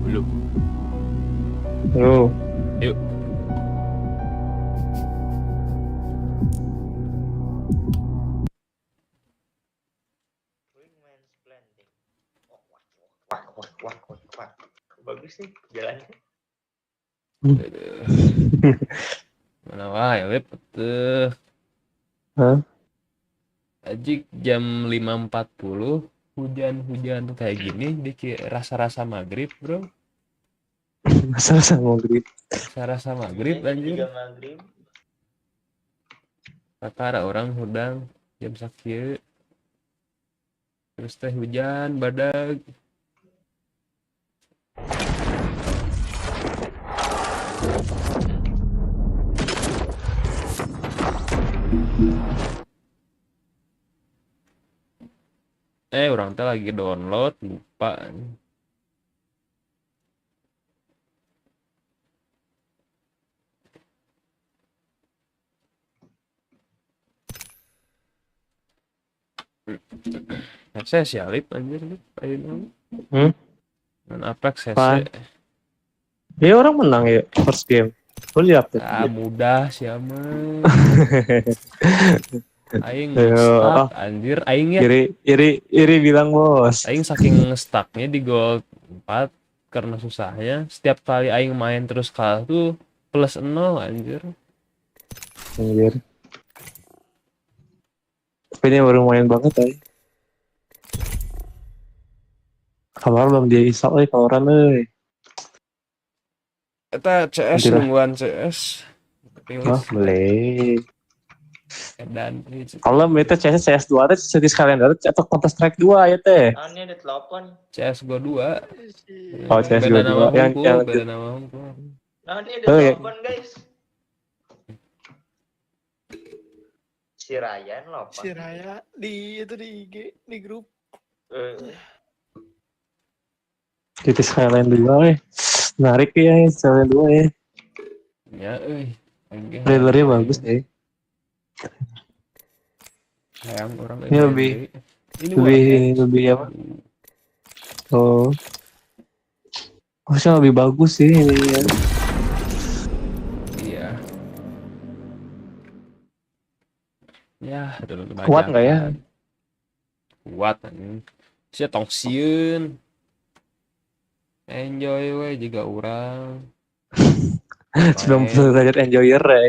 Belum. Yo. Yuk. Wah. Bagus sih jalannya. Mana wae we tuh. Hah? Ajik jam 5.40 hujan kayak gini rasa-rasa maghrib, Bro. Rasa maghrib. Rasa maghrib anjir. Juga maghrib. Kakara orang hudang jam sakieu. Terus teh hujan badag. Orang teh lagi download lupa. Saya sialip anjir nih ayeuna. Dan Apex Apaan? CC. Ya orang menang ya first game. Lu lihat tuh. Mudah sih aman. Aing Ayo, stuck anjir aing ya. Iri bilang bos. Aing saking stucknya di gold 4 karena susahnya. Setiap kali aing main terus kalah tuh plus 0 anjir. Anjir. Tapi ini baru main banget ya. Kamar belum dia install kawaran euy. Eta CS Anjir. nungguan CS. Wah, boleh. Dan Kalau meta CS2 ada jadi sekalian ada atau Counter Strike 2 ya teh. Ini ada telepon. CS gua 2. Oh, CS beda 2 nama yang hunkul, beda nama hunkul. Ini ada telepon guys. Si Ryan loh. Si Raya di IG di grup. jadi sekalian 2 menarik ya sekalian 2 ya. Ya Trailernya bagus deh. Sayang orang Ini lebih apa? Oh, harusnya lebih bagus sih ini ya. Iya. Ya, dulu Kuat nggak ya? Kuat anjing. Sia tong sieun. Enjoy we juga urang. 90 derajat enjoyer ya.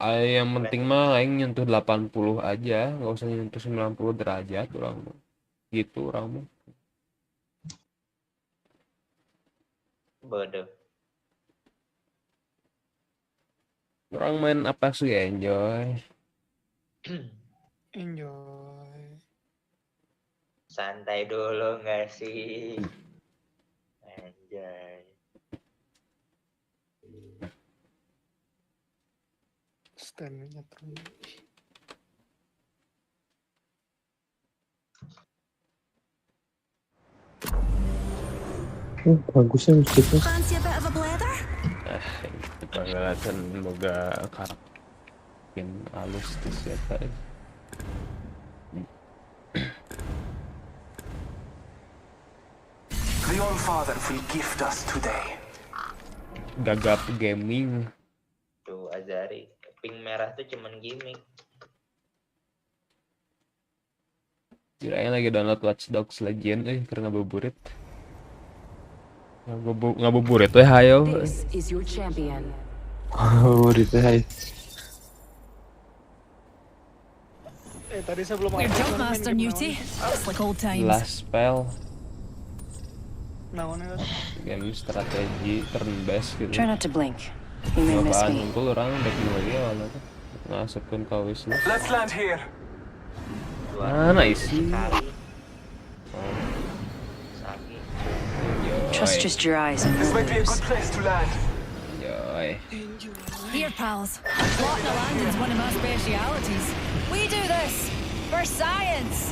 Yang penting mah aing nyentuh 80 aja, enggak usah nyentuh 90 derajat urang. Gitu urang mah. Bodoh. Orang main apa sih enjoy. Enjoy. Santai dulu nggak sih? Anjay. Stand-nya terus. Bagusnya musiknya. Itu panggilan boga karakter halus tuh siapa. Father will gift us today. Gagap gaming. Tuh Azari, pink merah tuh cuman gimmick. Kirain lagi download Watch Dogs Legion karena ngabuburit. Ngabuburit weh hayo. This is your champion. Oh, itu hai. Tadi sebelum We're aku jump kan main master game Newty. Just like old times. Last spell. naon ya? Game strategi turn based gitu. Try not to blink. You may miss Apaan me. ngumpul orang deck lagi awalnya tuh. Ngasepkeun ka wishlist. Let's land here. Mana isi? Sekali. Saki. Trust just your eyes and This might be a yours. good place to land. Yoy. Here, pals. Plotting a landing's one of my specialities. We do this for science.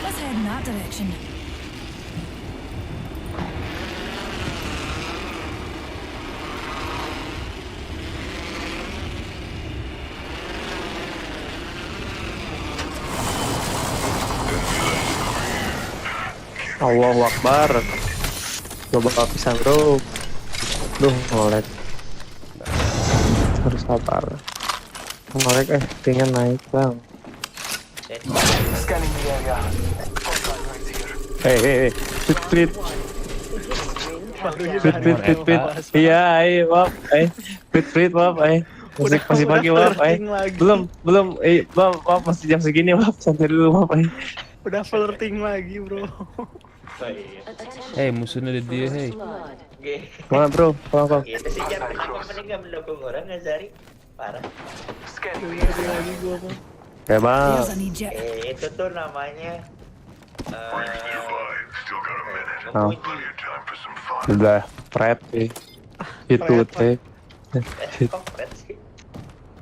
Let's head in that direction. Allahu Akbar. Coba pisang bro. Duh, ngolek. Harus sabar. Ngolek tinggal naik bang. Scanning the area. Hostile right here. Hei, tweet. Baru Tweet. Iya, maaf, tweet, maaf, masih pagi, maaf, flirting lagi. belum, maaf, masih jam segini, maaf, santai dulu, maaf, Udah flirting lagi bro. Musuhnya di dia, Oke. Mana bro, apa? Gitu sih Jar, kenapa mending gak mendukung orang Azari? Parah. Scanning the Flirting area. lagi gua mah. Bebas. Here's an Egypt. Itu tuh namanya Oh. memuji. Udah, Fred, itu teh. Kok keren sih?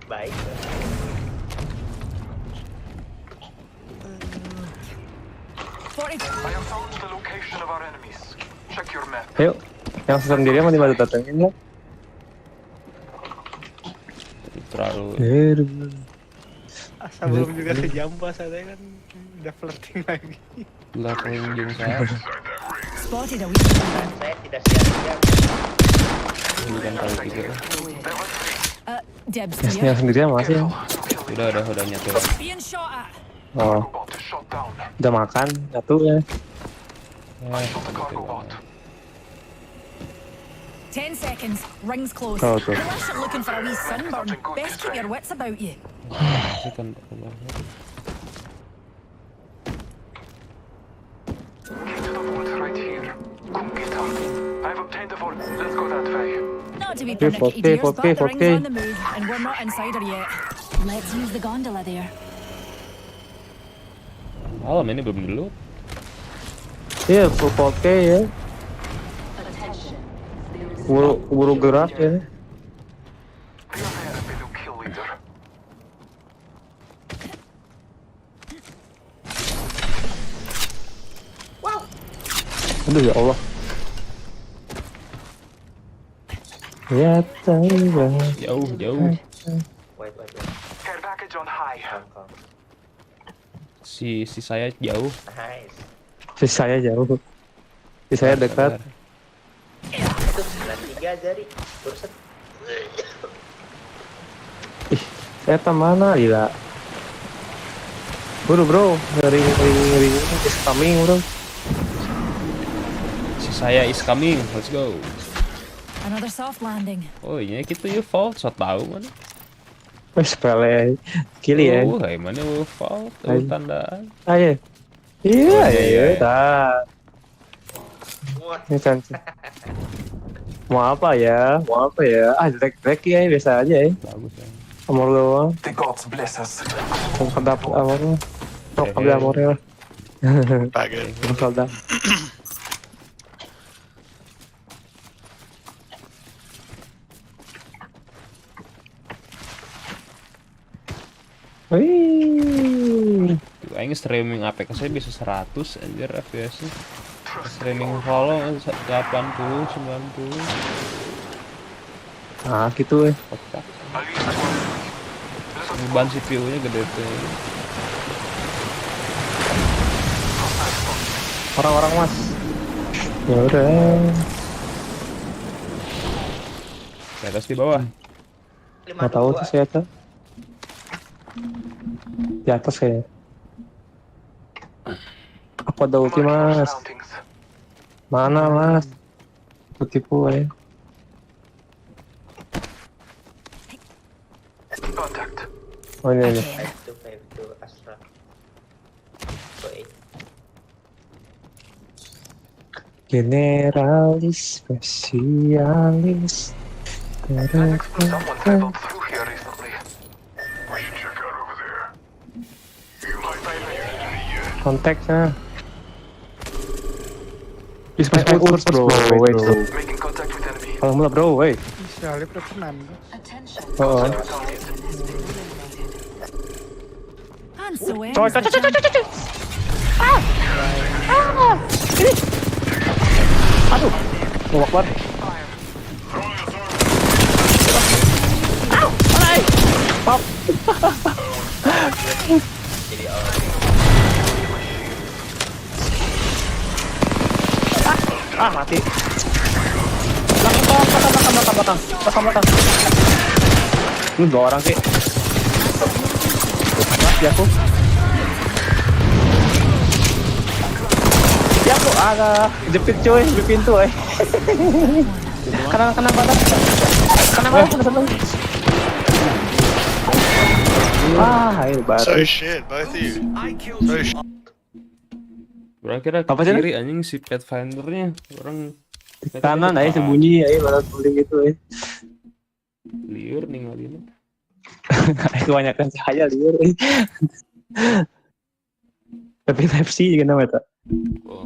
Baik. I have found the location of our enemies. Check your map. Ayo, yang sendiri mah dibantu datengin ya. terlalu Asa belum juga kejam pas ada kan udah flirting lagi. belakang ujung saya. Spotted a weak one. Saya tidak siap-siap. Bukan kali tiga. Debs Yang here. sendirian masih. Udah nyatu. Being shot at. Oh, Cargo bot is shot down. udah makan, satu ya. I shot the cargo bot. 10 seconds. Rings close. Oh, tuh. Unless you're looking for a wee sunburn, best keep your wits about you. Masih kan Get to the vault right here. Come get her. I've obtained the vault. Let's go that way. Not to be Okay, pernickety okay, dears, but okay, the ring's okay. on the move, and we're not inside her yet. Let's use the gondola there. malam ini belum dulu. Iya, full 4K ya. Buru gerak ya. We are there, fellow kill leader. Aduh ya Allah. Ya tiba. Jauh. Wait. Care package on high. Kong. Si saya jauh. Nice. Si saya jauh. Si saya dekat. Itu 93 Azari. Burset. Saya mana gila. Buru bro, ring is coming bro. Si saya is coming. Let's go. Another soft landing. Oh iya kita you fault. So tahu mana. Wes pele kili ya. Kayak mana you fault? Ayo. Tandaan. Ayo. Iya Oh, iya, iya. dah. Wah, Ini kan. Mau apa ya? Jelek ya biasa aja ya. Bagus ya. Amor doang. The gods bless us. Kadap amor. Tok kabel amor ya. Kadap. Wih. Aing streaming APK saya bisa 100 anjir FPS -nya. Streaming follow 80 90 Nah gitu kocak. Beban CPU-nya gede tuh. Orang-orang mas. Ya udah. Di atas di bawah. Nggak tahu tuh saya tuh. Di atas kayak. Aku ada ulti Marking our mas. surroundings. Mana mas? Tipu ya. Contact. Oh ini. 52 Astra. Baik. Generalis spesialis. Someone traveled through here recently. We should check out over there. Kontaknya. Is my first bro. Wait bro. Making contact with enemy. Kalau mulai bro, wait. Sialnya Fernando. Attention. Oh. And so ends Coy, the coy. Aduh. Mau keluar. Pop. Mati. Belakang. Ini 2 orang sih. Mati aku. Ya aku jepit cuy, di pintu Kena batas. Kena batas. Air baru. So shit, both of you. So shit. Orang kira ke Apa sih, kiri anjing si Pathfinder-nya. Orang Kanan sembunyi balas guling gitu liur ninggalin. Kebanyakan cahaya liur Tapi type C juga namanya tak. Oh,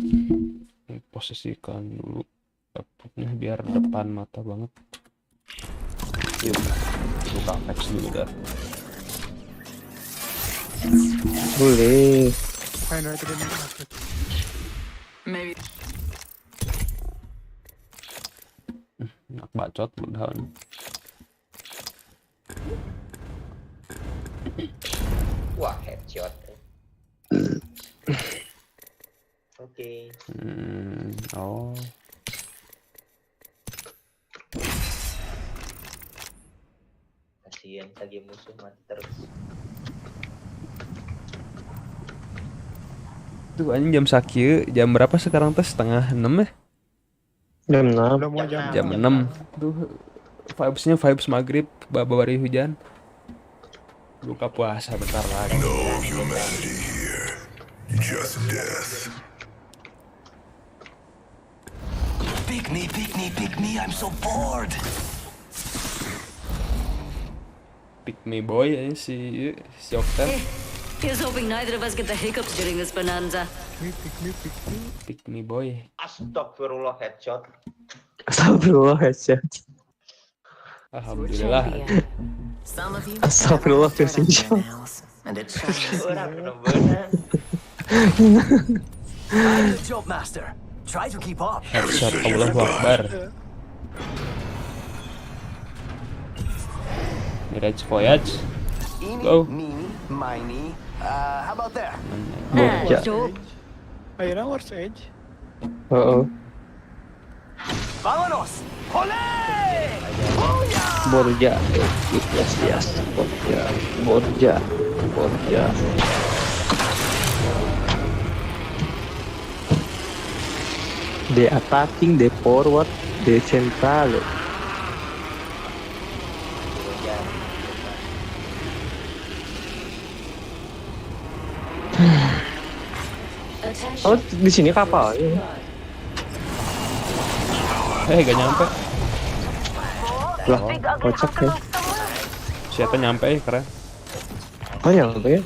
posisikan dulu laptopnya biar depan mata banget. Yuk, buka teks dulu dah. Boleh. Final itu dia masuk. Maybe. Nak bacot mudahan. Wah, headshot. Oke. Oh. Kasihan lagi musuh mati terus. Tuh anjing jam sakit, jam berapa sekarang teh? 5:30 ya? Jam 6. Udah mau jam. Jam 6. Tuh vibes-nya vibes maghrib, babari hujan. Buka puasa bentar lagi. Pick me, I'm so bored. Pick me boy ini si Okta. Here's hoping neither of us get the hiccups during this bonanza. Pick me boy. Astagfirullah, headshot. Astagfirullah headshot. Alhamdulillah. Some of you Astagfirullah piercing shot. and it shines. Orang bener-bener. I'm the job master. Try to keep up. Headshot Allahu Akbar. Mirage Voyage. Go. Meeny, miny. How about there? Borja. Dope. Akhirnya Wars Edge. Vámonos! Olé! Borja. Yes. Borja. They attacking, they forward, they central. Oh, di sini kapal. Gak nyampe. Lah, kocak ya. Siapa nyampe keren. Oh, nyampe ya?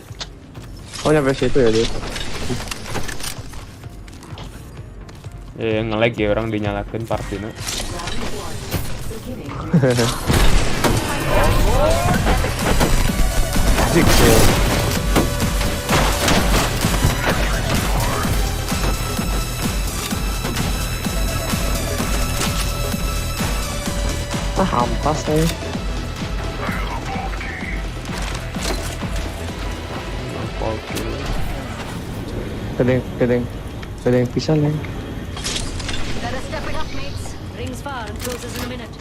Oh, nyampe situ ya dia. Ya nge-lag ya orang dinyalakan partinya. Asik sih. Hampas nih. Kedeng pisah nih. far and closes in a minute.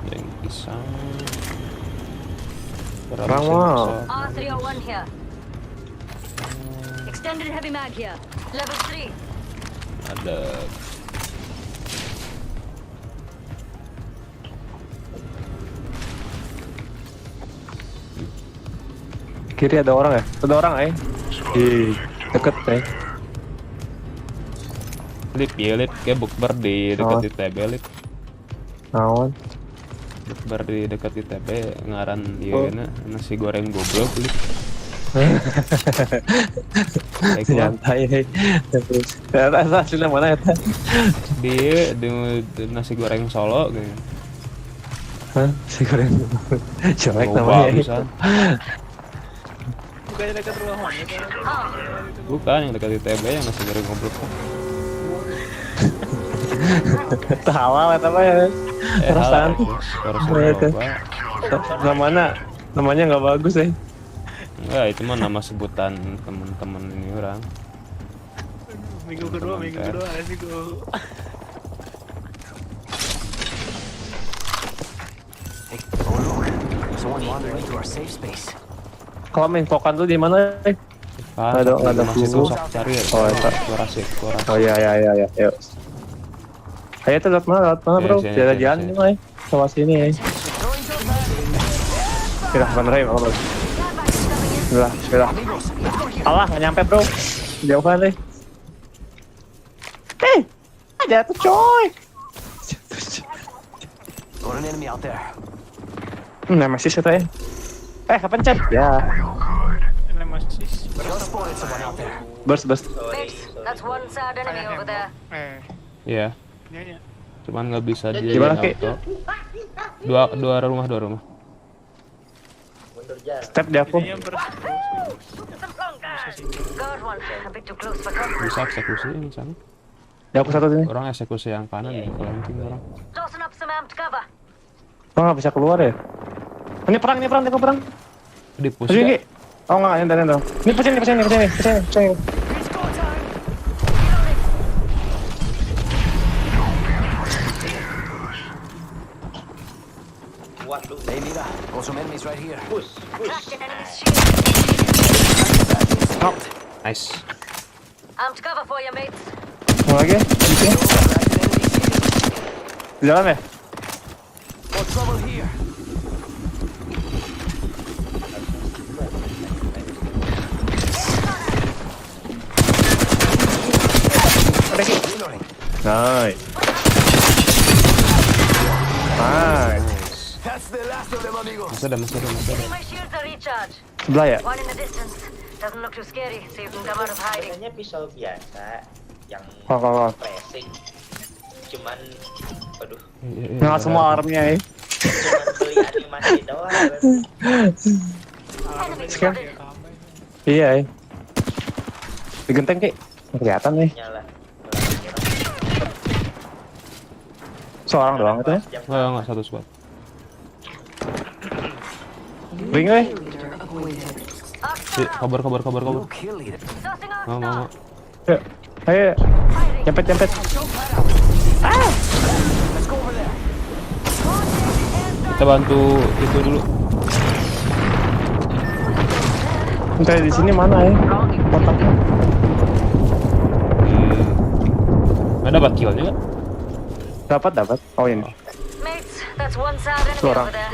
Yang pisang. Orang mau. R301 here. Extended heavy mag here. Level 3. Ada Kiri ada orang ya? Ada orang di deket lip ya, lip kayak bukber di dekat ITB, lip Naon? bukber di dekat ITB ngaran dia nasi goreng goblok, lip Santai. Ternyata aslinya mana eta? di nasi goreng Solo gitu. Hah? Si goreng. Jelek Loba namanya. pisan. Bukannya dekat rumah mana kan? Bukan yang dekat ITB yang nasi goreng goblok. Halal eta mah ya. Perasaan. Namanya nggak bagus Enggak, itu mah nama sebutan teman-teman ini orang. Minggu kedua asik gua. Hey, oh look. Someone wandering into our safe space. Kalau menginfokan tuh di mana? Ada masih guru. susah cari ya. Oh, itu. Suara. Oh iya. Yuk. Ayo tuh lewat mana bro? Sini, Jalan sini, jalan sini. ini mah. Sama sini Sudah bener bro. Sudah. Alah nggak nyampe bro. Jauhan deh. Ada tuh coy. Got an enemy out there. Masih saya. Kapan chat? Ya. Ini masih. Got spotted someone out there. Burst. Mates, that's one sad enemy over there. Iya, Nyanyi. cuman nggak bisa di Gimana, Ki? auto. Dua rumah. Mundur jalan. Step di aku. Ininya Guard one, a bit too close for comfort. Bisa eksekusi ini sana. Di aku satu sini. Orang eksekusi yang kanan ya, kalau mungkin orang. Tossing up some amped cover. Oh nggak bisa keluar ya? Ini perang. Di push Masih ya? Ki? Oh nggak, enter. Ini pesini. Waduh. Hey, mira. Got some enemies right here. Push. Cracked an enemy's shield. Nice. Amped cover for you, mates. Mau lagi? Di sini. Di jalan ya? Got trouble here. Reloading. Nice. That's the last of them, amigo. Masih ada. Giving my shields a recharge. Sebelah ya? One in the distance. Doesn't look too scary, so you can come out of hiding. Sebenarnya pisau biasa yang Oh. pressing. Cuman aduh, Nggak semua armnya ya. cuman beli animasi doang. Enemy Sekian. spotted. Iya ya. Digenteng Ki. Kelihatan nih. Nyala. Seorang doang itu ya. Enggak satu squad. Ring weh. Kabar. New kill leader. Tossing on Mau. Yuk. Ayo. Jempet. Let's go over there. Kita bantu itu dulu. Kayak di sini mana ya? Kotaknya. Nggak dapat killnya nggak? Dapat. Oh ini. Mates, that's one sad enemy Suara. over there.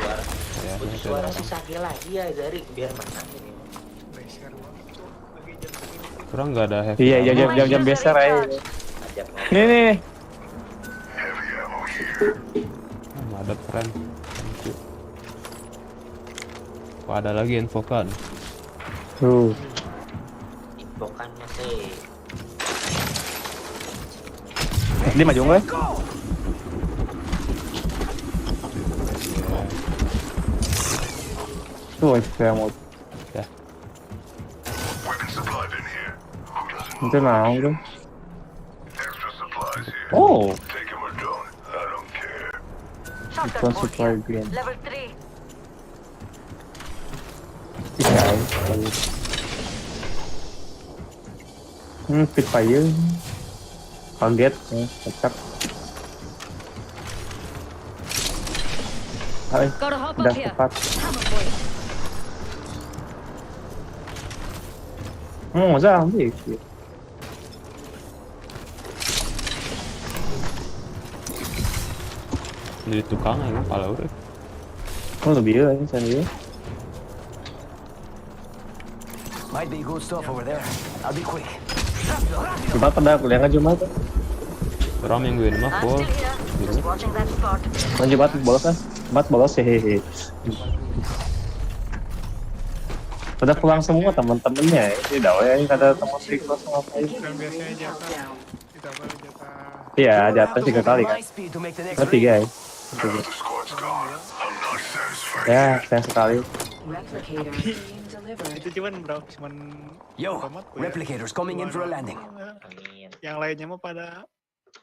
Ya, Butuh itu suara ada. si Saki lagi ya dari biar menang ini. Kurang nggak ada heavy. Iya, ammo. jam beser aja. Ajak ngobrol. Nih. Ada keren. Thank you. Kok ada lagi infokan? Tuh. Bokannya sih. Dia maju nggak? Tuh, saya mau. Ya. Itu naon tuh? Shotgun Oh, bolt supply here. green. Level 3. Iya. Spitfire. Kaget, cocok. Hai, Gotta hop udah up here. tepat. Hammer boy. Zombie. Jadi tukang ya kalau udah. Lebih ya ini sendiri. Might be good stuff over there. I'll be quick. Jumat pada kuliah nggak Jumat? Orang minggu ini mah I'm full. still here. Just watching that spot. Jumat bolos kan? Jumat bolos hehehe. Udah pulang semua teman-temannya. Ini dah ya ini ada teman di kelas ngapain? Dan biasanya jatah ditambah jatah. Iya, jatuh 3 kali kan? My speed to make the next Oh, 3 ya? The squad's gone. I'm not satisfied. Ya, saya sekali. Itu cuman Yo, automat, ya. replicators coming in for a landing. Amin. Yang lainnya mah pada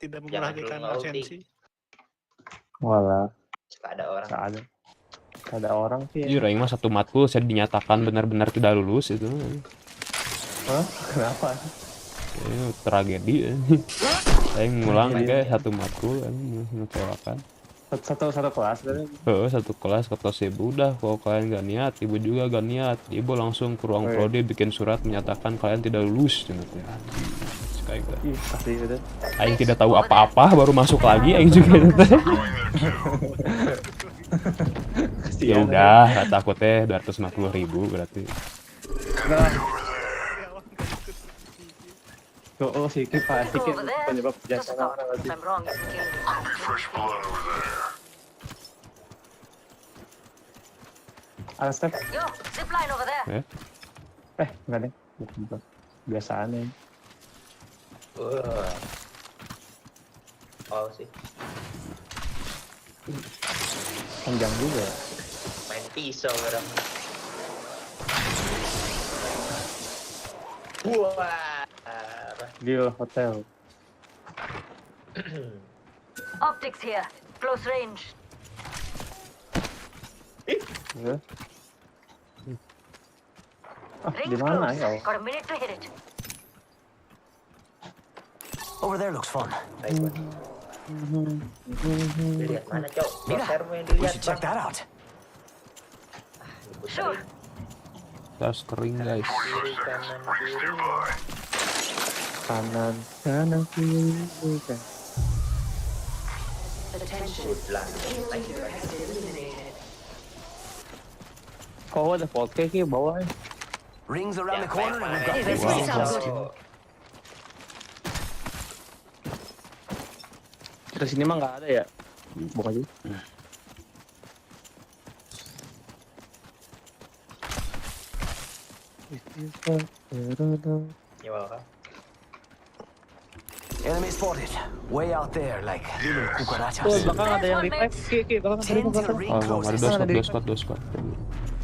tidak memperhatikan dulu, absensi. Walah, Suka ada orang. nggak ada. Nggak ada orang sih. Iya, Aing mah 1 matkul saya dinyatakan benar-benar tidak lulus itu. Hah? Kenapa? Ini tragedi. Saya ngulang kayak 1 matkul kan mengecewakan. Satu kelas kan? Satu kelas kata ibu udah kalau kalian gak niat, ibu juga gak niat. Ibu langsung ke ruang prodi bikin surat menyatakan kalian tidak lulus. Kayak gitu. Ih, pasti gitu. Aing tidak tahu apa-apa baru masuk lagi Aing juga itu teh. Ya udah, kata aku teh 250.000 berarti. Oh, si Ki pasti Go kan over there. penyebab Just a bencana thought. orang If I'm wrong, you can kill me. I'll be first blood over there. Ada step? Yo, zip line over there. Enggak deh. Bukan. Biasaan ya. Wah. Oh sih. Panjang juga. Main pisau orang. Wah. Di hotel. Optics here. Close range. Ya. Di Ring's mana close. ya? Got a minute to hit it. Over there looks fun. Baik, Bang. Dilihat mana, Cok? Mira, Crosshair-mu yang we dilihat, should check Bang. that out. Sure. Harus kering guys. Kiri, kanan, kiri. Kanan kiri bukan. Good lah. Kau ada podcast ki bawah. Rings around the corner and we've got Hey, this this way one. sounds good. Terus sini mah nggak ada ya? Buka aja. Nyewa kah? Enemy spotted. Way out there, like little Tuh cucarachas. belakang ada yang revive. Ki belakang ada Tend yang to revive. ring Oh, close. ada dua squad.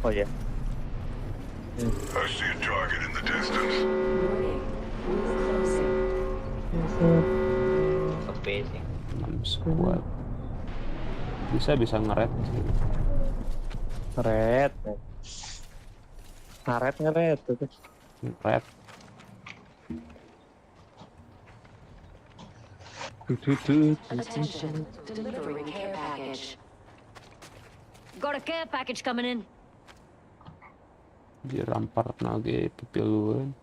Oh ya. I see a target in the distance. Oke sih. 6 squad. Bisa ngeret sih. Ngeret. Ngeret tuh. Ngeret. Attention. Delivering care package. Got a care package coming in. Dirampar nage pipiluan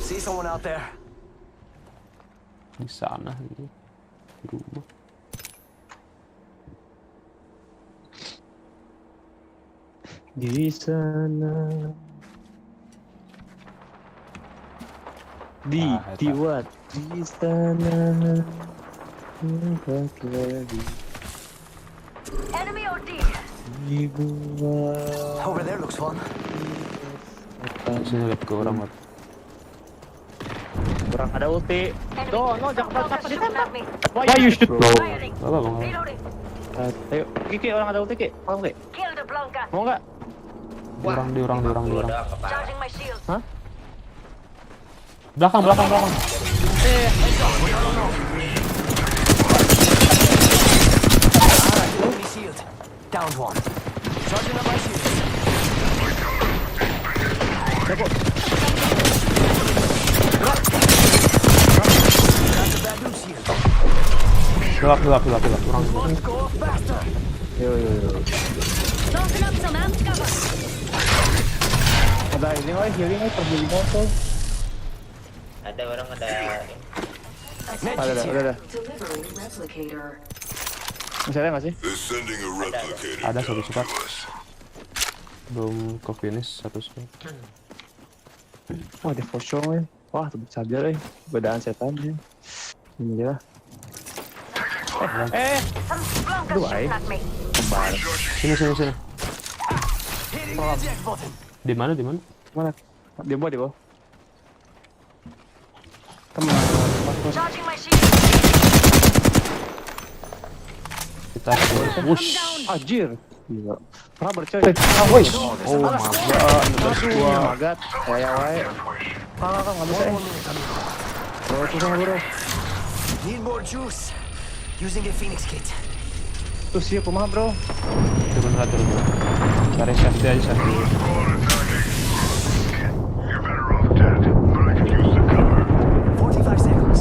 See someone out there? di sana gitu. Di rumah. Di sana. Di what? Di sana. Enemy OD. Di buat. Over there looks fun. Sini lihat ke orang mat. Kurang ada ulti. Enemy. No, jangan Frontal sampai shooting at me. Why you shoot bro? Firing. Apa bang? Reloading. Ayo, Ki orang ada ulti Ki. Mau nggak? Kill the Blanca. Mau nggak? Di orang. Gua doang kepala. Charging my shield. Belakang. Enemy shield. Downed one. Charging up my shield. hilap. Kurang. Let's go faster. Yo. Tossing up some amp cover. Ada ini healing pergi motor. Ada orang ada. Ada. Delivering replicator. Masih ada nggak sih? They're sending a replicator Ada satu squad. to us. Belum ke finish satu squad. Wah, ada Fosong ya. Wah, tebak saja godaan setan ya. Ini aja lah. Aduh, ay. Kembali. Sini. Hitting the eject button. Di mana? Mana? Di bawah. Teman. Charging my shield. Kita push. Anjir. Gila. Rubber coy. Wih. Oh my Aduh, magat. Ya wae. Kang, nggak bisa. Bro, bro. Need more juice. Using a Phoenix kit. Tuh sih kumaha, bro. Turun. Cari safety aja safety. You're better off dead, but I could use the cover. 45 seconds.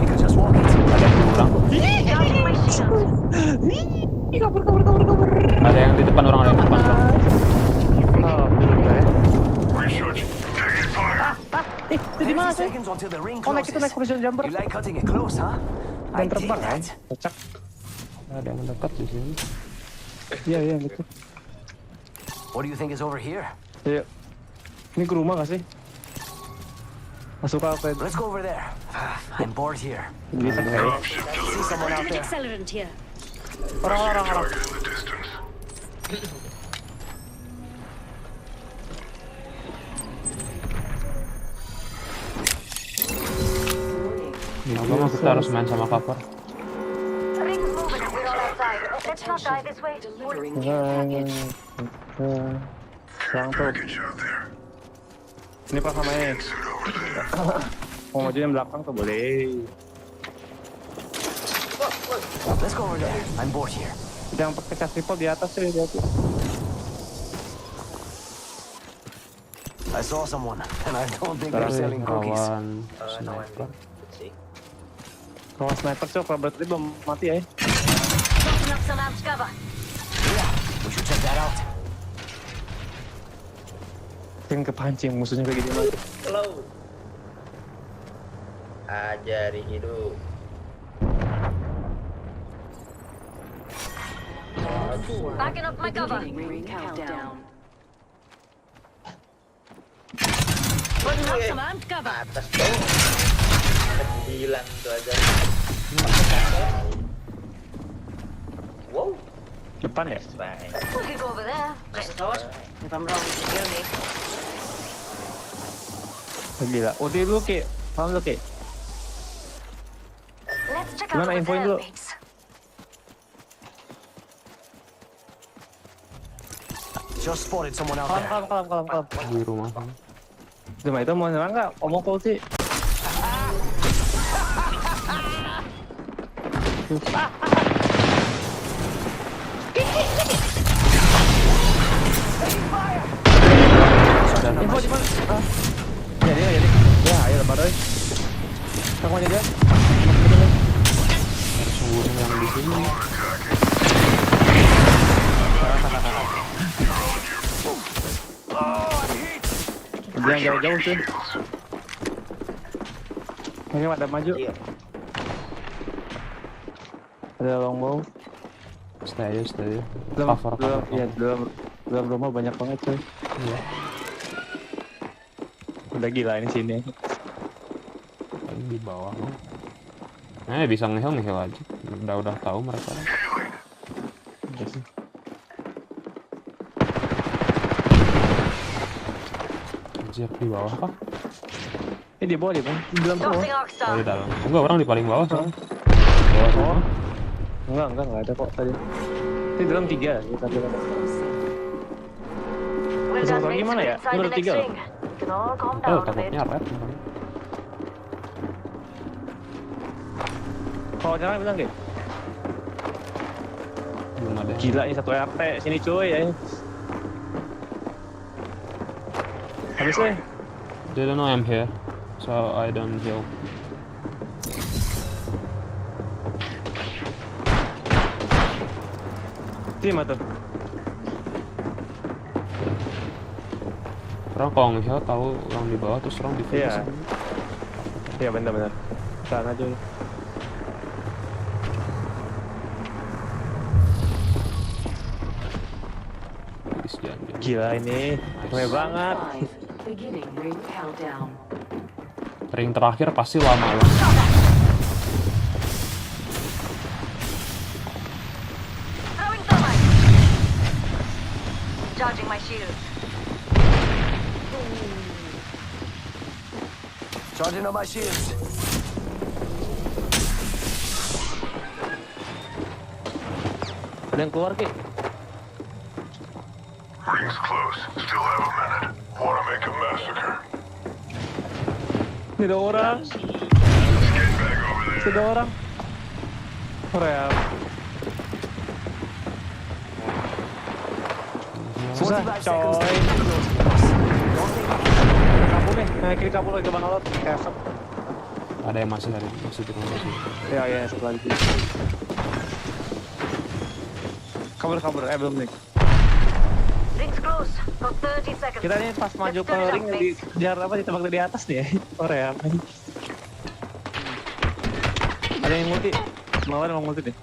We can just walk it. Ada yang pulang. Charging my shield. Kabur. Ada yang di depan orang. Oh, belum ya. Research. Taking fire. Itu di mana 30 sih? seconds until the ring Oh, naik itu naik closes. precision jumper. You like cutting it close, huh? I Dan dig terbang kan? that. Cocok. Ada yang mendekat di sini. Iya, betul. What do you think is over here? Iya. Ini ke rumah gak sih? Masuk apa? Let's go over there. I'm bored here. Bisa kayak. Dropship See delivered. someone out there. Accelerant here. Orang. Target in the distance. Kenapa mah kita harus main sama cover? Rings moving and we're all outside. Let's not die this way. Delivering Sekarang tuh. Package out there. Ini pas namanya. Suit over there. Mau maju yang belakang tuh boleh. Let's go over there. I'm bored here. Yang pakai cas triple di atas tuh di atas. I saw someone, and I don't think they're selling cookies. Kawan sniper. Kalau sniper cok, kalau berarti belum mati ya. Tossing up some amp cover. Yeah, we should check that out. Pengen kepancing musuhnya kayak gitu lagi. Slow. Ajari hidup. Backing up my cover. ring countdown. Putting up Wih, some amp cover. atas tuh. 9 tuh aja. Wow. Depan ya? Fine. We could go over there. If I'm wrong, you kill me. Gila. Oh dia dulu Ki. Paham dulu Ki. Let's check Gimana out infoin the dulu? mates. Just spotted someone out there. Kalem. Di rumah. Cuma itu mau nyerang nggak? Omong kau sih. Info di mana? Jadi. Ya, ayo lebar deh. Kamu aja dia. Sungguh yang di sini. Dia yang jauh-jauh sih. Ini ada maju. Iya. Ada longbow. Stay aja. Dalam, Cover. ya, dalam rumah banyak banget coy. Iya. Udah gila ini sini. Paling di bawah. Bisa ngehel aja. Udah tahu mereka. Udah sih. Anjir, di bawah kah? Di bawah di bawah. Di dalam rumah. Tossing arc Oh, star. di dalam. Enggak, orang di paling bawah soalnya. Bawah semua. Enggak ada kok tadi. Di dalam 3 kita bilang. Well Masuk done, lagi mates. mana ya? Inside Baru the next 3 loh. ring. Can all calm Oh, down a bit. takutnya red. Kalau nyerang bilang deh. Belum ada. Gila ini satu RT sini cuy ya. Habis deh. They don't know I'm here, so I don't heal. Sini mah tuh. Orang kalau nge-heal tahu orang di bawah terus orang di finish. Iya. Iya benar-benar. Sana aja. Please, jangan. Gila ini. Rame banget. 5. Beginning ring countdown. Ring terakhir pasti lama lah. Throwing thermite. Charging my shield. Charging on my shields. Ada yang keluar, Ki. Ring's close. Still have a minute. Wanna make a massacre? Ini ada orang. Get back over there. Ada orang. Korea. Susah, coy. Kabur nih. Nah, kiri kabur lagi ke bang Alot. Kesep. Ada yang masih di rumah sih. Ya, setelah itu. Kabur. Belum nih. Rings close. For 30 seconds. Kita nih pas maju ke ring ditembak dari atas nih ya. Korea. Ada yang multi. Melawan emang multi nih.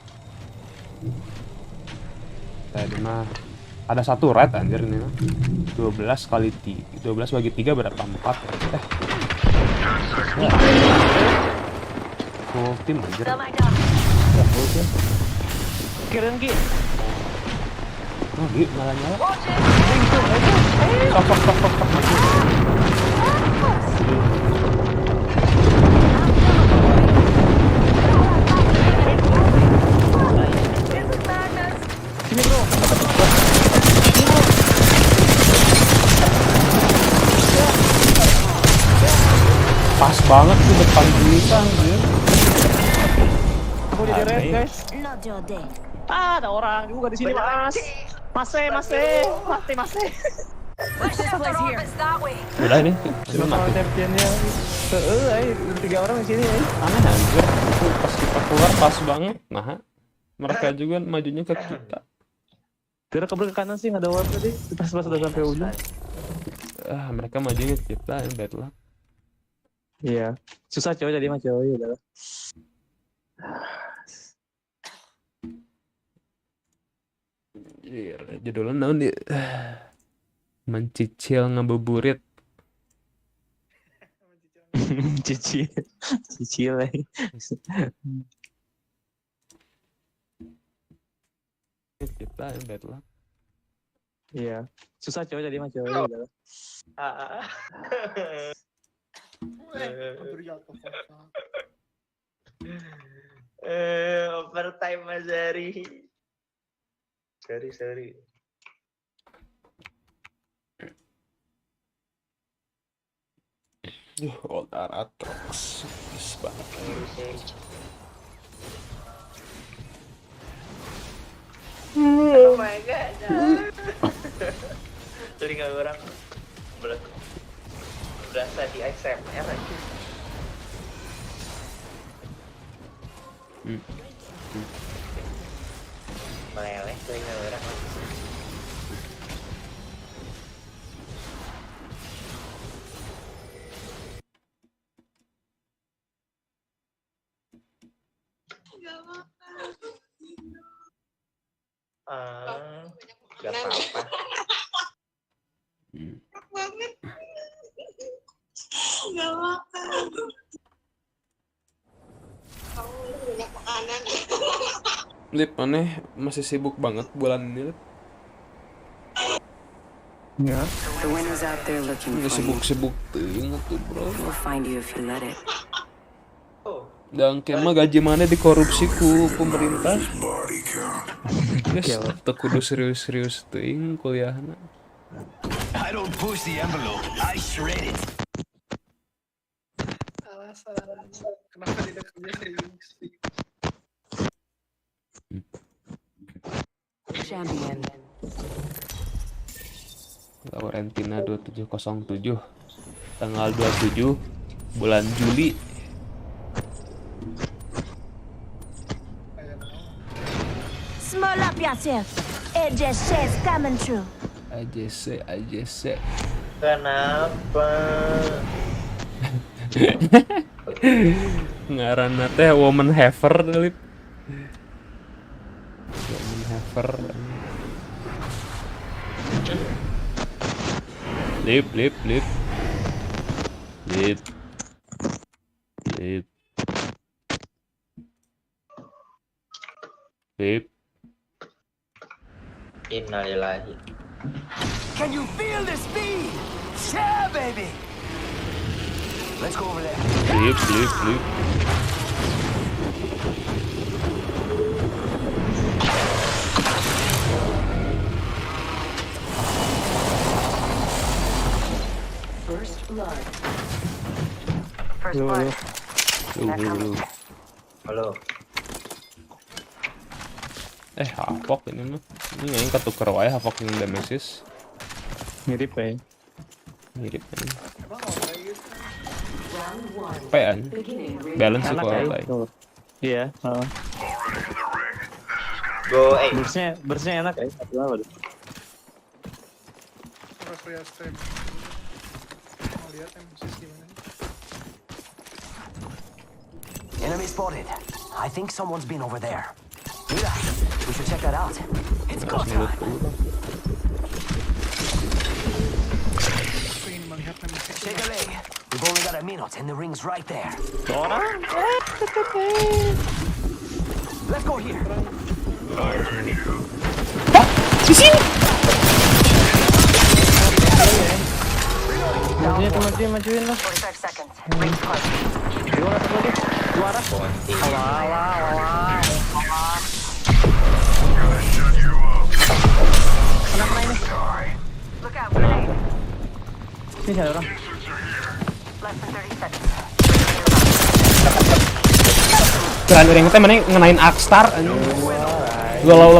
Tadi mah ada satu red anjir ini mah. 12 kali 3. 12 bagi 3 berapa? 4. Full tim anjir. Thermite down. Ya, full tim. Kirain Ki. Oh, Gi, malah nyala. Watch it. Stop. This is madness. Sini bro. Pas banget tuh depan kita anjir. Aku jadi red guys. Not your day. Ada orang juga di sini mas. Masih. Mati. Push this place here. That way. Udah ini. Ini Sama mati. championnya. Tiga orang di sini ya. Aneh anjir. Tuh, pas kita keluar pas banget. Nah, mereka juga majunya ke kita. Kira kabur ke kanan sih, nggak ada war tadi. Pas udah sampai ujung. Mereka majunya ke kita, bad luck. Iya. Susah coy jadi mah coy udah. Judulnya naon dia? Mencicil ngabuburit. Cicil lagi. Kita bad luck. Iya. Susah coy jadi mah coy udah. Overtime Mas Zari. Sorry. Old Aratrox. Banget. Oh my god. Telinga orang berasa di ASMR aja. Meleleh telinga orang. Gak apa-apa. Gak makan. Kamu banyak makanan. Lip, aneh masih sibuk banget bulan ini, Lip. Ya. The wind is out there looking Udah for you. sibuk banget tuh, bro. We'll find you if you let it. Dan kemah gaji mana dikorupsi ku pemerintah. Body count. Guys, teu kudu serius-serius teuing kuliahna. I don't push the envelope, I shred it. Alasan kenapa tidak kerja serius? Champion. Laurentina 2707 tanggal 27 bulan Juli. Smell up yourself. AJC's coming true. AJC. Kenapa? Ngaranna teh woman haver lip. Woman haver. Lip. Innalillahi. Can you feel the speed? Yeah, baby. Let's go over there. Lip. First blood. Lu. Halo. Havoc ini mah. Ini yang ketuker wae Havoc yang Nemesis. Mirip ya. Mirip kan. Emang apa gitu? Round one. Pean. Beginning ring. Balance Enak kok ya. baik. Tuh. Iya. Go, Bersnya enak ya. Apa tuh? Terus lihat stream. Mau lihat MCC gimana nih? Enemy spotted. I think someone's been over there. Mira, we should check that out. It's go time. Pengen melihat mencicil. Shake a leg. We've only got a minute and the ring's right there. Orang. Let's go here. Majuin lah. 45 seconds. Ring's close. Dua lagi. Dua arah. Alah. Kenapa ini? Look out, grenade. Ini ada orang. Less than 30 seconds. Keren ring teh mana ngenain Akstar anjing. Ulau.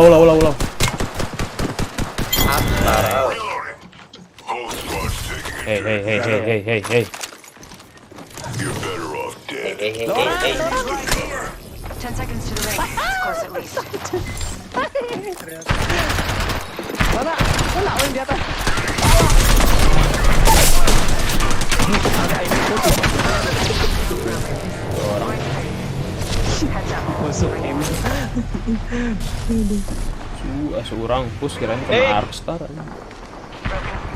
Whole squad's taking it. Hey. You're better off dead. Hey. 10 seconds to the ring. It's close at least. Mana? Mana orang di atas? Heads up. Musuh game. Seorang push kirain kena Akstar anjing.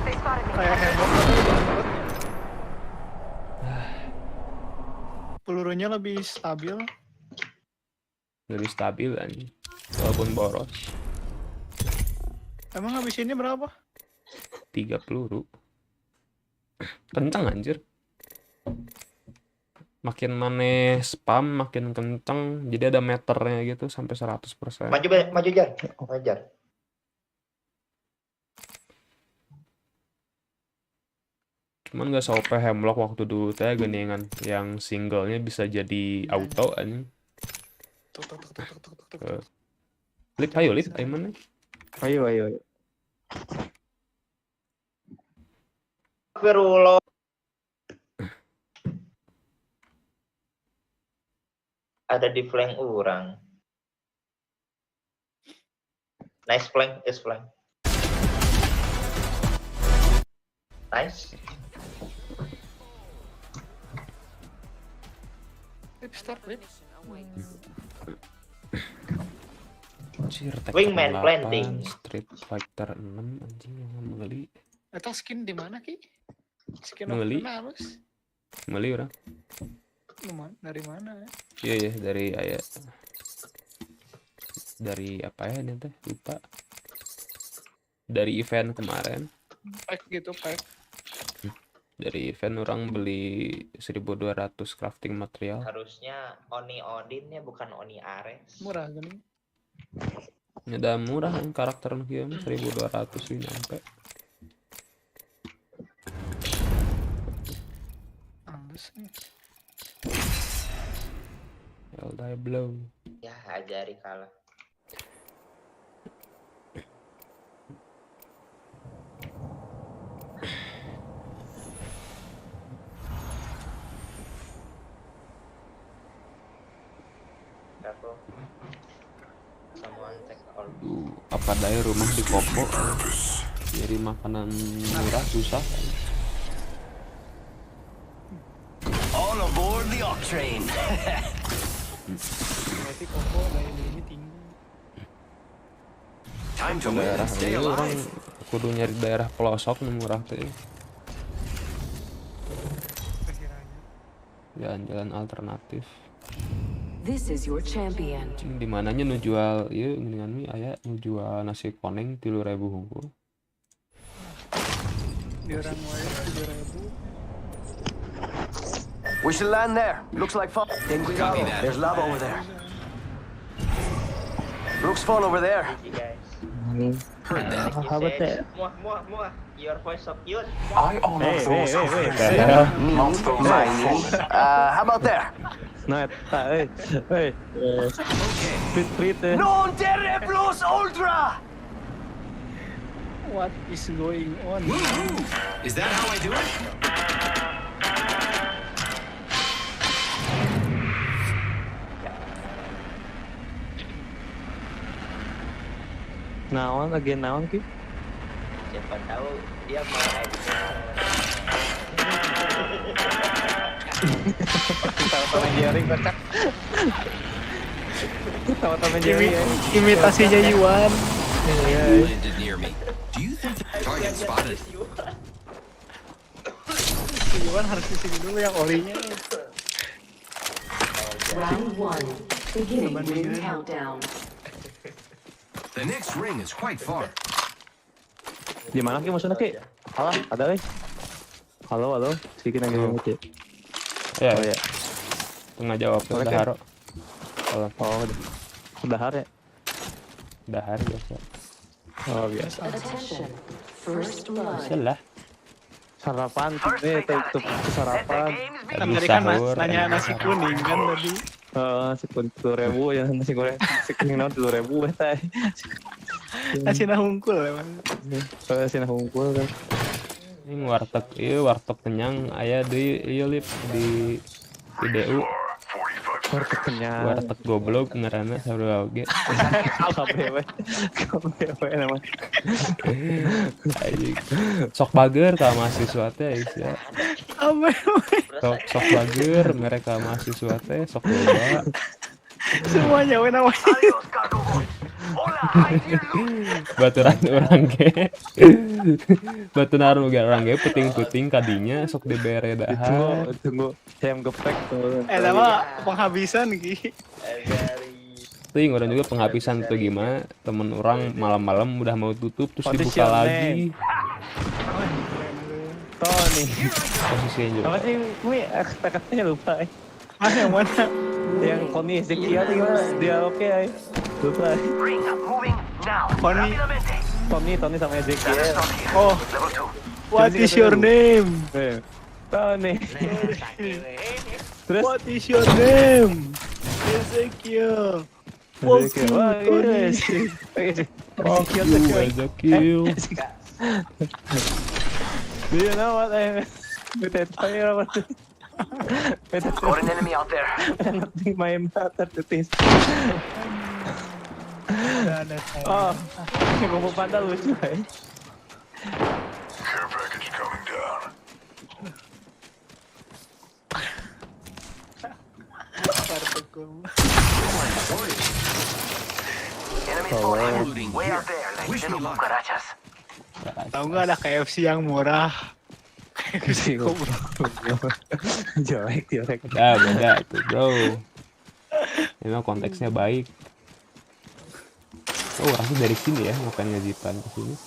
They spotted me. Kayak heboh. Pelurunya lebih stabil. Lebih stabil anjing. Walaupun boros. Emang habis ini berapa? 3 peluru. Kencang anjir. Makin maneh spam makin kenceng, jadi ada meternya gitu sampai 100%. Maju Jar. Cuman gak se-OP Hemlock waktu dulu teh geningan yang singlenya bisa jadi auto anjing. Tuk. Lip ayo mana? Ayo. Astagfirullah. Ada di flank orang. Nice flank, is flank. Nice. Start. Anjir, Tekken Wingman 8, planting. Street Fighter 6 anjing yang beli. Atau skin di mana Ki? Skin Beli. of harus. Beli orang. Dari mana ya? Iya dari apa ya ini teh lupa. Dari event kemarin. Pack. Dari event orang beli 1.200 crafting material. Harusnya Oni Odin ya, bukan Oni Ares. Murah gini. Ini udah murah kan karakter game 1.200 sih nyampe. Halus nih. Eldai Blow. Ya, ajari kalah. Careful. Someone. Apa daya rumah di Kopo, nyari makanan murah susah. All aboard the Ock train. Berarti koko daya tinggi. Time to win Daerah and stay ini orang alive. kudu nyari daerah pelosok nu murah teh. Jalan-jalan alternatif. This is your champion. Di mananya nu jual ieu geuningan mie aya nu jual nasi koneng 3.000 hungkul. Di orang wae 7.000. We should land there. Looks like fun. Then we go. There's lava over there. Looks fun over there. You guys. Heard that. You said, muah. Your voice so cute. I honor those who think not those who fall. How about there? Nah, eta Prit Non terre plus ultra. What is going on? Is that how I do it? naon ki? Siapa tahu dia mau edit. Tahu Jerry kocak. Tahu Jerry. Imitasinya Yuan. Landed near me. Do you think the target spotted? Yuan harus di sini dulu yang orinya. Round 1. Beginning ring countdown. The next ring is quite far. Di mana ki maksudnya ki? Alah, ada Halo, sedikit lagi ngomong ya. Ya, Oh ya. tengah jawab Oke. dahar. Kalau Udah hari ya? dahar biasa. Oh biasa. Attention. First blood. Salah. Sarapan itu sarapan. Tadi Tadi kan sahur. nanya nasi kuning kan tadi. Nasi kuning 10.000 ya, nasi goreng nasi kuning 10.000 teh. Nasi nahungkul emang. Nasi nahungkul kan. Ini warteg kenyang aya di ieu lip di DU. Warteg kenyang. Warteg goblok ngaranna sarua oge. KBW nama. Anjing. Sok bager ka mahasiswa teh ya. Sok bager mereka mahasiswa teh sok loba. Semuanya we namanya. Baturan orang ge. Baturan orang ge puting-puting kadinya sok dibere dahar. Tunggu ayam geprek tuh. Nama penghabisan ki. Ting orang juga penghabisan tuh gimana temen orang malam-malam udah mau tutup terus dibuka Position lagi. Tuh nih. Posisinya juga. Apa sih? Gue ekspektasinya lupa. Yang mana? Yang Koni Ezekiel gimana? Dia oke ay. Lupa. Ring moving now. Koni. Tony sama Ezekiel. Oh. What is your name? Tony. Terus What is your name? Ezekiel. Ezekiel. Wah, yes. Ezekiel. Do you know what I with that fire over the Got an enemy out there. nothing my matter to this. Oh, ngomong pandal lucu ay. Care package coming down. Enemy spotted. Way out there, like little cucarachas. Tahu nggak ada KFC yang murah? Sih jelek. Beda tuh bro. Memang konteksnya baik. Oh orangnya dari sini ya ngapain ngajipan ke sini?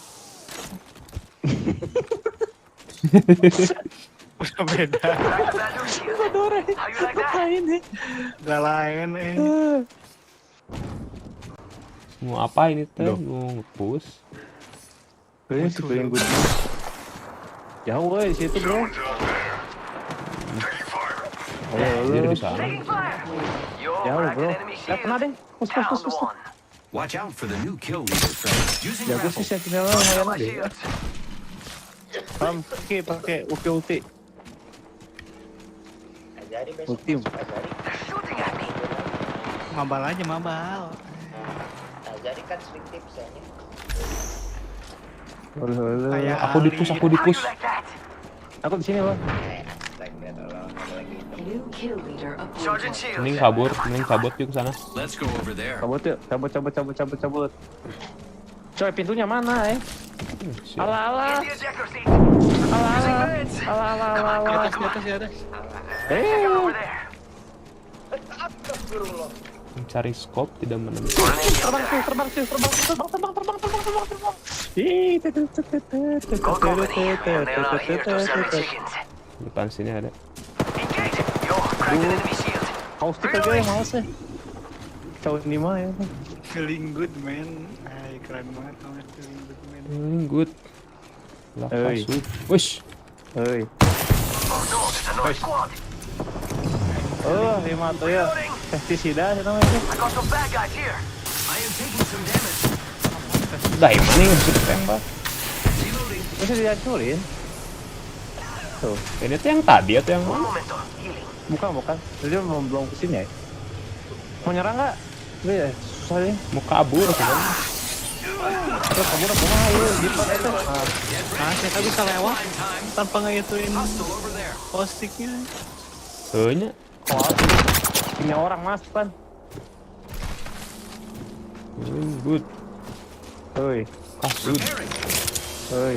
Udah beda. How you like that? Ini. Gak lain Mau apa ini teh? Mau nge-push? Kayaknya si paling good. Jauh woy di situ bro. Dia di sana. Jauh bro. Kena deh. Pus. Watch out for the new kill leader, fellas. Using Jago sih sentinel lumayan deh. Pakai ulti. Ajari besok. Ultim. Ajari. shooting at me. Mabal aja mabal. Jadi kan swing tips ya. Boleh. Aku di push. Aku di sini, Bang. Astaga, tolong ada lagi. New kill leader Sergeant appointed. Shields. Mending kabur yuk ke sana. Let's go over there. Cabut yuk, cabut. Coy, pintunya mana, Siap. Ala. The ejector seat. Ala. Di atas. Over there. Astagfirullah. Mencari scope tidak menemukan. Terbang. Ih, Go, buddy. And they're not here to sell me chickens. Depan sini ada. Engage. Yo, crack an enemy shield. Haus stick aja yang males Tahun 5 ya. Feeling good man. Ay, keren banget namanya feeling good man. Good. Hey. Wush. Hei. Oh no, there's another squad. Oh, 5 tuh ya. Pestisida sih namanya. I got some bad guys here. I am taking some damage. Dari mana yang bisa ditembak? Reloading. Bisa dihancurin. Tuh, Ini tuh yang tadi atau yang One mana? momento. Healing. bukan. Jadi belum kesini ya. Mau nyerang nggak? Iya, susah nih. Mau kabur kan? Terus kamu udah kumaha ya, gitu itu. Kita bisa lewat tanpa ngehituin Hostile over there. postiknya. Soalnya Punya orang mas kan. good. Hei, Kasut. Repairing. hei.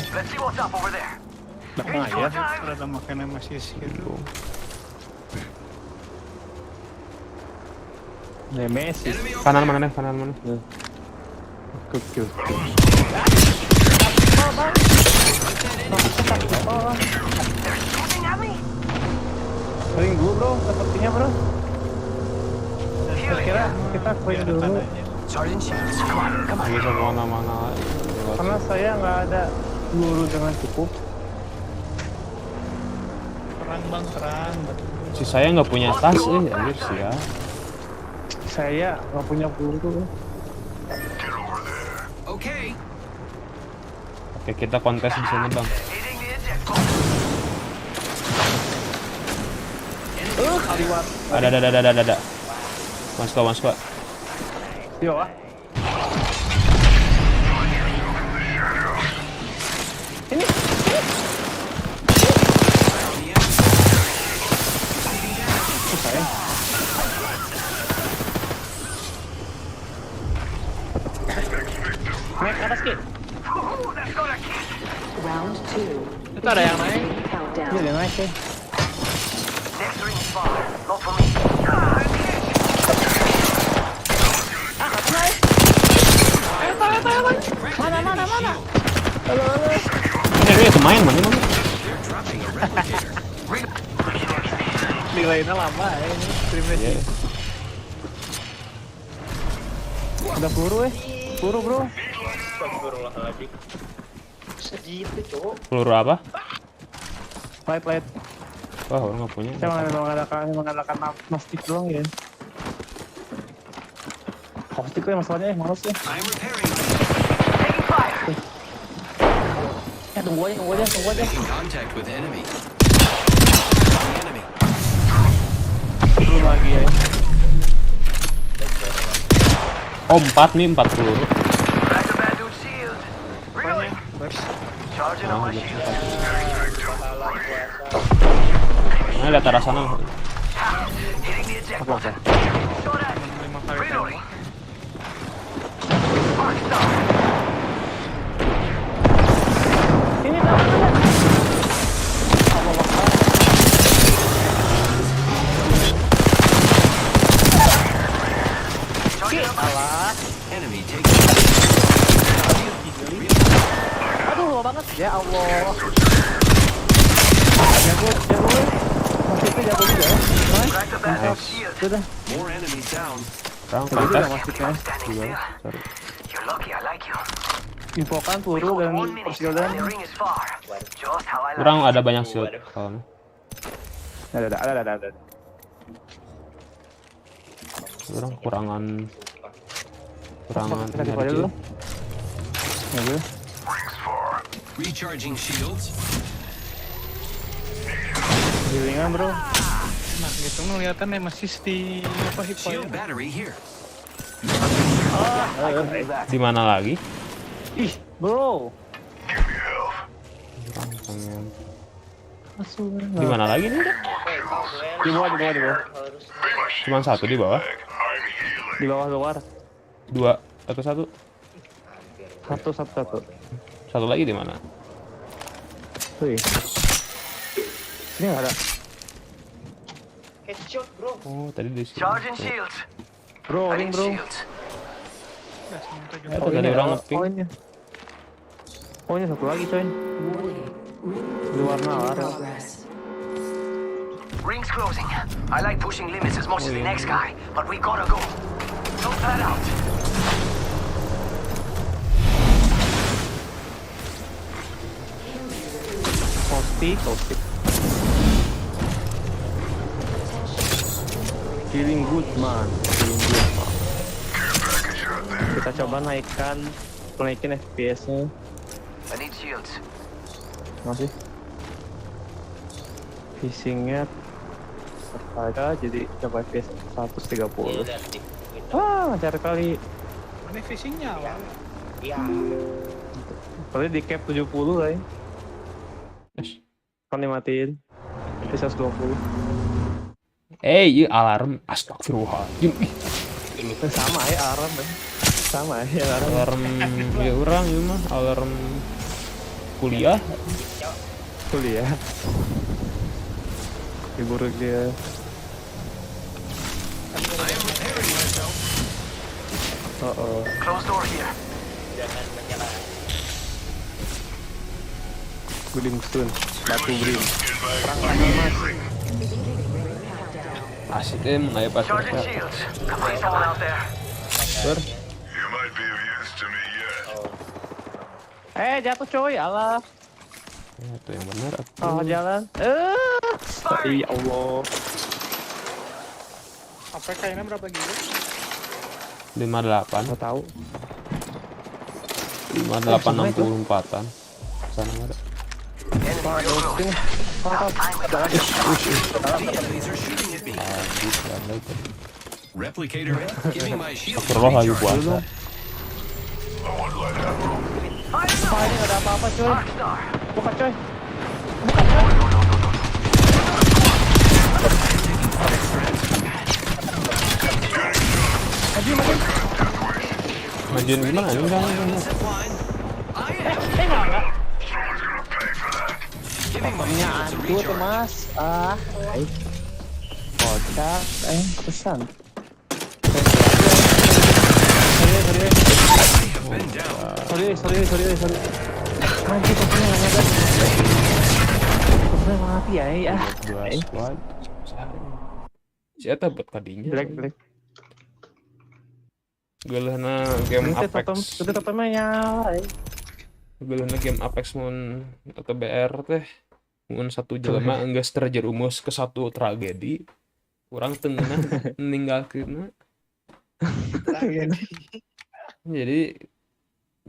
Let's see what's up over there. Belakang aja. Ada makanan masih siru. Nemesis. Enemy over Kanan there. mana? Kecil. They're shooting at me. Kering dulu bro, sepertinya bro. Healing. Kira kita kering dulu. Sergeant Shields. Come on. Bisa kemana-mana. Karena saya nggak ada peluru dengan cukup. Terang bang, terang. Si saya nggak punya tas anjir sih ya. Saya nggak punya peluru. Okay. Oke, kita kontes di sini, Bang. Hitting the ejector. Kaliwat. Ada. Masuk, Pak. Yo ah. Ini. Saya. Naik ke atas, Ki. Ooh, that's gonna kick. Round 2. Itu ada yang naik. Iya, Countdown. dia naik, Ki. Next ring is far. Not for me. Mana? Ini kemain mana? Delaynya lama ya ini. Streamnya Iya. Udah peluru, Peluru, bro. Astagfirullahaladzim. Segitu cowok. Peluru apa? Light. Wah, orang nggak punya. Saya mengadakan mastik doang ya. Mastik tuh masalahnya males ya. I'm repairing. Taking fire. Ya tunggu aja. Making contact with enemy. Enemy. Belum lagi ya. Oh, 4 peluru. Crack the bad dude's shield. Reloading. Charging on my shield. Nah, lihat arah sana. Hitting the eject button. Shot at. 5 kali Reloading. tembak. Spark star. Ini ada. Charging up. Enemy taking. Aduh, lama banget. Ya Allah. Jago. Mastiknya jago juga ya. Crack the bad dude's shield. Sudah. More enemies down. Orang Jago juga kontes. mastiknya. Standing still. Sorry. You're lucky I like you. Infokan We peluru got dan 1 minute persildan. and the ring is far. Just how I like Kurang it. ada banyak shield soalnya. Ada. Kurang kurangan Kita coba aja energi. dulu. Ya gue. Recharging shields. Gilingan bro. Nah gitu ngeliatannya masih di apa hip Shield battery here. Di mana lagi? Ih, bro. Orang pengen. Masuk. Di mana lagi nih? Di bawah. Cuman satu di bawah. Di bawah luar. Dua atau satu? Satu. Satu lagi di mana? Wih. Sini nggak ada. Headshot bro. Oh, tadi di sini. Charging shields. Bro, I ring need bro. shields. Oh, tadi orang nge-ping. Poinnya. Poinnya satu lagi coy. Di warna arah. Ring's closing. I like pushing limits as much as the next guy, but we gotta go. Don't that out. Caustic. Feeling good man. Kita coba naikin FPS-nya. I need shields. Masih. Fishing-nya ada jadi coba FPS 130. Lancar kali. Ini fishingnya awal. Iya. Kali di cap 70 lah ya. Kan dimatiin. FPS 120. Iya alarm. Astagfirullahaladzim. Sama ya alarm kan. Sama ya alarm. Alarm ya orang ya mah alarm kuliah. Libur dia. Closed door here. Jangan menyerah. Guding sun. Batu brim. Asik mengayak pas. Charging shields. Come on, someone out there. You might be of use to me yet. Jatuh coy, alah. Ya, itu yang benar. Jalan. Ya Allah. APK ini berapa giga? 58. Nggak tahu. 5864-an. Sana nggak ada. Replicator, giving my shield. Perlu lagi puasa. Ini nggak ada apa-apa coy. Buka coy. Majuin gimana? Enggak. Punya antu tuh mas. Kocak. Pesan. Sorry. Anjir, kopinya nggak nyadar. Kopinya mati ya. Dua squad. Siapa buat kadinya? Black. Galana game Apex. Itu totemnya nyala. Galana game Apex mun atau BR teh. Mun satu jelema enggeus terjerumus ke satu tragedi. Kurang tengah meninggalkeun. Jadi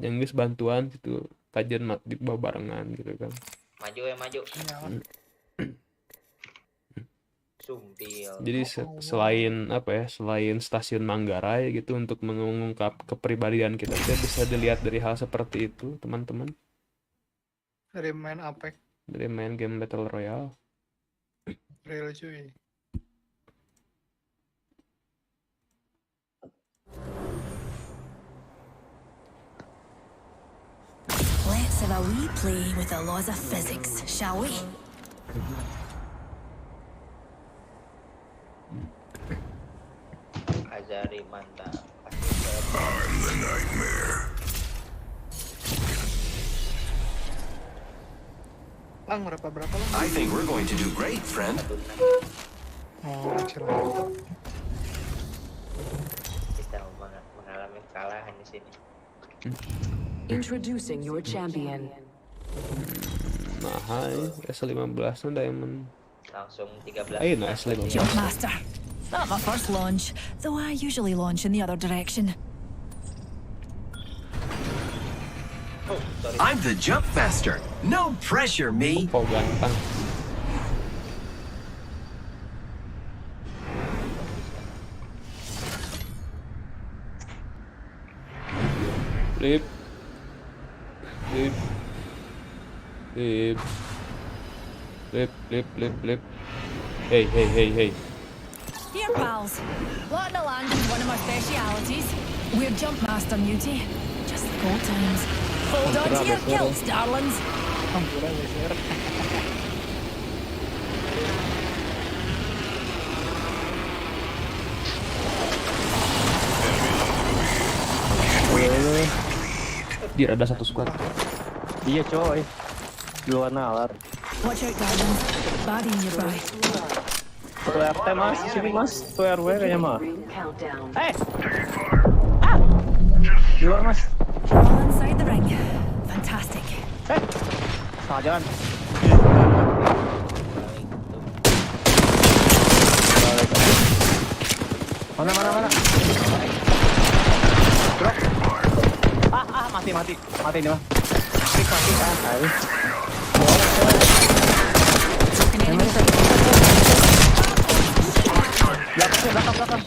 yang geus bantuan gitu kajian di barengan gitu kan. Maju. Sumpil. Jadi selain stasiun Manggarai gitu untuk mengungkap kepribadian kita bisa dilihat dari hal seperti itu teman-teman. Dari main APK. Dari main game Battle Royale. Real cuy. Let's have a wee play with the laws of physics, shall we? Azari mantap. I'm the nightmare. Lang berapa lang? I think we're going to do great, friend. Oh, kecil. Kita mengalami kekalahan di sini. Introducing your champion. Nah, hai, S15 na diamond. Langsung 13. Ayun na, S15. Jump master. Not my first launch, though I usually launch in the other direction. Oh, sorry. I'm the jump master. No pressure, me. Kok ganteng. Flip. Flip. Flip. Flip, flip, flip, flip. Hey, hey, hey, hey. Here, pals. Blotting the land is one of my specialities. We're jump master Muty. Just like old times. Hold on to your kilts, darlings. Ampura geser. Dir ada satu squad. Iya coy. Di luar nalar. Watch out, darlings. Body nearby. Satu RT mas, sini mas. Satu RW kayaknya mah. Eh! Di luar mas. All inside the ring. Fantastic. Salah jalan. Mana? Bro. Mati ini mah. Mati kan. Belakang.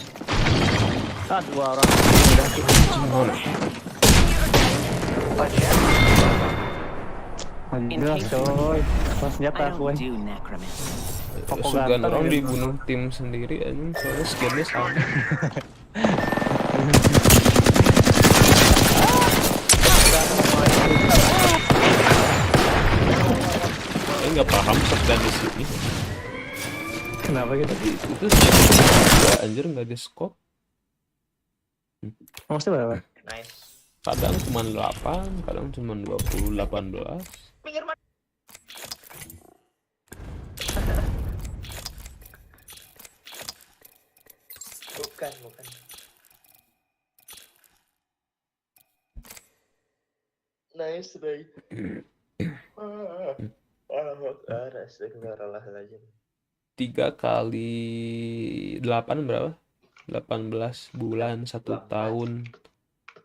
Dua orang. Udah. Coy. Mas senjata aku. Sugan orang dibunuh tim sendiri anjing, soalnya skinnya sama. Saya nggak paham shotgun di sini. Kenapa gitu? Itu sih anjir nggak di scope. Maksudnya berapa? Nice. Kadang cuma 8, kadang cuma 20, 18. Pinggir mana? Bukan. Nice, Ray. Astagfirullahaladzim. 3 kali 8 berapa? 18 bulan, 1 tahun,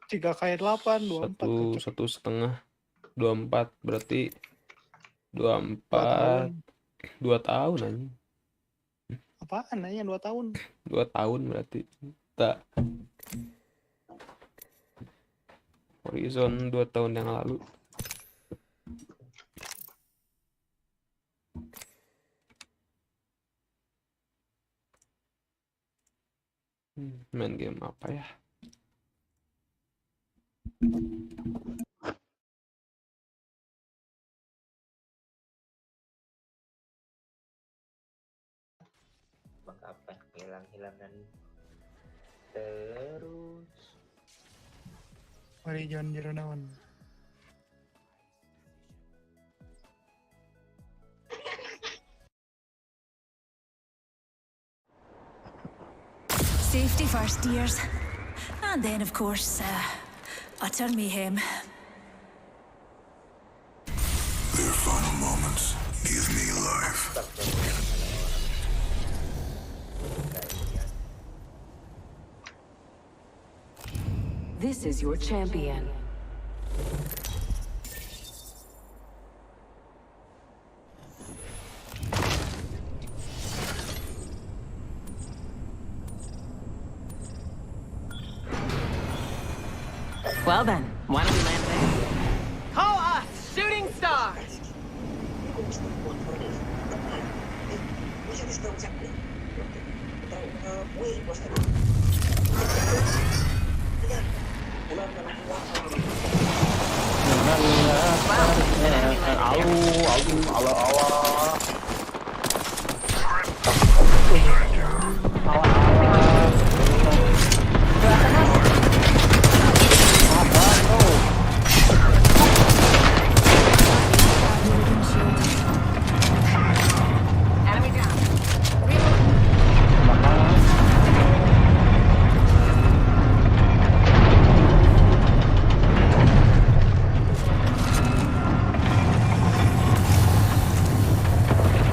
3 kali 8, 24. 1,5, 24 berarti 24 2 tahun anjing. Apaan nanya 2 tahun? 2 tahun berarti. Tak. Horizon 2 tahun yang lalu. Main game apa ya? Bang apa? Hilang-hilangan terus. Mari jangan jero naon. Safety first, dears. And then, of course, utter mayhem. Their final moments give me life. This is your champion. Well then, why don't we land there? Call us shooting stars! Enemy down.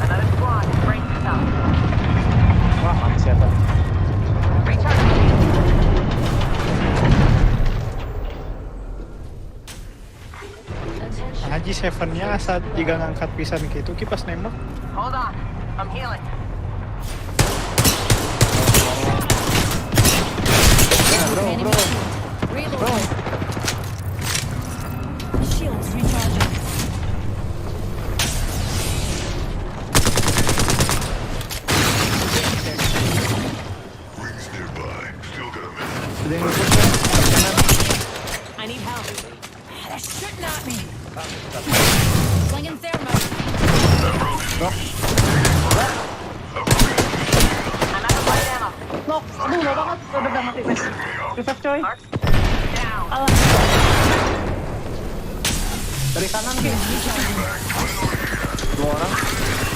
Another squad, brace yourself. Wah, mati siapa? Haji Seven-nya saat jika ngangkat pisan gitu kipas nembak. Hold on, I'm healing. Bro. shooting at me. Slinging thermite. No, aduh lo banget. Udah mati, Mes. Revive coy. Alah. Dari kanan Ki. 2 orang.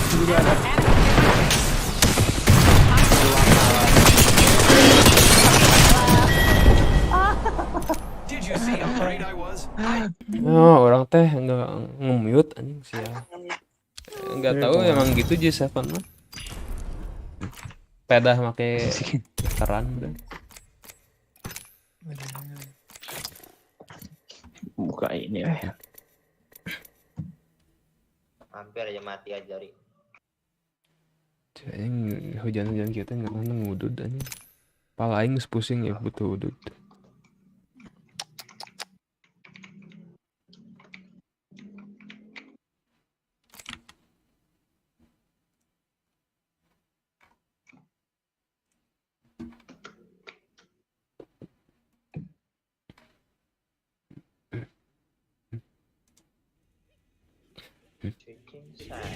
Juga ada. Did you see how great I was? Oh, orang teh nggak nge-mute anjing sih ya. Nggak tahu emang gitu J7 mah. Pedah make keran udah. Buka ini ya. Hampir aja mati aja Ri. Anjing hujan-hujan kita nggak kena ngudud anjing. Pala aing geus pusing ya butuh udud. Cucing saya.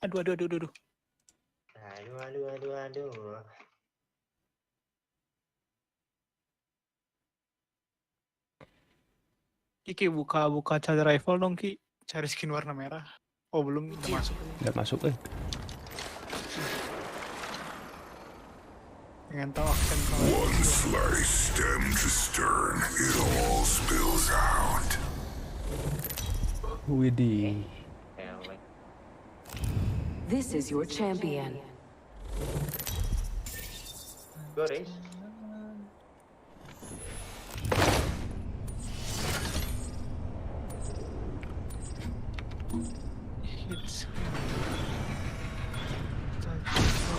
Aduh. Aduh. Ki buka charger rifle dong Ki. Cari skin warna merah. Oh belum, udah masuk. Udah masuk Pengen tahu aksen kalau One slice stem to stern, it all spills out. Widih. This is your champion. Go Riz.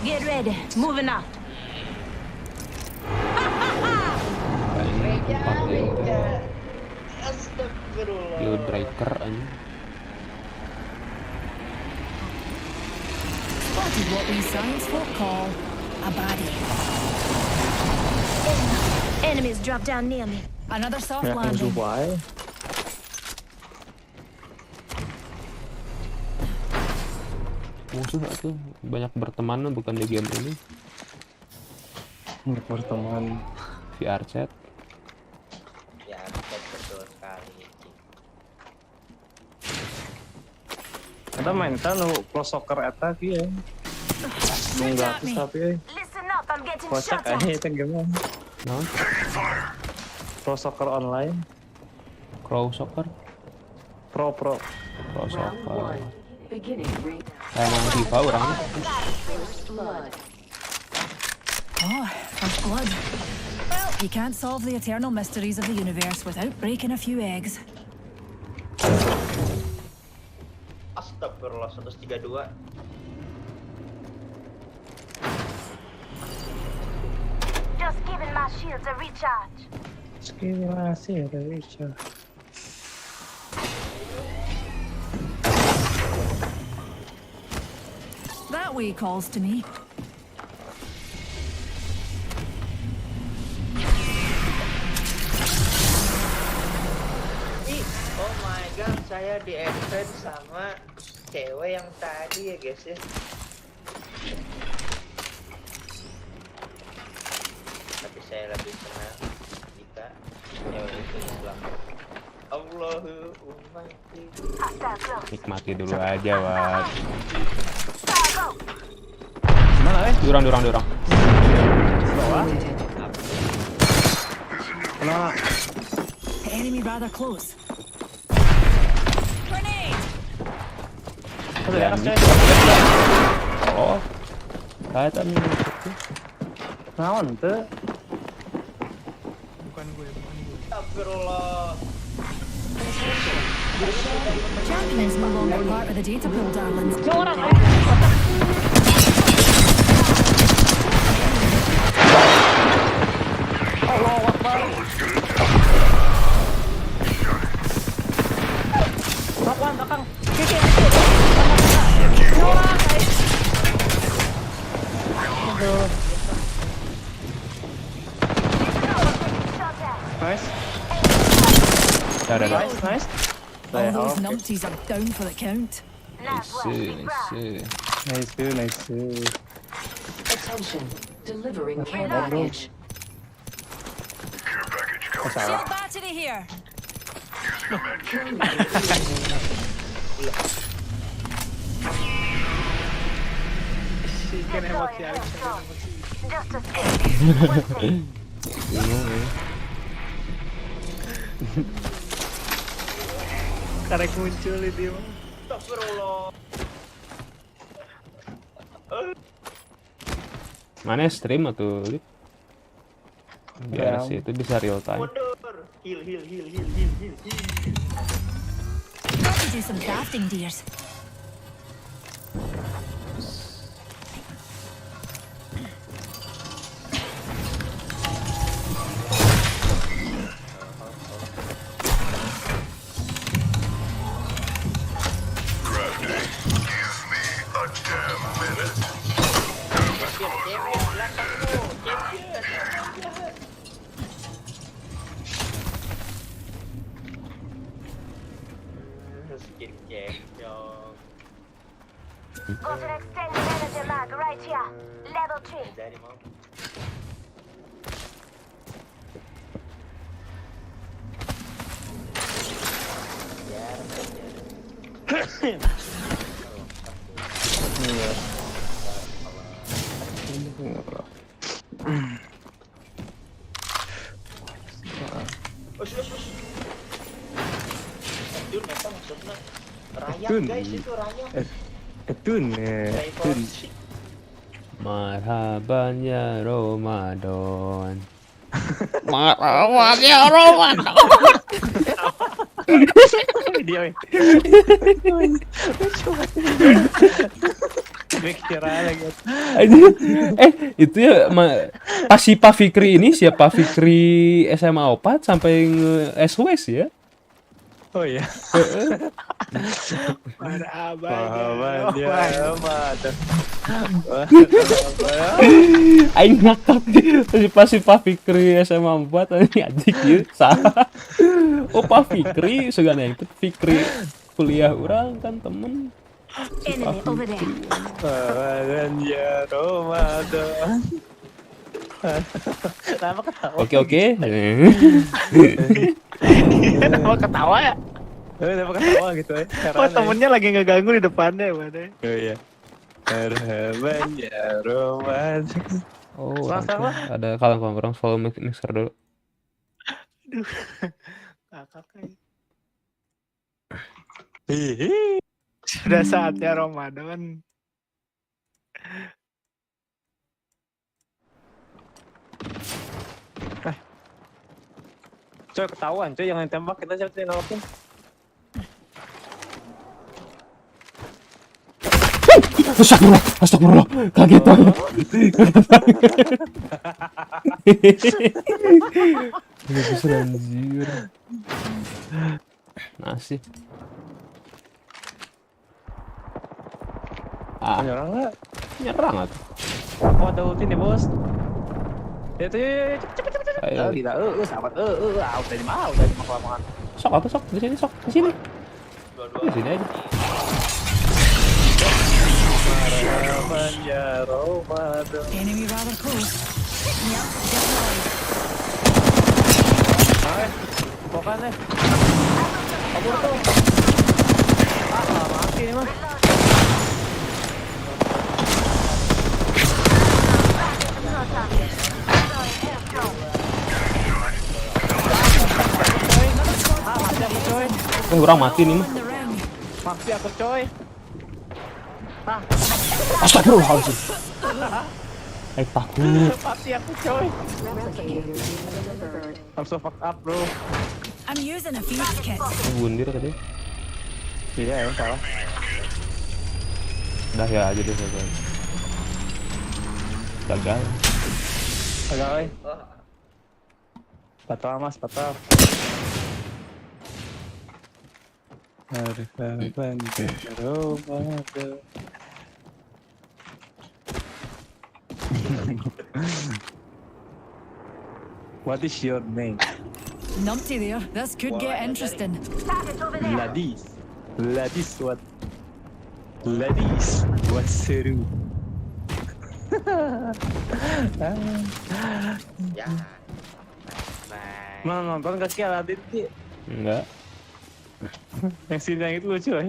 Get ready. Moving up. Astagfirullah. Deal breaker anjing. Spotted what we science folk call a baddie. Enemies drop down near me. Another soft Ya, landing. Dubai. Musuh tuh banyak berteman bukan di game ini. Berteman. VR chat. Ya, betul sekali. Ada main kan lu pro soccer eta Ki ya. Shoot Nggak at me. tapi Listen up, I'm getting kocak shot at. aja itu gimana? No? Pro soccer online. Crow soccer. Pro. Pro soccer. Beginning ring. Kayak main FIFA orang. First blood. Oh, first blood. Well, you can't solve the eternal mysteries of the universe without breaking a few eggs. Astagfirullah 132. Just giving my shields a recharge. Skilasi ada bisa. That way calls to me. Oh my god, saya di event sama cewek yang tadi ya guys ya. Tapi saya lebih senang jika cewek itu Islam. Allahumma Nikmati dulu aja, Wat. Gimana Durang. Bawah. Kenapa? The enemy rather close. Grenade! Ada di atas coy. Oh, Kayak tadi Naon tuh? Bukan gue. Astagfirullah. Champion is no longer part of the data pool, darlings. Nice. Ada. Nice. All those numpties are down for the count. Nice. Attention. Delivering care package. Care package coming. Shield battery here. Kan emosi Alex. Bingung ya. Karek muncul itu mah. Astagfirullah. Mana stream atau Lip? Biar sih itu bisa real time. Mundur. Heal. Got to do some crafting, dears. Crafting. Give me a damn minute. Skin champion. Got an extended energy mag right here. Level 3. Dari mau. Itu meta maksudnya rayap guys, itu rayap. Etun. Marhaban ya Ramadan. Marhaban ya Ramadan. Dia. Mikir lagi. Itu ya pas si Pak Fikri ini siapa Fikri SMA 4 sampai nge-SWS ya? Oh iya. Marhaban ya Ramadan. Aing ngakak si Pak Fikri SMA 4 ini anjing ieu salah. Oh Pak Fikri segana itu Fikri kuliah orang kan temen. Enemy over there. Ramadan ya Ramadan. Kenapa ketawa? Oke. Kenapa ketawa ya? Kenapa ketawa gitu ya? Oh temennya lagi ngeganggu di depannya mana? Oh iya. Marhaban ya Ramadan. Oh, Sama-sama. ada kalang orang follow mixer dulu. Aduh. Kakak kayak. Hihi. Sudah saatnya Ramadan. Coy ketahuan, coy jangan tembak kita siapa yang nolokin. Astagfirullah, kaget banget. Bisa anjir. Nasib. Nyerang nggak? Nyerang atuh. Oh ada ulti nih bos. Ya tuh, cepet. Ayo. Gila, sahabat, udah di mana? Sok atuh sok di sini sok di sini. Di sini aja. Marhaban ya Ramadan. Enemy rather close. Yep, deployed. Oke, bukan deh. Kabur tuh. Mati nih mah. Orang mati nih mah. Mati aku coy. Astagfirullahaladzim. Takut. Mati aku coy. I'm so fucked up bro. I'm using a Phoenix kit. Bundir tadi. Iya yang salah. Udah ya aja deh saya. Gagal. Agak oi. Patah mas, patah. Harus bantu Ramadan. What is your name? Numpty there. This could get interesting. Ladies. Ladies what? Ladies what seru? Ya. Mau nonton gak sih Aladin Ki? Enggak. Yang sini yang itu lucu ya.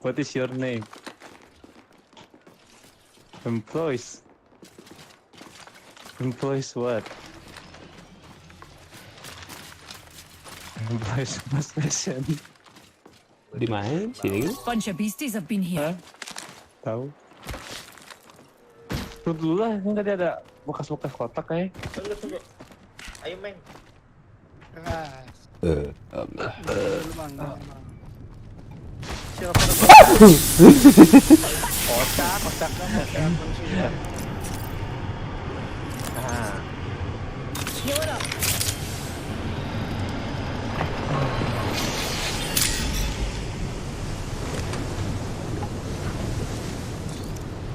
What is your name? Employees. Employees what? Employees mas fashion. Di mana sih? Bunch of beasties have been here. Tahu. Tuh dulu lah, ini tadi ada bekas-bekas kotak kayak. Tunggu. Ayo Meng. Kotak. Heal it up.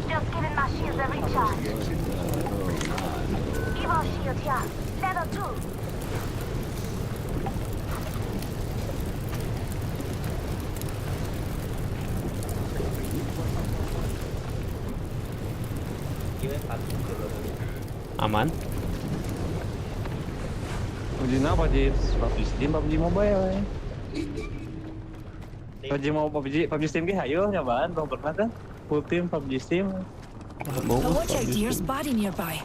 Just giving my shields a recharge. Evo shield here. Level 2. Aman. PUBG apa sih? PUBG Steam, PUBG Mobile ya. PUBG Steam ki hayo nyobaan belum pernah kan? Full team PUBG Steam. Mau. But watch out, dear's body nearby.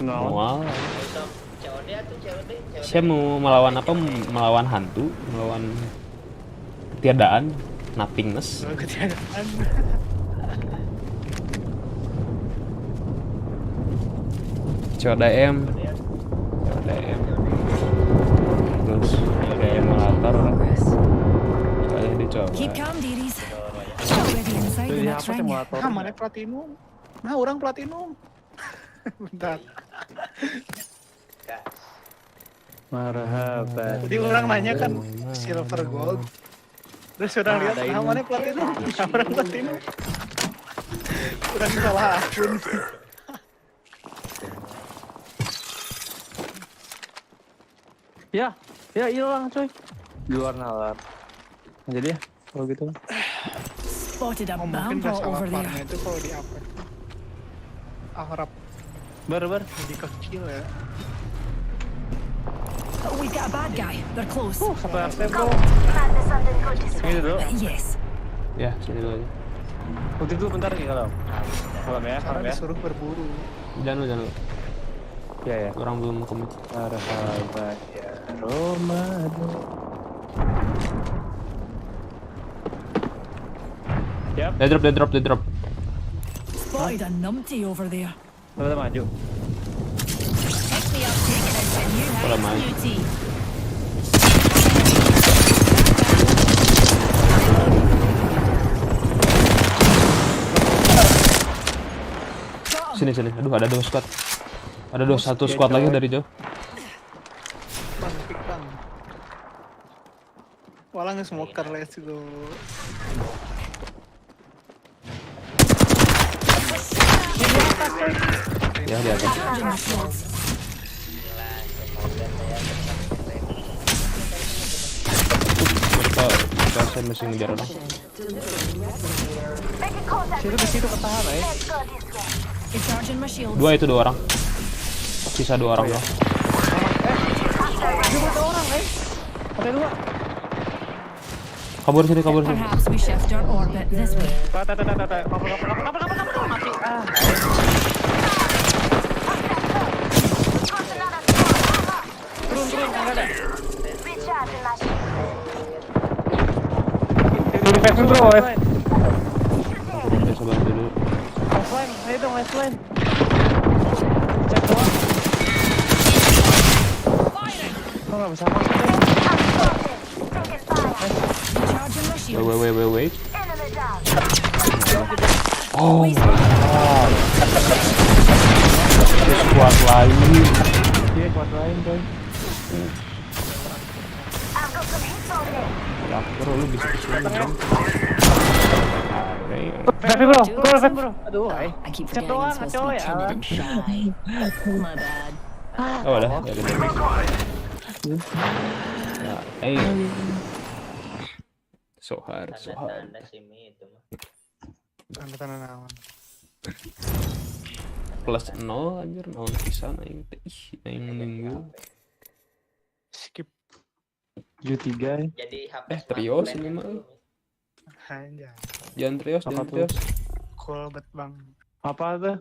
No. Wow. COD atau COD? Saya mau melawan apa? Melawan hantu, melawan ketiadaan, nothingness. Ketiadaan. CODM. Terus ada emulator orang. Kalian dicoba. Keep calm, dearies. Already inside the Jadi next apa sih ring. motor? Ah, mana platinum? Nah, orang platinum. Bentar. Marhaban. Tadi orang nanya kan silver gold. Terus orang lihat, nah mana platinum? Nah, orang platinum. Orang salah akun. Ya hilang coy. Di luar nalar. Jadi ya, kalau gitu. Spotted a Mungkin bumper gak salah over farmnya there. itu kalau di apa? Harap Bar. jadi kecil ya. Oh, we've got a bad guy. They're close. Satu RT bro. Madness something good this way. Ini dulu. Yes. Ya, sini dulu aja. Putih dulu bentar nih kalau. Kalau ya, Karena ya. disuruh berburu. Jangan lu. Ya. Orang belum komit. Marhaban ya Ramadan. Yap. Dia drop. Spotted a numpty over there. Udah maju. Pick me up, take it out, new Hola, man. house, new tea. Sini. Aduh, ada dua squad. Satu squad lagi dari jauh. Pick bang. Walau nggak smoker let's go. Ya, di atas. Charging my shields. Mereka saya mesti ngejar orang. Making contact with Di situ ketahan ya. Let's go this way. Recharging my shields. Dua orang. Sisa 2 orang loh. Ada dua. Kabur sini. Perhaps we shift our orbit this way. Kapal. Mati. Turun, enggak ada. Recharging my shield. Turun bro. Coba dulu. itu lifeline. Cek doang. Kok nggak bisa masuk deh? Charging my shields. Wait. Enemy down. Oh my god. Dia kuat lain. Dia kuat lain, coy. I've got some hits on me. Ya, bro, lu bisa kesini dong. Tapi bro, bro. Aduh, I keep cek forgetting I'm doang, supposed to coy. be timid and shy. My bad. Oh, udah. Ya, udah. Ya, so hard. Tanda-tanda si Mi itu mah. Tanda-tanda naon. Plus 0 anjir, naon pisan aing teh. Ih, aing menunggu. Skip. 73. Jadi HP Trios ini mah. Anjay. Jangan trios. Cool bet bang. Apa tuh?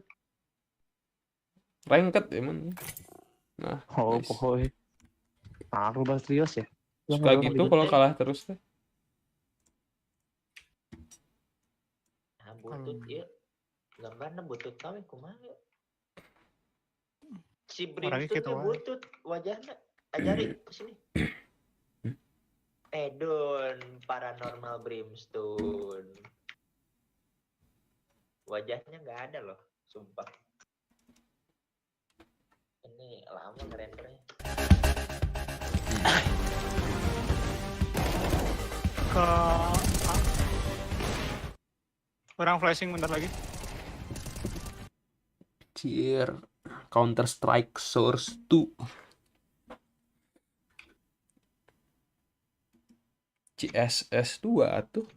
Ranked emang. Nah, Oh, nice. pokoknya. Aku bahas trios ya. Suka gitu kalau kalah terus teh. Nah, butut ya. Gambarnya butut kami kumaha ya. Si Orangnya Brimstone gitu ge wae. butut wajahnya. Ajari kesini. Don paranormal Brimstone. Wajahnya nggak ada loh, sumpah. Ini lama ngerendernya. Ke orang flashing bentar lagi. Cier. Counter Strike Source 2. CSS 2 tuh.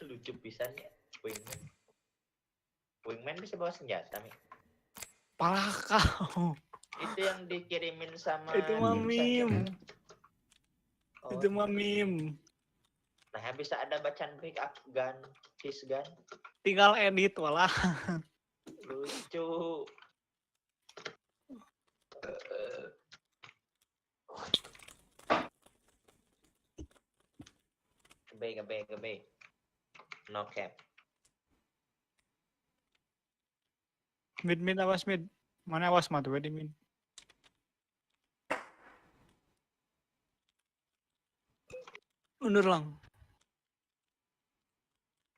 Lucu pisan ya, Wingman. Wingman bisa bawa senjata nih. Pala kau. Itu yang dikirimin sama Itu mah Dim meme. saja. Oh, Itu mah meme. nah bisa ada bacaan break up gun, his gun. Tinggal edit walah. Lucu. Gebe. No cap. Mid awas mid. Mana awas mah tuh di mid. Mundur lang.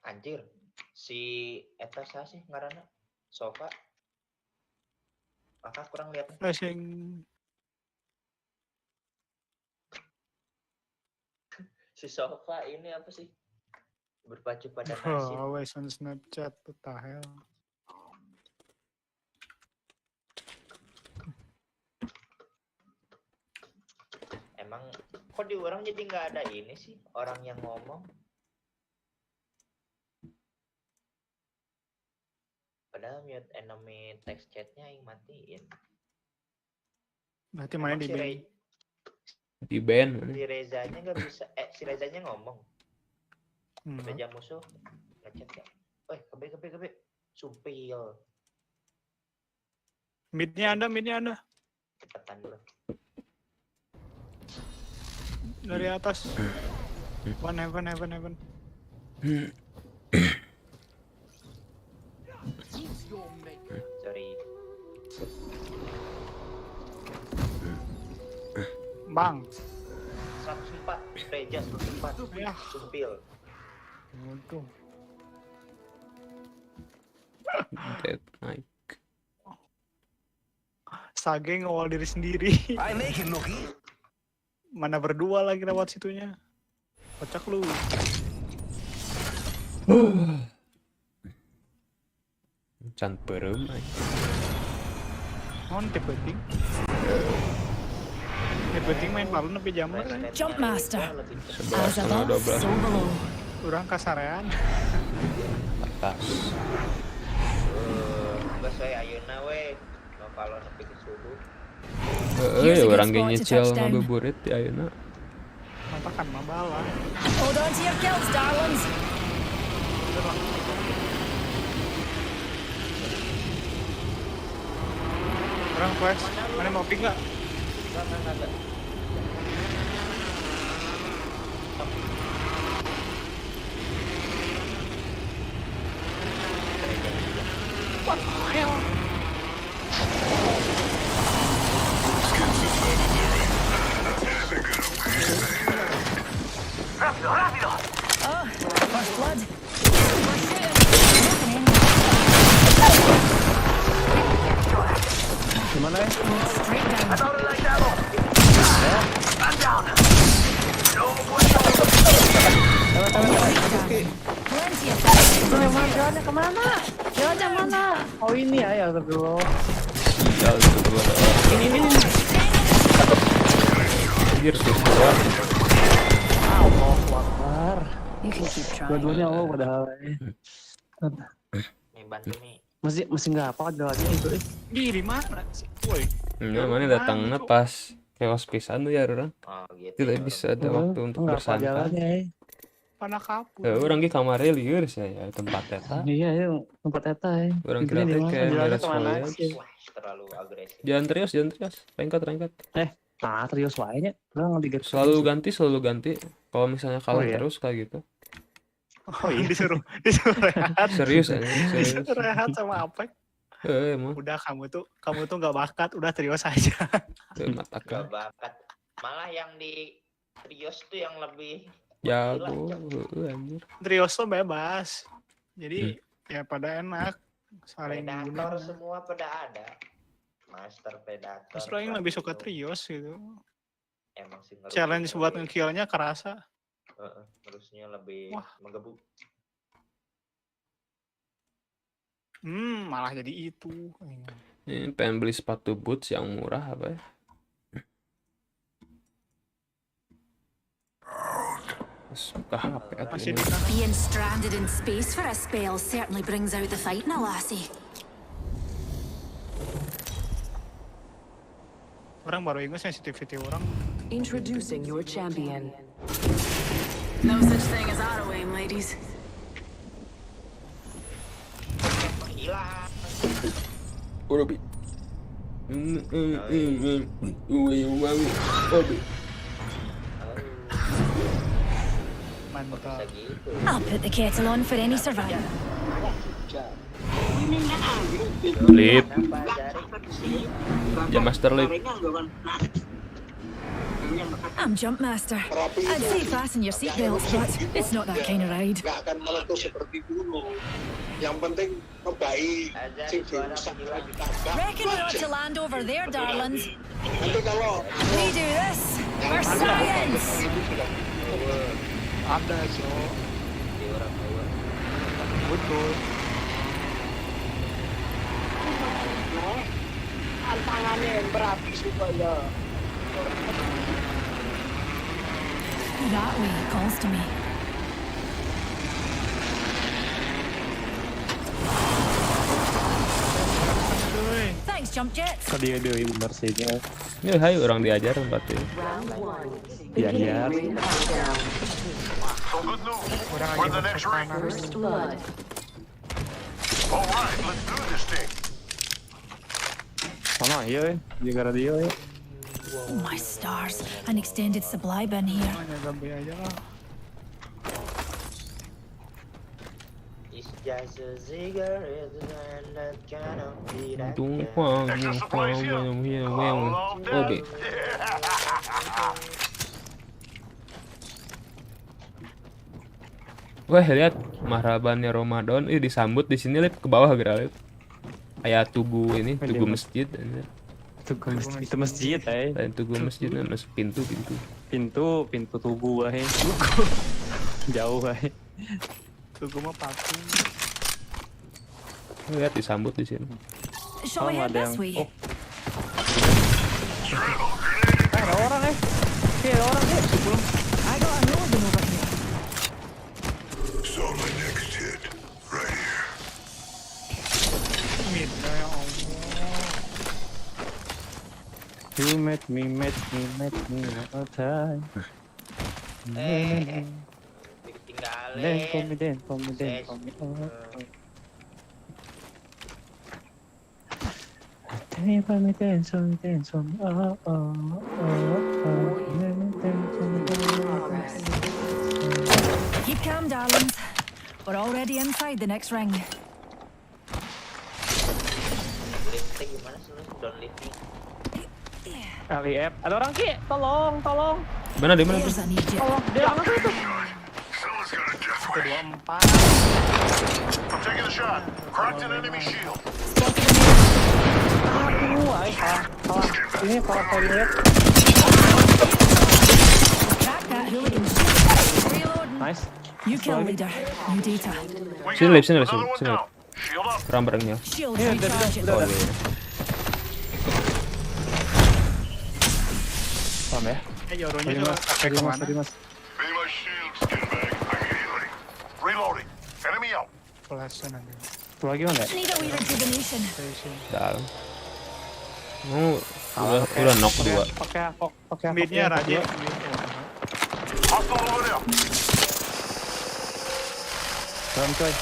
Anjir. Si eta sa sih ngaranna? Sofa. Maka kurang lihat. Flashing. Si Sofa ini apa sih? Berpacu pada nasib. Oh, always on Snapchat. What the hell? Emang kok di orang jadi nggak ada ini sih orang yang ngomong. Padahal mute enemy text chatnya yang matiin. Berarti mana di Si band? Di band. Si Rezanya nggak bisa. Si Rezanya ngomong. Reja musuh ngechat ya. Kebe. Supil. Midnya ada. Cepetan bro. Dari atas. One heaven. Sorry. Bang. 104. Reja 104. Ya. Supil. Waduh. Dead Mike. Sage ngawal diri sendiri. I make it, Loki. Mana berdua lagi lewat situnya. Kocak lu. Can perem ay. Non tipeting. Tipeting main palu nepi jamur. Jump master. 11 As sama above, 12 so below. Urang kasarean. atas. Enggak saya ayeuna we. No kalau nepi ke subuh. Heeh, urang ge nyicil ngabuburit di ayeuna. Matakan mah bala. Hold on to your kills, darlings. Orang quest. Mana mau ping nggak? Enggak. What the hell? Oh, first blood. We're shooting. Nothing anyway. Gimana ya? Straight down. Plenty of Jalannya kemana? Jalannya mana? Oh ini ya bro. Sial itu dua orang. Ini. Anjir susah. Allah Akbar. You can keep trying. Dua-duanya Allah padahal. Nih bantu nih. Masih nggak apa jalannya itu. Di mana sih? Woi. Mana datangnya pas chaos pisan tuh ya orang. Oh gitu. Tidak bisa ada waktu untuk Nggak apa bersantai. jalannya. Pana kapur. Orang di kamarnya liur saya tempat eta. Iya ya tempat eta ya. Orang kira teh kayak jalannya beres kemana soalnya. sih? Wah, terlalu agresif. Jangan serius. Rengkat. Nah serius wae nya. Orang ngedigit. Selalu ganti. Kalau misalnya kalah Oh, iya? terus kayak gitu. Oh iya disuruh rehat. Serius aja, serius. Disuruh rehat sama apa? Emang Udah kamu tuh nggak bakat, udah trios aja. mata Gak kan. bakat. Malah yang di trios tuh yang lebih Jago, anjir. Trios tuh bebas. Jadi ya pada enak. Saling predator guna. semua pada ada. Master predator. Justru yang lebih suka trios gitu. Emang sih Challenge buat nge-killnya kerasa. Harusnya lebih Wah. menggebu. Malah jadi itu. Ini pengen beli sepatu boots yang murah apa ya? Buka HP atau Masih ini. di sana. Being stranded in space for a spell certainly brings out the fight in a lassie. Orang baru ingat sensitivity orang. Introducing your champion. No such thing as auto aim, ladies. Hilang. Urobi. Mantap. Gitu. I'll put the kettle on for any survivor. Lip. Ya Master Lip. I'm jump master. I'd say fasten your seatbelts, but it's not that kind of ride. Nggak akan meletus seperti dulu. Yang penting membaik. Si dirusak ditambah. Reckon we ought to land over there, darlings. Nanti kalau We do this for science. Ada so. Di orang tua. Betul. tantangannya yang berat supaya That way calls to me. Thanks, jump jets. Tadi ada ibu Mercy-nya. Ya, hai orang diajar tempatnya. Diajar. Orang lagi berkesana. Sama iya juga radio ya. Oh my stars, an extended supply bin here. Hanya gambar aja lah. It's just a cigarette and that kind of beat I Tung can. Huang, Oke. Wah, lihat mahrabannya Ramadan ini disambut di sini lihat ke bawah gerak lihat. Kayak tugu ini, tugu masjid anjir. Itu masjid ya. Lain tugu masjid masuk pintu. Pintu tugu wae. Jauh wae. Tugu mah patung. Lihat disambut di sini. Shall we head this way? Ada orang ada orang sebelum. I got a Northern over here. Saw my next hit right here. Minta ya Allah. You met me all time. Ditinggalin. Den for me. Pay me attention. Keep calm, darlings. We're already inside the next ring. Liftnya gimana sih lu? Down lifting. LIF. Ada orang Ki, tolong. Mana di mana? There's an Egypt. Tolong, dia orang itu. Someone's got a death wish. I'm taking a shot. Cracked an enemy shield. Aduh, salah. Ini salah saya lihat. Crack that hooligan shield. Reloading. Nice. New kill leader. New data. Sini lip. Another one down. Shield up. Barangnya. Shield Iya, recharging. udah. Oh iya. Paham ya? Euronya juga sampai kemana? Tadi mas. Be my shield, skinbag. I'm healing. Reloading. Enemy out. Pulasan nanti. Tuh lagi mana? Need a wee rejuvenation. Dalam. Udah knock dua. Pakai Midnya Raja. Hostile over there. Dalam coy.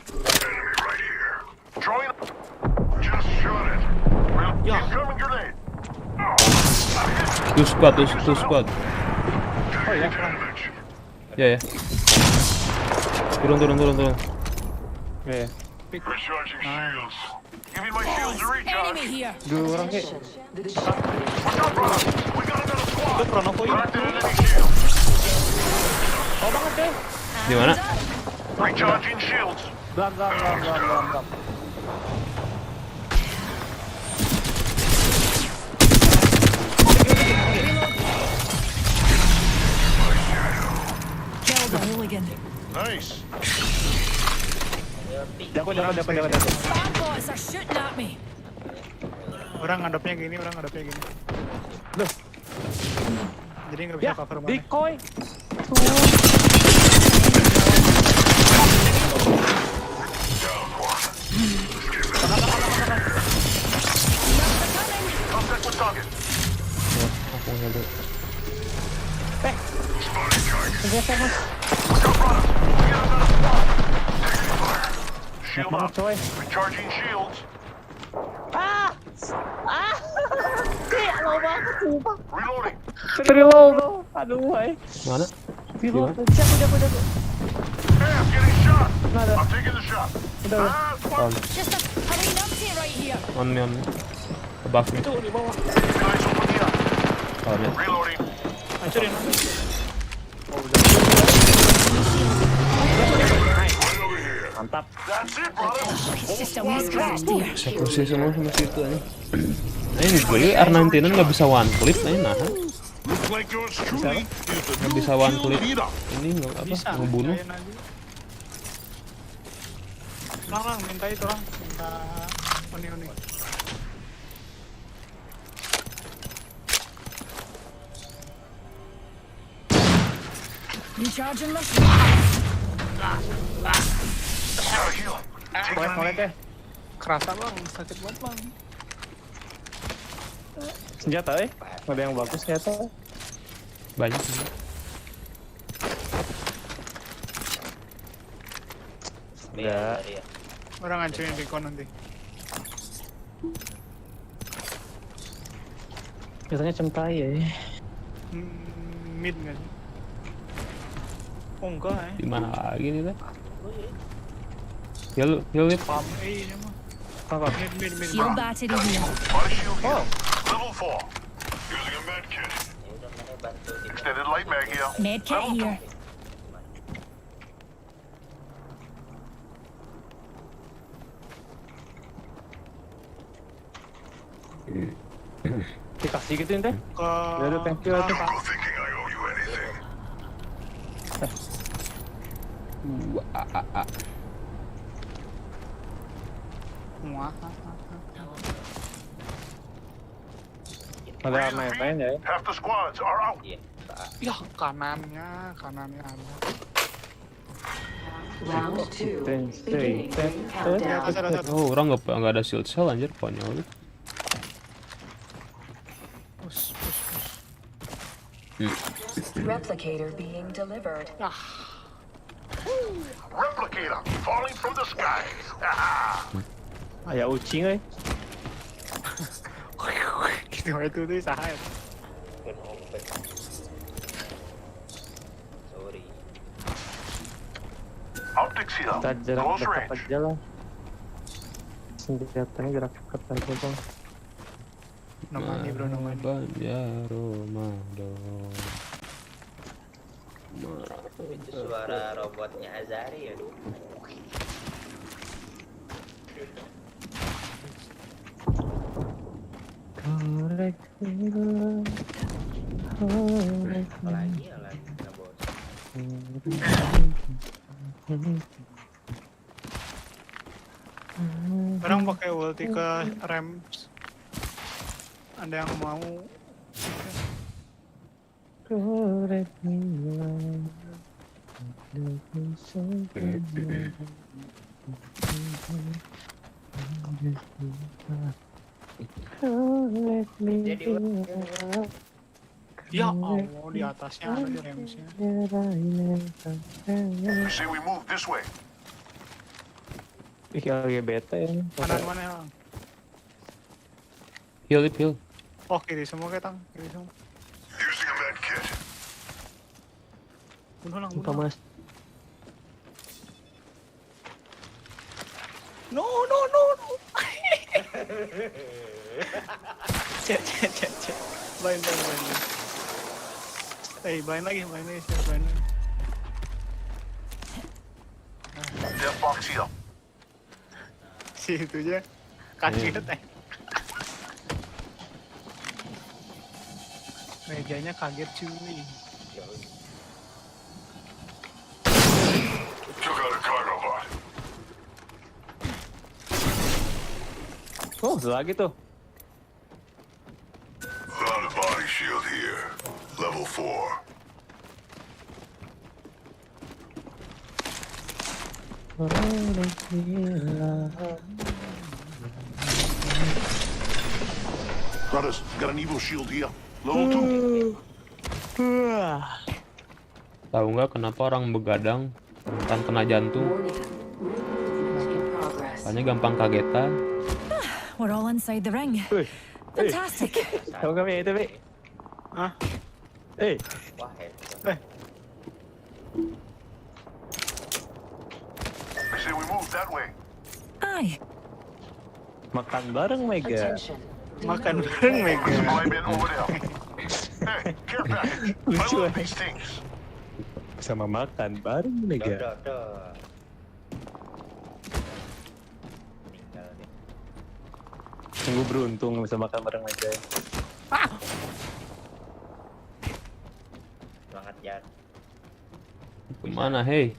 Enemy right here. Throwing. Just shot it. Well, incoming grenade. Two squad. Oh ya. Damage. Ya. Turun. Iya. Recharging shields. Giving my shields a recharge. Enemy here. Dua orang Ki. Watch out, brother. We got another squad. Itu Pronovo ini. Cracked an enemy shield. Oh banget Ki. Di mana? Recharging shields. Blam. Killed the hooligan. Nice. Dapat. Bad boys are shooting at me. Orang ngadepnya gini. Loh. Jadi nggak bisa Ya, cover mana. decoy. Contact with target. Aku ngeluh. Geser mas. Go, brother. We got another squad. Taking fire. Banyak Shield banget up. coy. Recharging shields. Ki, lama banget sumpah. Reloading. Reload. Aduh, hai. Mana? Reload. Jago. Hey, I'm getting shot. Nggak ada. I'm taking the shot. Udah. Squad. Just a wee numpty right here. On me. Above me. Itu di bawah. Guys, open the up. Oh, ya. Reloading. Hancurin. Right over here. Mantap. That's it, brother. It's just a wee scratch, dear. Eksekusi semua sama situ aja. Nah ini gue R99 nggak bisa one clip, nah Looks like yours truly is the nggak new bisa one kill clip. leader. Ini nggak apa Bisa. ngebunuh. Kayak nanti. Lang, minta itu lang. Minta oni. Recharging my shield. Gotta heal. Taking a Molek knee. ya. Kerasa bang, sakit banget bang. Senjata ada yang bagus ternyata. Banyak. Enggak. Orang ngancurin recon nanti. Biasanya centai ya. Mid nggak sih? Oh enggak Di mana lagi nih teh? Heal lip. Pam ini mah. Apa? Mid. Shield battery here. My shield here. Level 4. Using a med kit. Extended light mag here. Med kit here. Dikasih gituin teh. Ke Udah, thank you, apa? Bro thinking I owe you anything. Muah. Ada main ya. Half the squads are out. Ya kanannya ada. Round 2. Stay. Countdown. Oh orang nggak ada shield cell anjir konyol. Push. Replicator being delivered. Replicator falling from the skies. Aya ucing euy. Gitu itu tuh saha ya. Bukan open. Sorry. Optics here. Kita jarak Close dekat range. aja lah. Senjatanya jarak dekat aja bang. Namanya bro namanya. Marhaban ya Ramadan. Itu suara robotnya Azari ya. Apalagi ya lagi nggak bos. Orang pakai ulti ke Rams. Ada yang mau? Jadi Ya Allah, di atasnya ada di Ramsnya. I say we move this way. Ih, lagi bete ya. Kanan mana ya? Heal. Oh kiri semua ketang, kiri semua. Using a med kit. Bunuh lang, Sumpah bunuh. mas. No. Cek. Blind. Blind lagi, blind. Death box here. Si itu aja kaget Mejanya kaget cuy. Took out a cargo bot. Oh, lagi tuh. Found a body shield here. Level 4. Brothers, got an evil shield here. Level 2. Tahu nggak kenapa orang begadang rentan kena jantung? Makanya gampang kagetan. We're all inside the ring. Fantastic. Tahu kami itu, Bi? Hah? Wah, I say we move that way. Aye. Makan bareng Mega. Makan bareng Mega. I've been over there. Hey, care package. I love these things. Sama makan bareng Mega. Sungguh beruntung bisa makan bareng Mega. Semangat ya. Kemana, hey?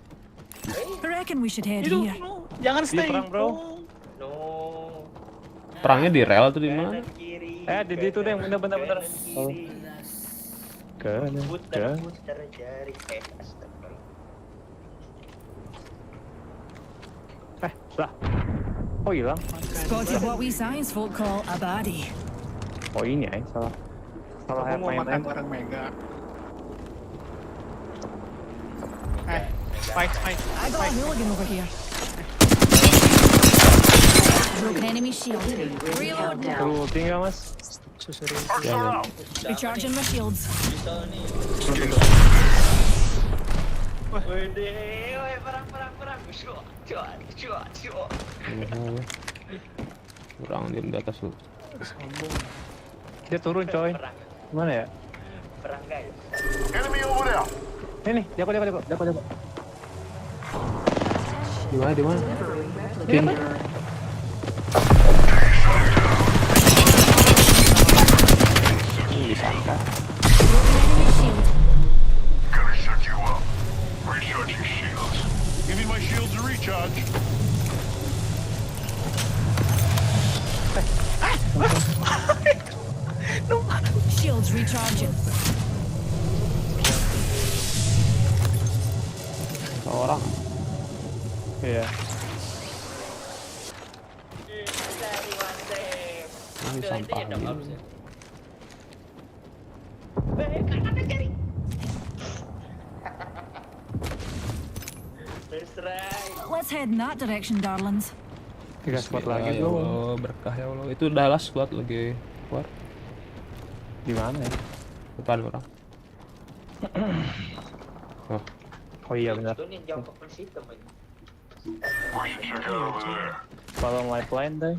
I reckon we should head Itu, here. no. Jangan Di stay. perang, bro. No. Perangnya di rel atau di mana? Kanan kiri. Di situ deh, bener. Kanan Oh. kiri. Kanan, Putar jari. Astagfirullah. lah. Oh hilang. Spotted what we science folk call a baddie. Oh ini ya, salah. Salah Aku mau makan main. bareng Mega. Fight. I got a hooligan over here. Broken enemy shield. Reload now. Perlu ulti nggak, Mas? Jangan. Recharging my shields. Woi, perang. Cuat. Kurang diem di atas lu. Dia turun, coy. Perang. Mana ya? Perang guys. Enemy over there. Ini, Joko. Di mana? Sini. Disangka. Gonna shut you up. Recharging shields. Giving my shields a recharge. Shields recharging. Seorang. Iya. Dari mantep. Ini sampah. Kanan jari. right. Let's head in that direction, darlings. 3 spot lagi Ya bro. Allah, berkah ya Allah. Itu Dallas squad lagi keluar Di mana ya? depan orang. Oh, Oh iya benar. Itu nih jauh ke situ man. We should check out over there. Kalau lifeline deh.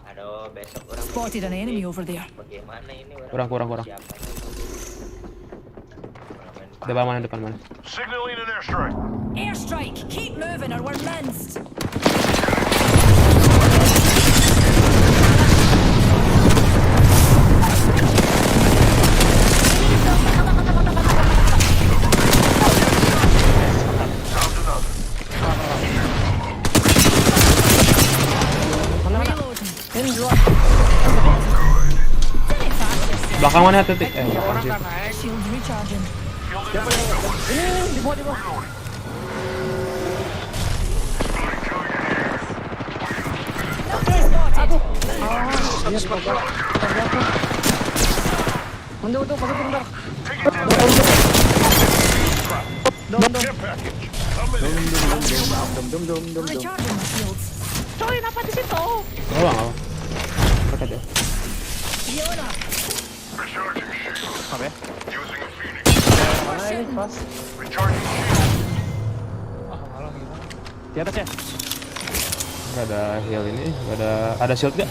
Aduh, besok orang Spotted an enemy over there. bagaimana ini orang? Kurang. Siapa? Depan mana? Signaling an airstrike. Airstrike! Keep moving or we're minced! Reloading. Belakang mana titik? Belakang sih. Shields recharging. Bentar. Care package. Recharging my shields. Coy, apa di situ? Oh, mereka deh. Healing up. Recharging shield. Apa ya? Using a Phoenix. Mana ini pas? Recharging shield. Di atas ya? Gak ada heal ini, ada shield gak?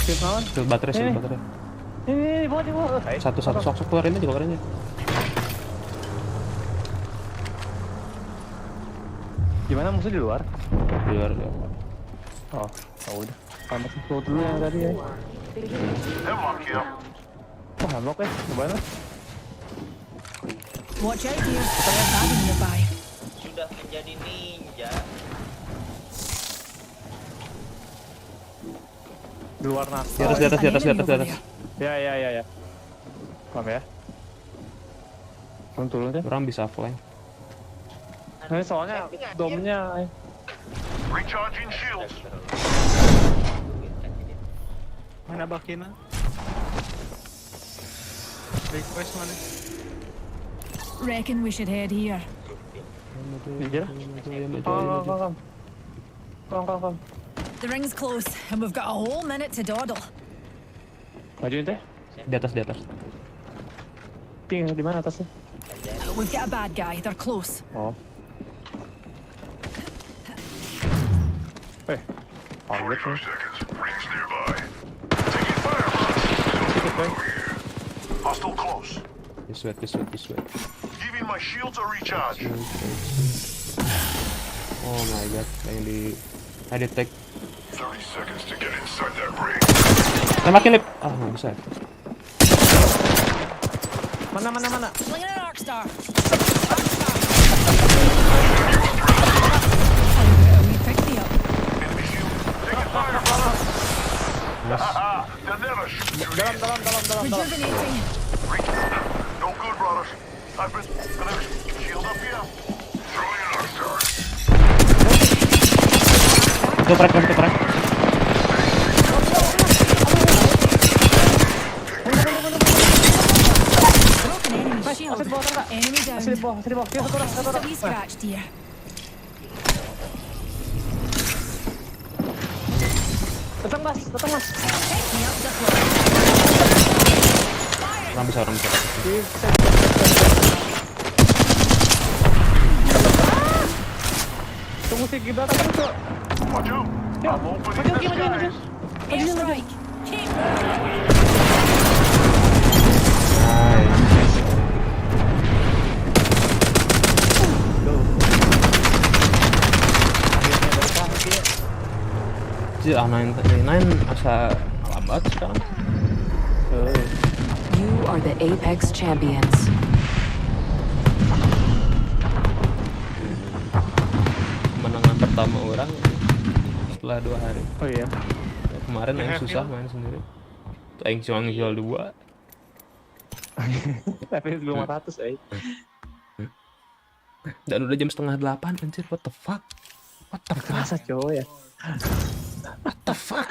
Shield lawan? Shield baterai. Ini, di bawah. Satu sok keluarin aja. Gimana musuh di luar? Di luar. Oh udah. Sama sih dulu yang tadi ya. Hemlock kill. Oh, hemlock ya? Gimana? Watch out here. There's bad nearby. Sudah menjadi ninja. Di luar nas. Di atas. Ya. Paham ya? Turun deh. Orang bisa flank. Ini soalnya domnya. Recharging shields. Mana Bakina? Request mana? Reckon we should head here. Iya. Kom. The ring's close, and we've got a whole minute to dawdle. Majuin teh. Di atas. Ping di mana atasnya? We've got a bad guy. They're close. Oh. 45 seconds. Rings nearby. Taking fire, boss. Hostile close. This way. Giving my shields a recharge. Oh my god, yang di detect. 30 seconds to get inside that ring. Tembakin lip. Nggak bisa. Mana? Slinging an arc star. We picked me up. Enemy shield. Taking fire, brother. They'll never shoot you. Dalam. Rejuvenating. No good, brothers. I've been shield up here. Throwing an arc star. Keteprak. Broken enemy shield. Enemy down. Masih di bawah. Just a wee scratched here. Datang mas. Take me up the floor. Orang bisa. Tunggu sih di belakang dulu. Watch out. I'm opening the skies. Airstrike. Keep moving. Nice. A9 masa lambat sekarang. You are the Apex champions. Kemenangan pertama orang setelah 2 hari. Oh iya. Kemarin yang susah main sendiri. Tuh yang cuma ngejual 2. Tapi 500 Dan udah jam 7:30 anjir, what the fuck? Kerasa cowok ya. What the fuck?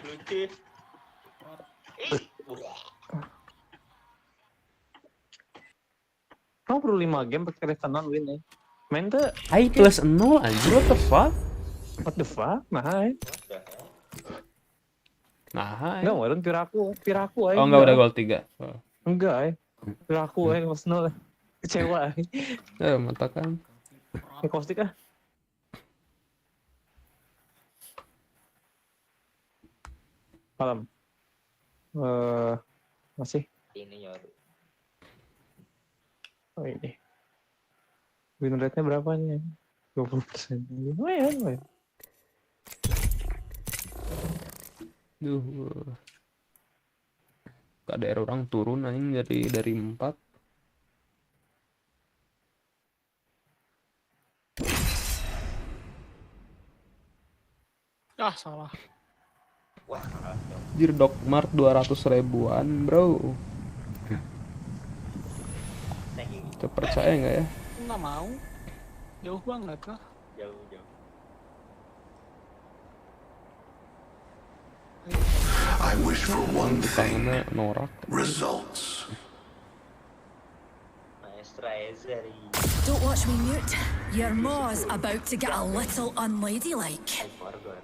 Lucu. Kamu perlu 5 game pakai restoran win ya. Main tuh Hai plus 0 anjir, what the fuck? what the fuck? Nah, hai. Nah, hai. Enggak, warung piraku aja. Oh enggak, udah gol 3. Oh. Enggak, ay. Piraku aja plus 0. Kecewa. Mantap kan. Kostik ah. Malam. Masih. Ini nyoru. Oh ini. Win rate-nya berapa nih? 20%. Lumayan. Duh. KDR orang turun anjing dari 4. Ah, salah. Wah, Anjir Dogmart 200 ribuan, bro. Kita percaya nggak ya? Nggak mau. Jauh banget lah. Jauh. I wish for one thing. Tangannya norak. Results. Maestra Ezeri. Don't watch me mute. Your maw's about to get a little unladylike. I forgot.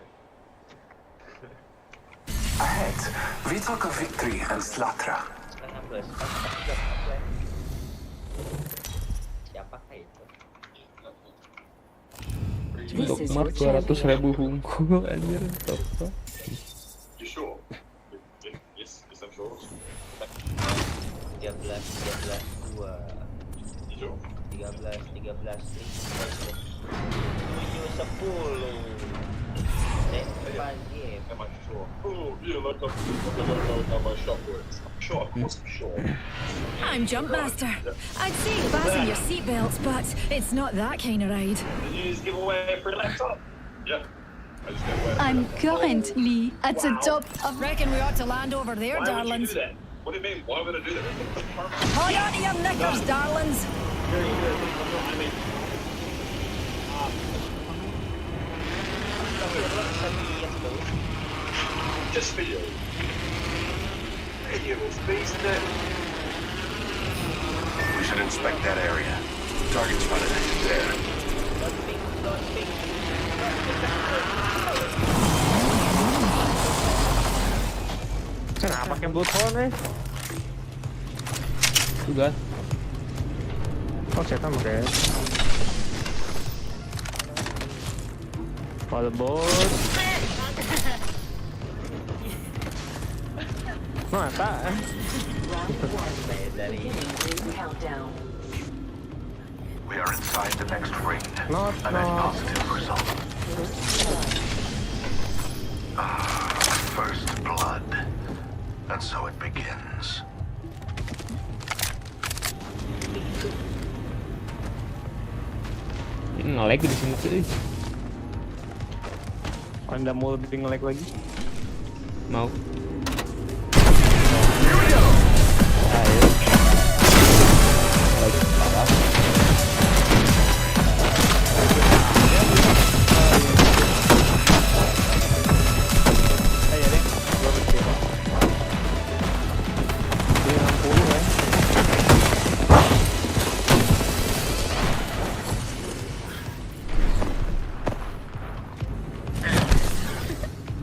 Ahead, we talk of victory and Slatra. 16. Siapakah itu? Dogmart 200 ribu hungkul anjir. Apa? You sure? Yes, I'm sure. 13, 2. You sure? 13, 10. 10. Pagi. Am I sure? Oh, yeah, like I don't know how my shop works. I'm sure, of course I'm sure. I'm Jumpmaster. I'd say fasten your seatbelts, but it's not that kind of ride. Did you just give away a free laptop? Yeah. I just gave away a free I'm laptop. currently at the top. I reckon we ought to land over there, Why would you darlings. do that? What do you mean? Why would I do that? Hold on to your knickers, darlings. I mean, just for you. You was beast there. We should inspect that area. Target spotted there. Kenapa pakai blue hole nih? Juga. Oh, setan guys. All aboard. Mata. We are inside the next ring. Not. Positive result. First blood. And so it begins. Ini nge-lag di sini tuh. Anda mau lebih nge-lag lagi? Mau.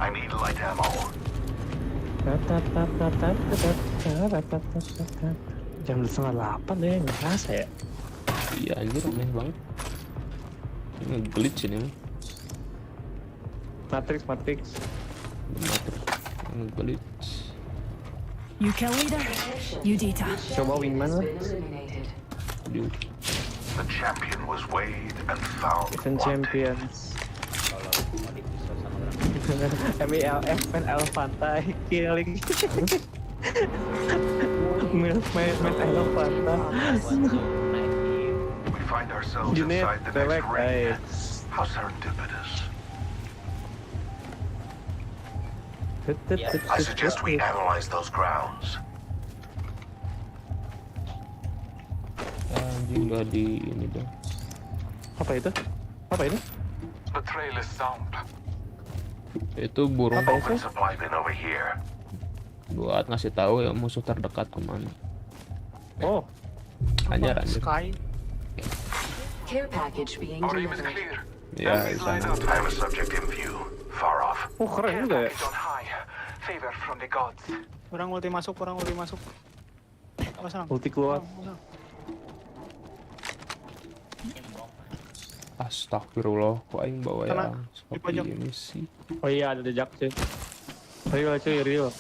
I need light ammo. Jam 7:30 deh, nggak kerasa ya? Iya anjir, aneh banget. Ini glitch ini. Matrix. Glitch. You kill leader, you data. Coba wingman lah. The champion was weighed and found Defense wanting. champions. MILF and Elfanta killing. Main Elfanta. We find ourselves Unit inside the select, next ring. ay. How serendipitous. I suggest we analyze those grounds. Anjing udah di ini dong. Apa itu? Apa ini? The trail is sound. Itu burung. Open supply bin over here. buat ngasih tahu ya musuh terdekat kemana. Oh, Anjir anjir. Sky. Care package being Our aim is delivered. clear. Ya di Enemies lined sana. up. I have a subject in view, far off. keren Care juga ya. package on high. Favor from the gods. Kurang ulti masuk. Pasang. Ulti keluar. Pasang. Astagfirullah, kok aing bawa Kena, yang di seperti pojok. ini sih. Oh iya, ada jejak cuy. Real cuy, real.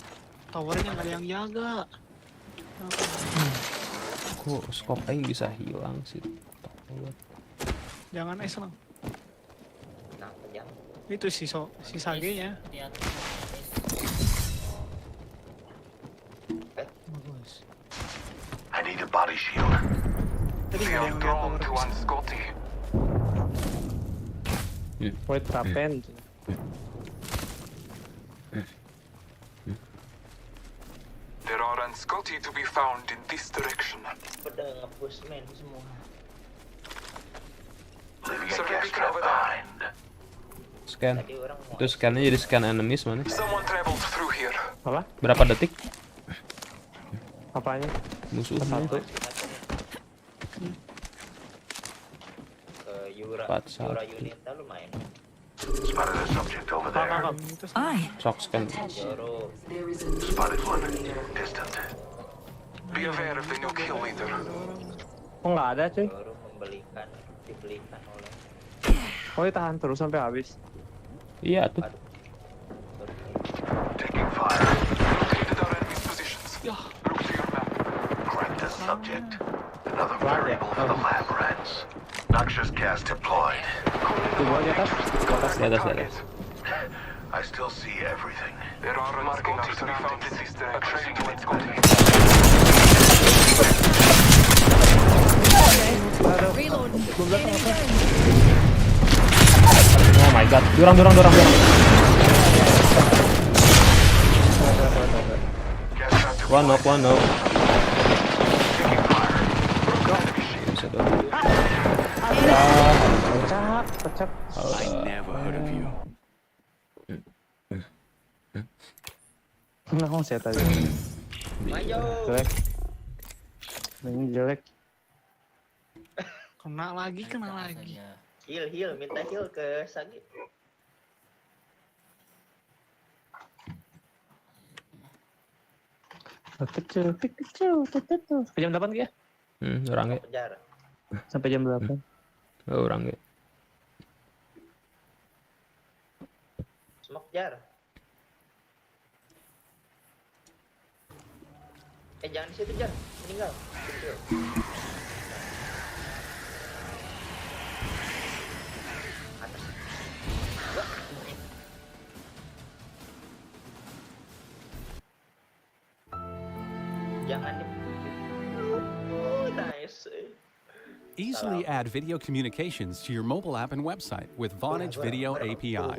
Towernya nggak ada yang jaga. Kok skop aing bisa hilang sih? Jangan senang. Kenapa jangan? Itu si Sage-nya. Bagus. I need a body shield. Tadi nggak ada yang lihat Drawn tower. to one Scotty. Wait, trapen. There are an Scotty to be found in this direction. Udah nge-push main semua. Leaving a So gas ready trap over there. behind. Scan. Tadi orang mau Itu scannya jadi scan enemies mana? Someone traveled through here. Apa? Berapa detik Apanya? musuhnya? Satu. ke Yura 41. Unita lumayan. Spotted a subject over there. Aye. Sok scan. Yoro Spotted one. Distant. Be aware of the new kill leader. Oh nggak ada cuy. Yoro dibelikan oleh Oh iya, tahan terus sampai habis. Iya tuh. Taking fire. Located our enemy's positions. Look to your map. Cracked a subject. Another variable for the lab rats. Noxious gas deployed. Di bawah, di atas. Di atas, di atas. I still see everything. There are marking Scotty to be found in this direction. A training to Scotty. Reload. Enemy down. Oh my god, dorang. One knock. Bisa dong. Pecah. I never heard of you. Nah, saya tadi. Jelek. Ini jelek. Kena lagi. heal minta heal ke Sagi. Kecil. Sampai jam 8 ya? Orang ya. Penjara. Sampai jam 8. Oh, orang ya. Smoke jar. Jangan di situ jar, meninggal. Kecil. Atas. Wah. Jangan di. Nice. Easily add video communications to your mobile app and website with Vonage Video API.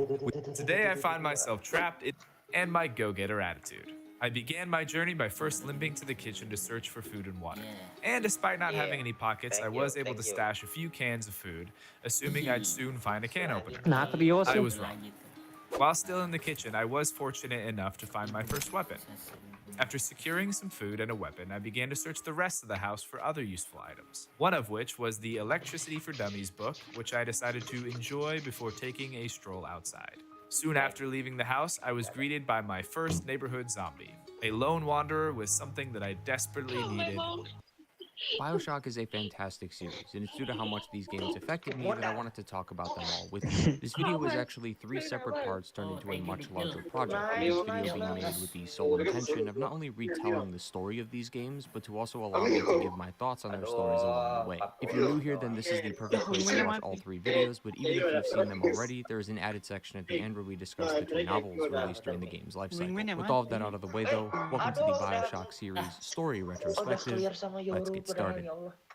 Today I find myself trapped and my go-getter attitude. I began my journey by first limping to the kitchen to search for food and water. And despite not having any pockets, I was able to stash a few cans of food, assuming I'd soon find a can opener. I was wrong. While still in the kitchen, I was fortunate enough to find my first weapon. After securing some food and a weapon, I began to search the rest of the house for other useful items. One of which was the Electricity for Dummies book, which I decided to enjoy before taking a stroll outside. Soon after leaving the house, I was greeted by my first neighborhood zombie, a lone wanderer with something that I desperately needed. BioShock is a fantastic series, and it's due to how much these games affected me that I wanted to talk about them all with you. This video was actually 3 separate parts turned into a much larger project, this video being made with the sole intention of not only retelling the story of these games, but to also allow me to give my thoughts on their stories along the way. If you're new here, then this is the perfect place to watch all 3 videos, but even if you've seen them already, there is an added section at the end where we discuss the 2 novels released during the game's lifecycle. With all of that out of the way though, welcome to the BioShock series story retrospective. Let's get started.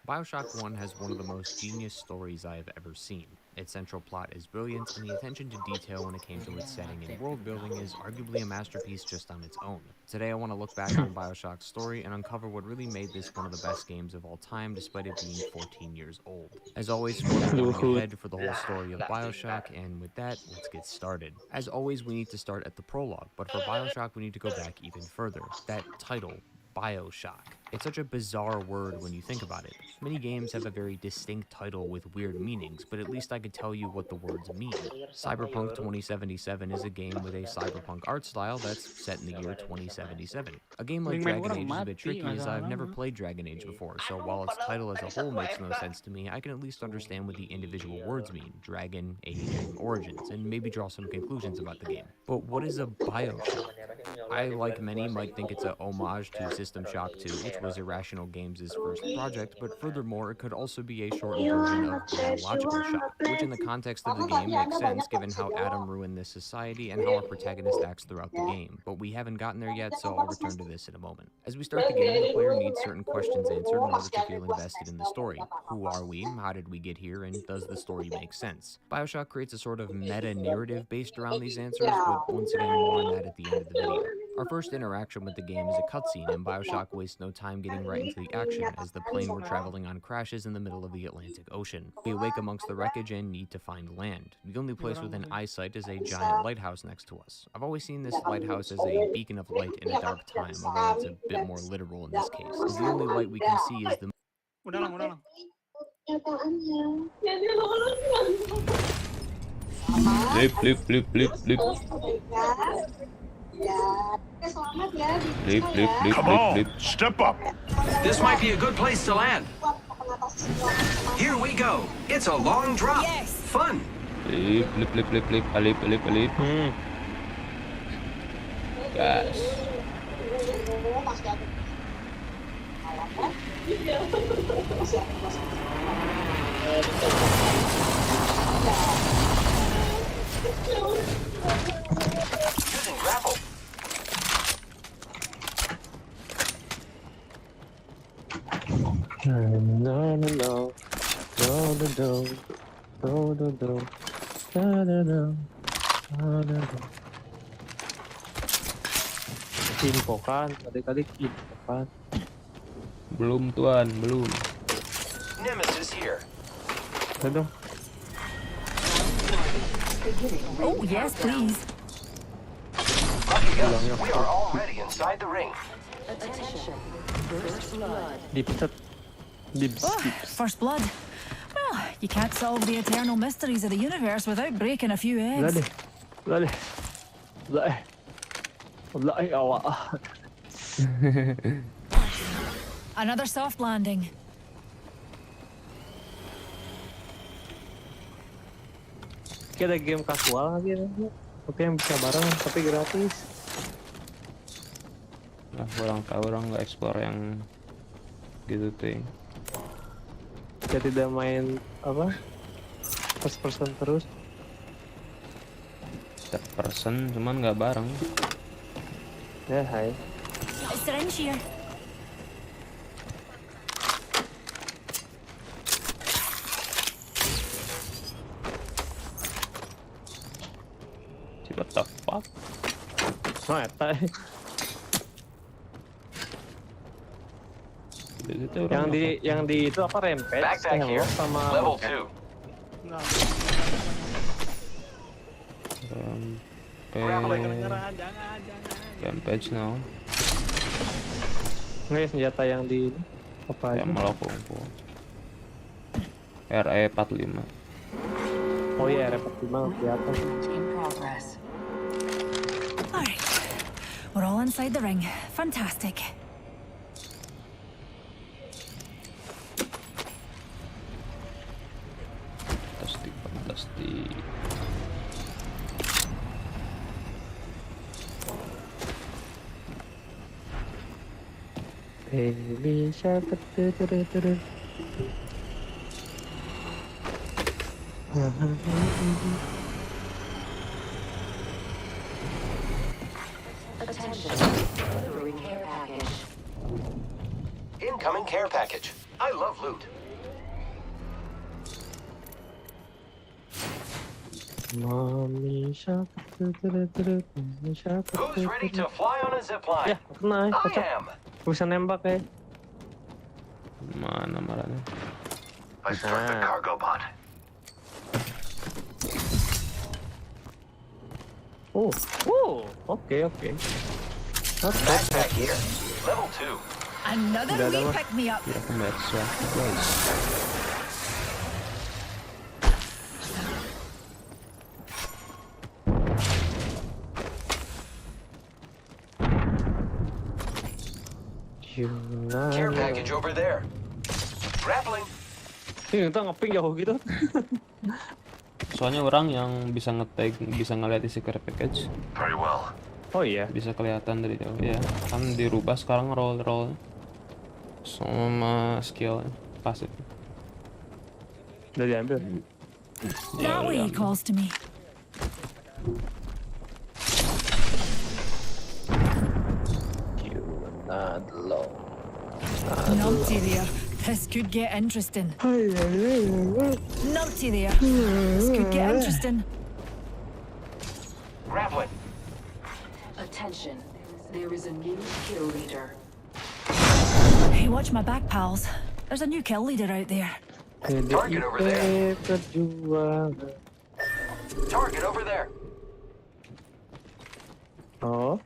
BioShock 1 has one of the most genius stories I have ever seen. Its central plot is brilliant, and the attention to detail when it came to its setting and world building is arguably a masterpiece just on its own. Today I want to look back on BioShock's story and uncover what really made this one of the best games of all time, despite it being 14 years old. As always, spoiler warning ahead for the whole story of BioShock, and with that, let's get started. As always, we need to start at the prologue, but for BioShock we need to go back even further. That title, BioShock. It's such a bizarre word when you think about it. Many games have a very distinct title with weird meanings, but at least I could tell you what the words mean. Cyberpunk 2077 is a game with a cyberpunk art style that's set in the year 2077. A game like Dragon Age is a bit tricky as I've never played Dragon Age before, so while its title as a whole makes no sense to me, I can at least understand what the individual words mean, Dragon, Age, and Origins, and maybe draw some conclusions about the game. But what is a BioShock? I, like many, might think it's a homage to System Shock 2, which was Irrational Games' first project, but furthermore, it could also be a shortened version of Biological Shock, which in the context of the game makes sense given how Adam ruined this society and how our protagonist acts throughout the game, but we haven't gotten there yet, so I'll return to this in a moment. As we start the game, the player needs certain questions answered in order to feel invested in the story. Who are we? How did we get here? And does the story make sense? BioShock creates a sort of meta-narrative based around these answers, but once again, more on that at the end of the video. Our first interaction with the game is a cutscene, and BioShock wastes no time getting right into the action as the plane we're traveling on crashes in the middle of the Atlantic Ocean. We awake amongst the wreckage and need to find land. The only place within eyesight is a giant lighthouse next to us. I've always seen this lighthouse as a beacon of light in a dark time, although it's a bit more literal in this case, as the only light we can see is the... Flip. Come on, step up. This might be a good place to land. Here we go. It's a long drop. Yes. Fun. Flip. Alip. Gas. Using grapple. Info kan, adik-adik info kan. Belum tuan, belum. Nemesis here. Aduh. Oh, yes, please. Lucky us, we are already inside the ring. Attention. First blood. First blood. Well, you can't solve the eternal mysteries of the universe without breaking a few eggs. Another soft landing. Kita ada game kasual lagi tapi yang bisa bareng tapi gratis. Nah, orang tahu orang nggak explore yang gitu tuh. Kita tidak main apa first person terus. Third person cuman nggak bareng. Ya hai. Syringe here. What the fuck? Nah, eta. yang di itu apa rampage? Backpack here. Sama Level 2. Rampage now. Nggak senjata yang di apa aja? Yang melokongku. RE45. Oh iya, RE45 di atas. Alright. We're all inside the ring. Fantastic. Fantastic. Attention. Delivering care package. Incoming care package. I love loot. Mommy shark, mommy shark. Who's ready to fly on a zip line? Ya, kena. I am. Bisa nembak ya. Mana marahnya? I start the cargo bot. Oke. Backpack here. Level 2. Another wee pick me up. Kira komersial, guys. Care package over there. Grappling. Ini kita ngeping jauh gitu. Soalnya orang yang bisa nge-tag, bisa ngeliat isi care package. Very well. Oh iya. Bisa kelihatan dari jauh. Ya, kan dirubah sekarang roll sama skill pasif. Udah diambil. That way he calls to me. Naughty there. This could get interesting. Naughty there. This could get interesting. Grappling. Attention. There is a new kill leader. Hey, watch my back, pals. There's a new kill leader out there. Target over there. Target over there. Oh.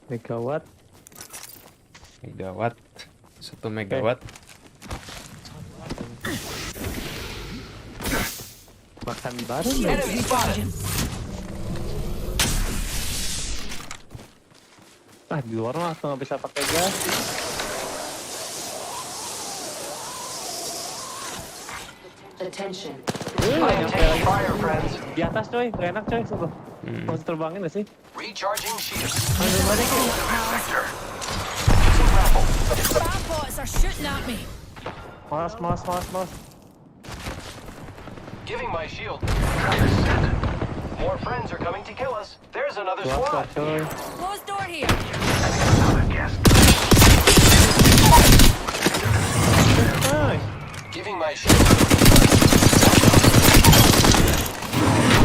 Megawatt. 1 megawatt. Makan bareng. Enemy spotted. Di luar langsung nggak bisa pakai gas. Attention. I'm taking fire, friends. Di atas coy, gak enak coy, sumpah. Mau terbangin gak sih? Recharging shields. Bad bots are shooting at me. Malas. Giving my shield. More friends are coming to kill us. There's another Keluar squad. coy. Closed door here. Giving my shield.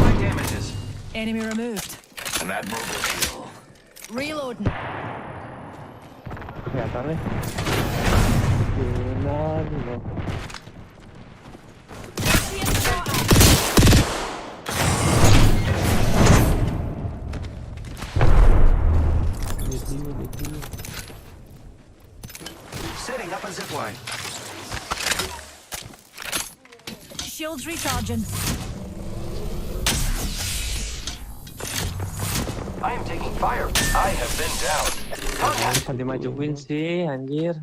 My damages. Enemy removed. An admirable kill. Reloading. Kelihatan nih. Setting up a zip line. Shields recharging. I am taking fire. I have been down. Bisa dimajuin sih, anjir.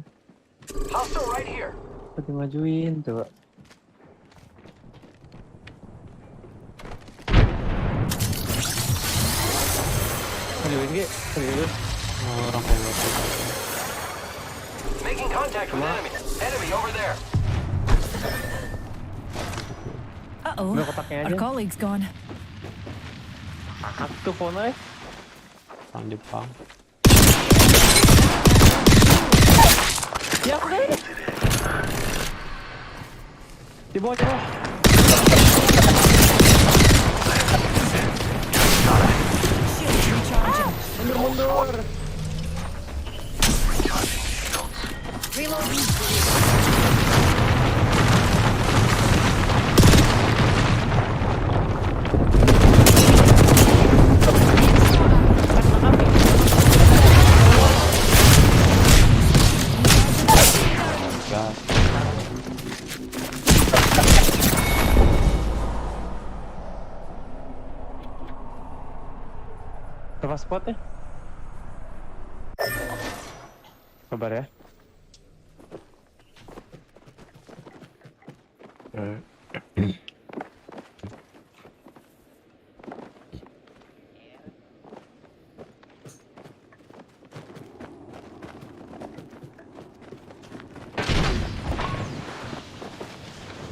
Hostile right here. Bisa dimajuin tuh. Majuin Gi, serius. Orang kayak Making contact with enemy. Enemy over there. Uh-oh. Udah kotaknya aja. Our colleague's gone. Aktif phone orang Jepang. Ya udah. Di bawah. Shields recharging. Mundur. Reloading. Coba spotnya. Kabar ya.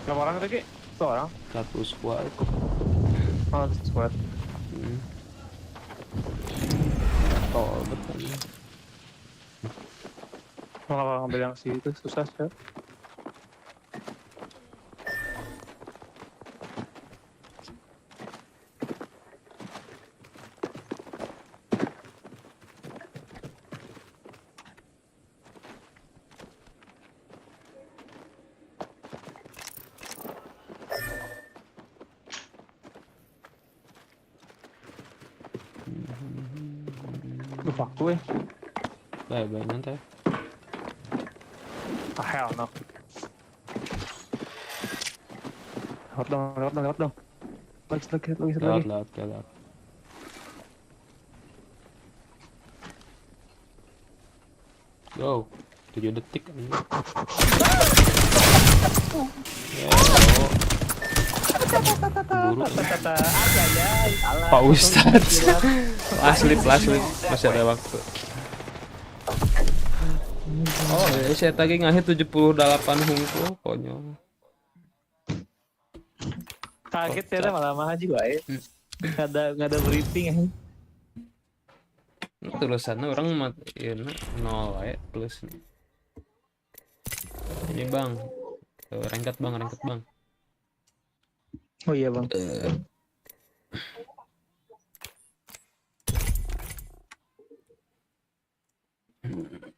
Berapa orang tadi? 1 orang. 1 squad. Oh, 1 squad. Oh, betul. Kalau ngambil yang sih itu susah sih. Fuck gue. Bye nanti. Hell no. Lewat dong. Lagi. Lewat. Go. 7 detik. Buru. Pak Ustadz. Last slip. Masih ada waktu. Oh, saya tadi ngahit 78 hungkul, konyol. Kaget ya malah juga ya. Nggak ada briefing ya. Tulisannya orang matiin 0 ya plus. Ini bang, rengket bang. Oh iya bang.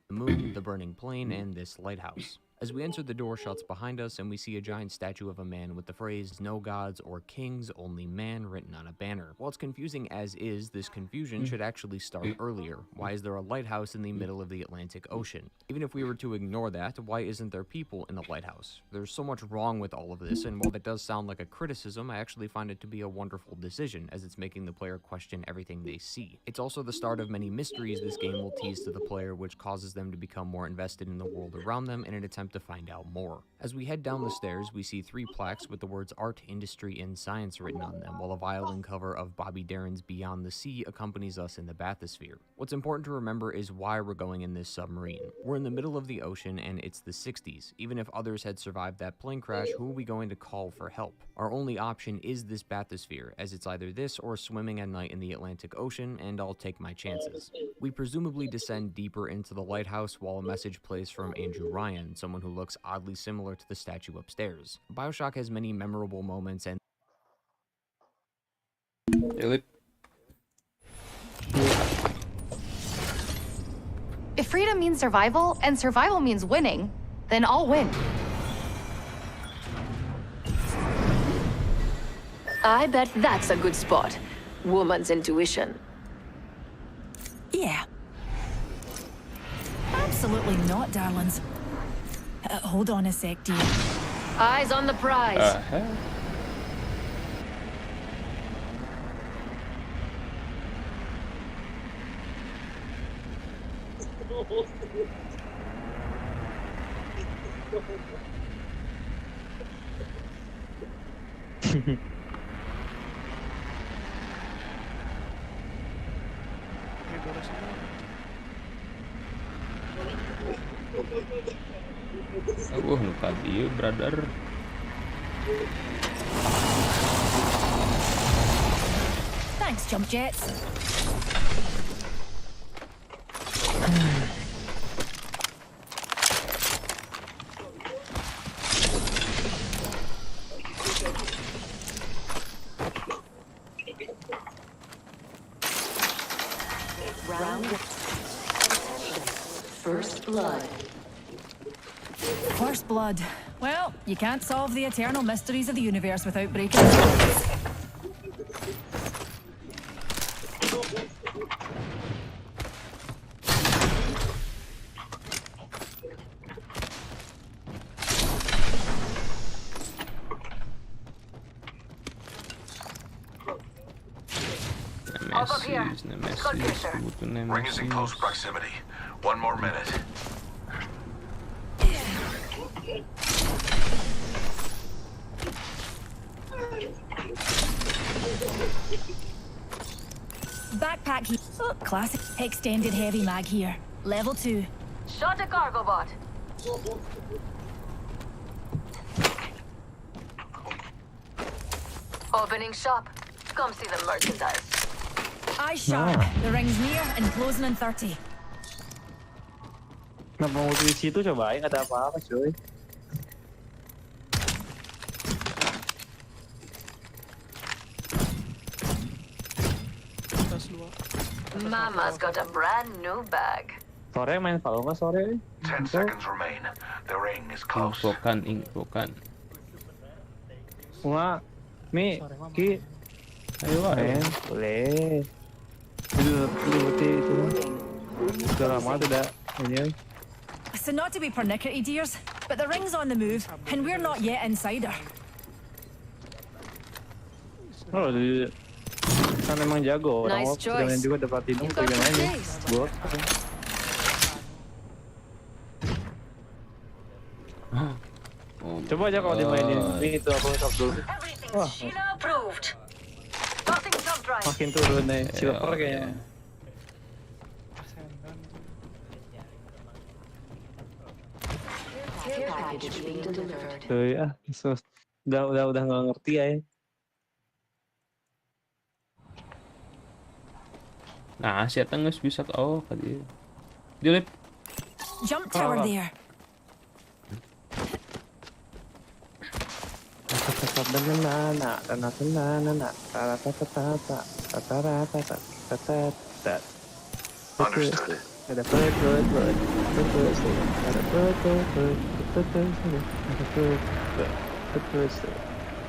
The moon, the burning plane, and this lighthouse. As we enter, the door shuts behind us and we see a giant statue of a man with the phrase, "No gods or kings, only man," written on a banner. While it's confusing as is, this confusion should actually start earlier. Why is there a lighthouse in the middle of the Atlantic Ocean? Even if we were to ignore that, why isn't there people in the lighthouse? There's so much wrong with all of this, and while that does sound like a criticism, I actually find it to be a wonderful decision, as it's making the player question everything they see. It's also the start of many mysteries this game will tease to the player, which causes them to become more invested in the world around them in an attempt to find out more. As we head down the stairs, we see 3 plaques with the words art, industry, and science written on them, while a violin cover of Bobby Darin's Beyond the Sea accompanies us in the bathysphere. What's important to remember is why we're going in this submarine. We're in the middle of the ocean and it's the 60s. Even if others had survived that plane crash, who are we going to call for help? Our only option is this bathysphere, as it's either this or swimming at night in the Atlantic Ocean, and I'll take my chances. We presumably descend deeper into the lighthouse while a message plays from Andrew Ryan, someone who looks oddly similar to the statue upstairs. BioShock has many memorable moments and if freedom means survival, and survival means winning, then I'll win. I bet that's a good spot. Woman's intuition. Yeah. Absolutely not, darlings. Hold on a sec, dear. Eyes on the prize. Lupa dia, brother. Thanks, jump jets. First blood. First blood. Well, you can't solve the eternal mysteries of the universe without breaking the Ring is in close proximity. 1 more minute. backpack here. Oh, classic. Extended heavy mag here. Level 2. Shot a cargo bot. Opening shop. Come see the merchandise. Eyes sharp. The ring's near and closing in 30. Kenapa mau di situ cobain, nggak ada apa-apa cuy. Mama's got a brand new bag. Sore main kalau nggak sore. 10 seconds remain. The ring is close. Infokan. Bunga, Mi, Ki. Ayo main, boleh. Dulu itu. Sudah lama tidak ini. So not to be pernickety, dears, but the ring's on the move, and we're not yet inside her. Oh, kan emang jago. Orang Nice sudah main choice. juga dapat platinum, You've got pengen main good nih. taste. Gua. Coba aja kalau dimainin ini itu aku stop dulu. Wah, Approved. Starting jump drive. makin turun nih silver kayaknya. Care package being delivered. Tuh ya, udah nggak ngerti ya. Nah, si Eta geus bisa oh tadi. Dilip. Jump tower there. Understood.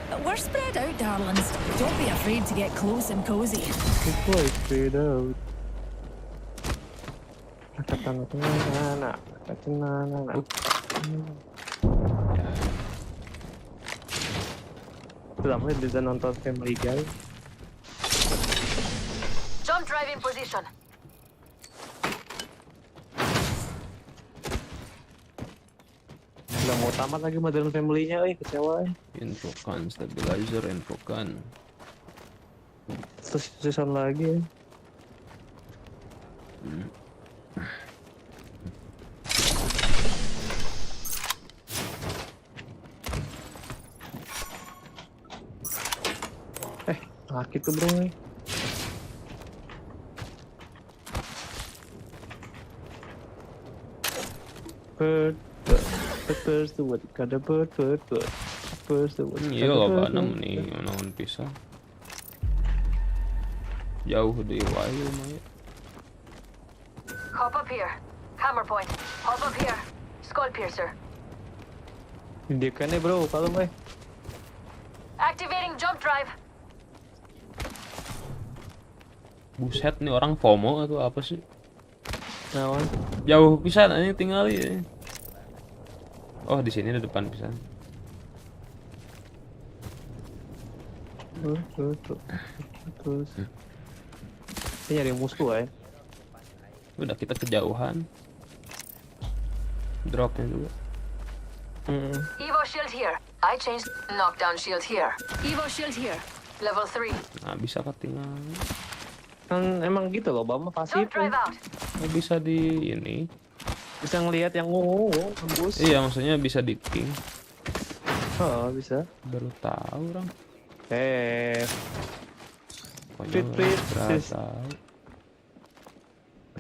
But we're spread out, darlings. Don't be afraid to get close and cozy. Lama bisa nonton Family Guy. Jump drive in position. Udah mau tamat lagi Modern Family-nya, kecewa. Infokan stabilizer, infokan. Terus season lagi. Sakit tuh bro nih. Bird, the what? Kada bird, the what? Iya loba nih, naon pisah. Jauh deui wae lumayan. Hop up here. Hammer point. Hop up here. Skull piercer. Dia kan bro, kalau mah. Activating jump drive. Buset nih orang FOMO atau apa sih? Naon? Jauh pisan ini tinggal ya. Oh, di sini ada depan pisan. Terus. Ini nyari musuh ya. Udah kita kejauhan. Dropnya juga. Evo shield here. I changed knockdown shield here. Evo shield here. Level 3. Nah, bisa ketinggalan. Kan emang gitu loh, Bama pasif. Jump drive out. Nggak bisa di ini. Bisa ngelihat yang tembus. Iya, maksudnya bisa di ping. Oh, bisa. Baru tahu orang. Tweet. Tahu.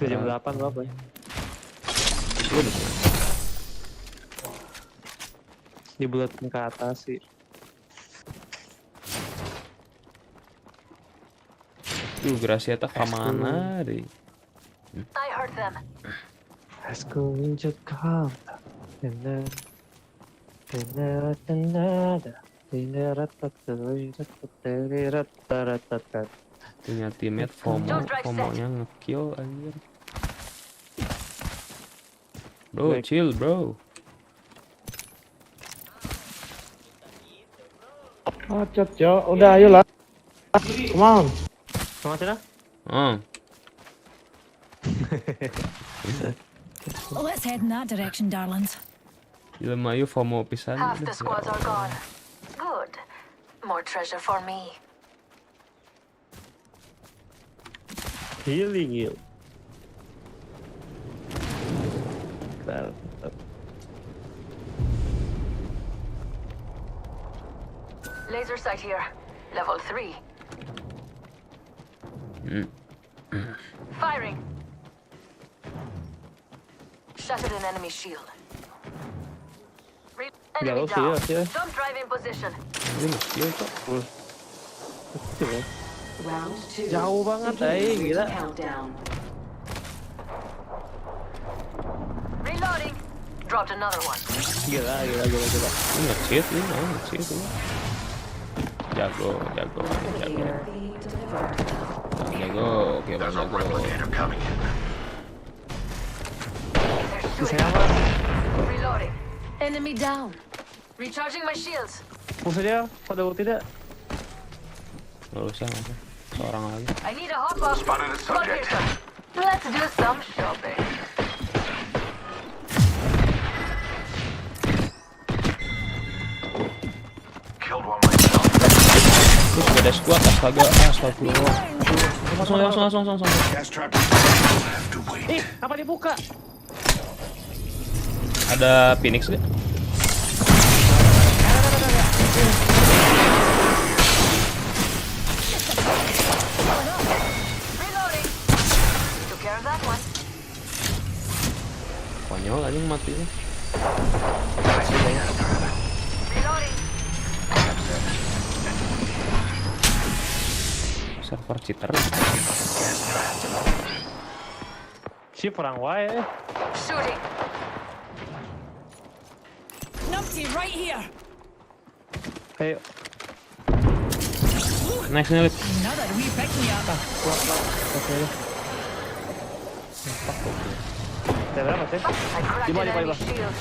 Jam 8 apa ya? Dibulatin ke atas sih. Gracia tak kemana deh? I heard them. Let's go in Jakarta. Punya teammate FOMO-nya nge-kill anjir. Bro, chill bro. Macet yo, udah ayolah. Come on. Sama sana? Let's head in that direction, darlings. Jelema ieu FOMO pisan. Half the squads are gone. Good. More treasure for me. Healing. Laser sight here. Level 3. Firing. Shattered an enemy shield. Enemy down. Jump drive in position. Round 2. Jauh banget, gila. Countdown. Reloading. Dropped another one. Gila. Ini nge-cheat nih, nge-cheat ini. Jago. Jago, oke bang jago. Reloading. Enemy down. Recharging my shields. Push aja, pada ulti tidak. Gak usah, seorang lagi. I need a hop up. Spotted a subject. Let's do some shopping. Killed one myself. Terus beda squad, astagfirullah. Langsung. Gas trap. Ih, apa dibuka? Ada Phoenix gak? Reloading. Took care of that one. Konyol aja mati. Reloading. Server cheater. Si perang wae. Shooting. Numpty, right here. Ayo. Nice nih, Lip. Another wee pick me up. Oke. Berapa sih? I cracked an enemy shield.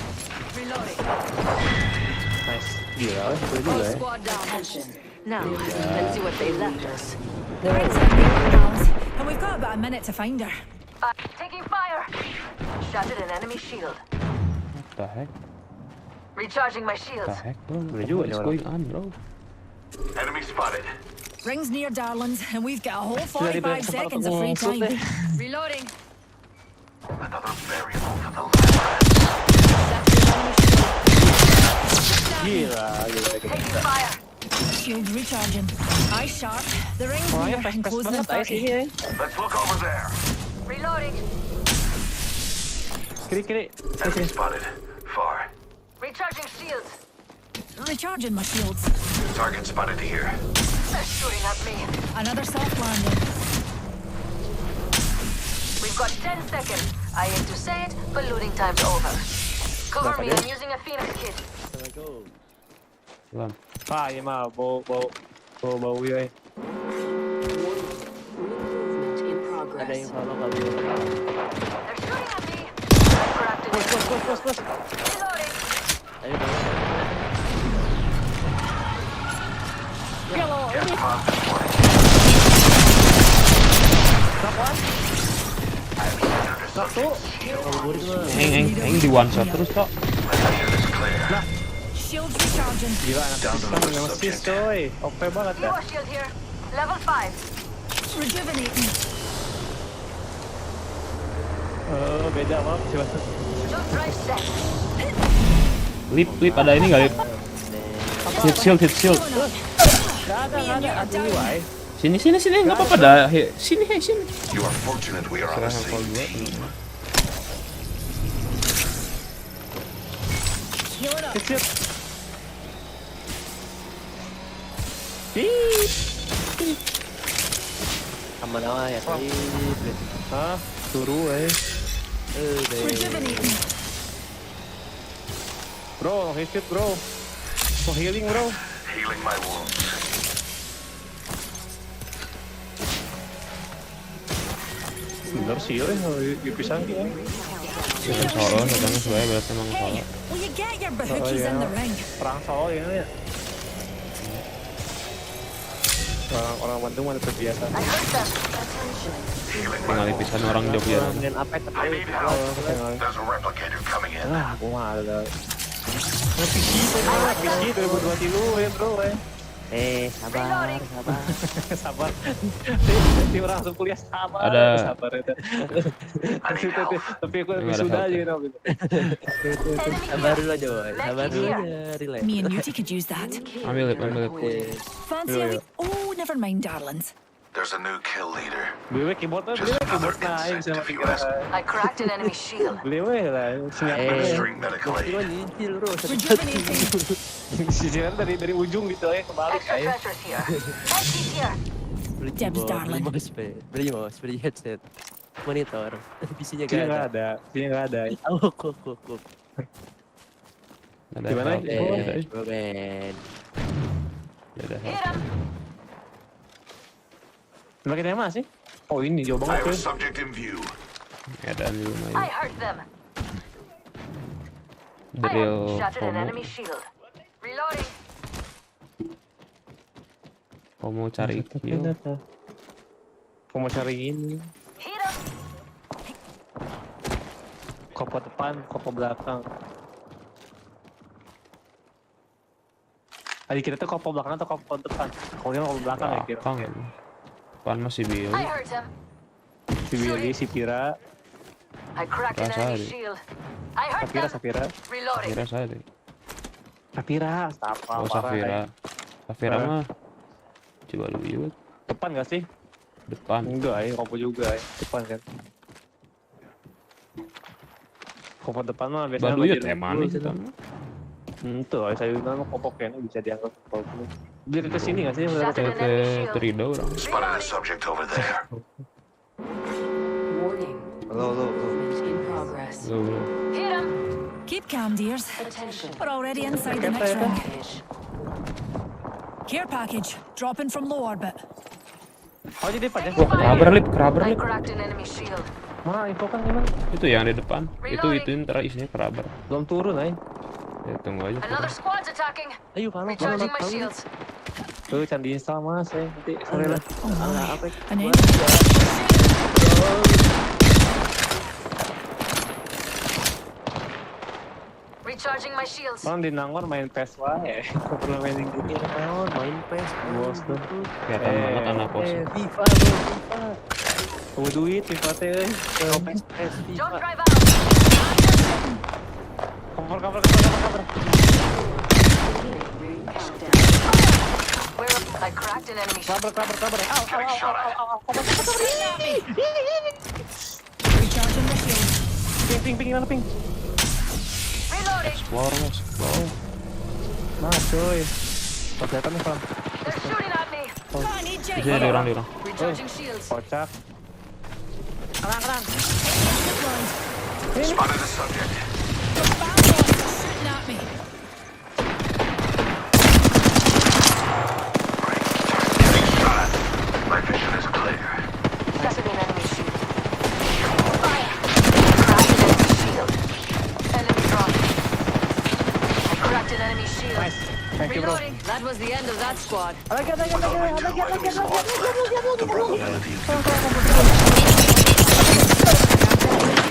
Reloading. Nice. Gila, itu juga ya. Squad down. Now, let's see what they left us. The rings are near pals, and we've got about a minute to find her. Taking fire. Shattered an enemy shield. What the heck? Recharging my shields. What the heck, bro? What is going on, bro? Enemy spotted. Rings near, darlings, and we've got a whole 45 seconds of free time. Reloading. Another variable to the left. Gila. Taking fire. Shield recharging. Eye sharp. The rings near and close in 30. Let's look over there. Reloading. Kiri. Enemy spotted. Far. Recharging shields. Recharging my shields. Target spotted here. They're shooting at me. Another soft landing. We've got 10 seconds. I hate to say it, but looting time's over. Cover me, I'm using a Phoenix kit. Belum. Ah, ini mah bau ya. Ada yang follow kalau They're shooting at me. I cracked it. Push. Reloading. Gas pod deployed. Satu. Yang di one shot terus, Cok. Shields recharging. Gila, anak sistem memang sis coy. OP banget ya. Evo shield here. Level 5. Rejuvenating. Beda maaf. Don't drive set. Lip ada ini nggak, Lip? Hit shield. Gak ada. Aduh, why? Sini, nggak apa-apa dah. Sini. You are fortunate we are on the Serang scene. Heal it up. Kecil. Aman aja ya. Hah? Suruh Rejuvenating. Bro, hit bro. Mau healing bro. Healing my wounds. Bener sih ya, dipisah ya. Bukan solo, kadang sebenarnya berarti emang solo. Hey, will you get your bahookies in the ring? Perang solo ya. Orang Bandung mana terbiasa. Tinggal dipisahin orang Jogja. Dengan apa I need help. There's a replicator coming in. Aku mah ada. PSG 2023 ya bro ya. Sabar. Sabar. Nanti orang langsung kuliah sabar. Sabar itu. Tapi aku sudah aja gitu. Sabar dulu aja, relax. Me and Yuti could use that. Ambil Lip. Fancy a wee... Oh, never mind, darlings. There's a new kill leader. Beli keyboard naik sama I cracked an enemy shield. beli lah siap Administering medical aid. Rejuvenating. sisiran dari ujung gitu ya kebalik Extra kayak treasures here. Headpiece here. Deb's darling. Beli mouse, beli headset, monitor, PC-nya sini gak ada. nggak ada Kok. gimana Ben. Hit him. pakai tema sih oh ini jauh I banget have a tuh subject in view. Keadaan di rumah I ini. hurt them. drill Shattered an FOMO. enemy shield. Reloading. FOMO cari kill. Aku mau cari ini. Hit him. Kopo depan, kopo belakang. Tadi kita tuh kopo belakang atau kopo depan? Kalau dia kopo belakang ya kira. Belakang. Depan masih Billy. I heard him. Si Billy, si Pira. I cracked an Rasa enemy deh. shield. I heard Safira, them. Safira. Reloading. Safira saya deh. Safira, apa? Oh Safira. Safira mah coba lu yuk. Depan gak sih? Depan. Enggak ya, kopo juga ya. Depan kan. Kopo depan mah biasanya Baduyut emang nih kita. Tuh, saya bilang kopo kayaknya bisa dianggap kopo. Dia ke sini gak sih? Terido orang. Spotted a subject over there. Warning. Halo. Movement in progress. Hit him. Keep calm, dears. Attention. We're already inside the next ring. Package. Care package dropping from low orbit. Oh jadi pada. Wah, keraber I lip. cracked an enemy shield. Mana info kan gimana? Itu yang di depan. Itu ntar isinya keraber. Belum turun ay. Ya tunggu aja. Another squad's attacking. Ayo kalau Recharging my shields. Tuh candi install mas ya. Nanti sore lah. Apa? An enemy. Recharging my shields. Orang di Nangor main PES wae. Pernah main gini. Main PES. Bos tuh. Kelihatan banget anak pos. FIFA bro, FIFA. Tunggu duit FIFA teh euy. PES Don't FIFA. drive out. Cover. I cracked an enemy shield. Cover. Au. Recharging the shield. Ping mana ping? Reloading. Explore mas. Wow. Nah cuy. Kelihatan nih Fam. They're shooting at me. I need Di Jake. orang. Recharging shields. Kocak. Kerang. Spotted a subject. Shooting at me. My vision is clear. Shattered an enemy shield. Fire. Cracked an enemy shield. Enemy dropped. I cracked an enemy shield. Nice. Thank you bro. Reloading. That was the end of that squad.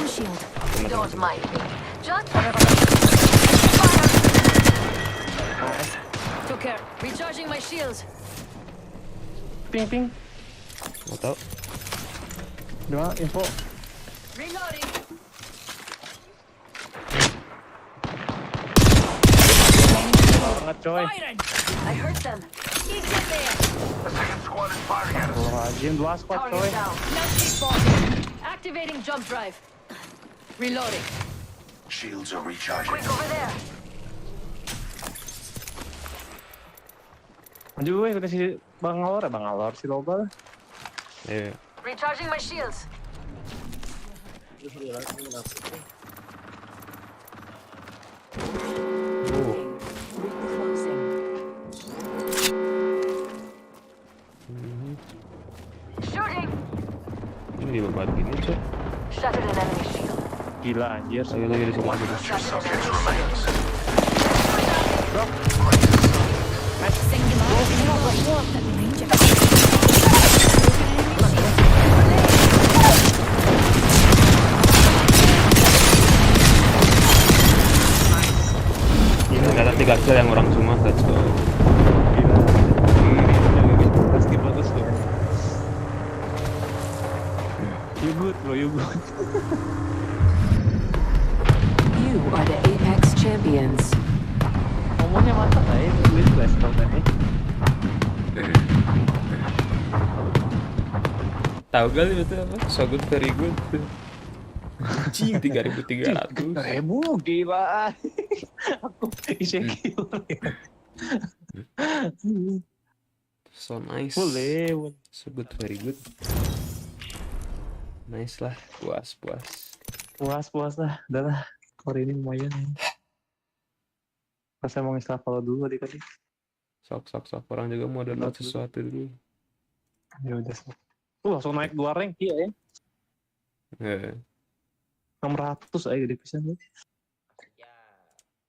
Shield. Don't mind me. Just took care. Recharging my shields. Ping. Nggak tahu. Dua info. Reloading. Banget coy. Firing. I heard them. He's in there. The second squad is firing at us. Rajin 2 squad coy. Target down. Nasty spotted. Activating jump drive. Reloading. Shields are recharging. Quick over there. Maju gue kita si Bang Alor si Loba lah. Iya. Recharging my shields. Closing. Shooting. Ini di bawah gini cok. Shattered an enemy shield. Gila anjir. Lagi di sini. Subjects remains. Ini ada 3 kill yang orang semua. Let's go. Pasti bagus loh. You good bro, you good. You are the Apex champions. Ngomongnya mantap lah ya, duit gue kan ya. Tahu kali itu apa? So good, very good. Anjing 3.300. Gila. Aku insecure. So nice. Boleh. So good, very good. Nice lah, puas. Puas lah, udah lah. Core ini lumayan ya. Pas saya mau install follow dulu tadi. Sok. Orang juga mau download sesuatu dulu. Ya udah sok. Langsung naik 2 rank ya. 600 aja gede pisan.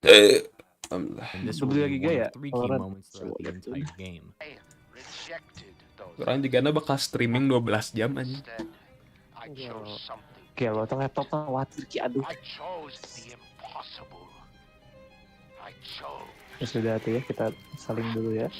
And this will be one of 3 key moments throughout the entire game. Orang juga bakal streaming 12 jam aja. Gelo tuh laptop mah khawatir ki aduh. Ya sudah tuh ya, kita saling dulu ya.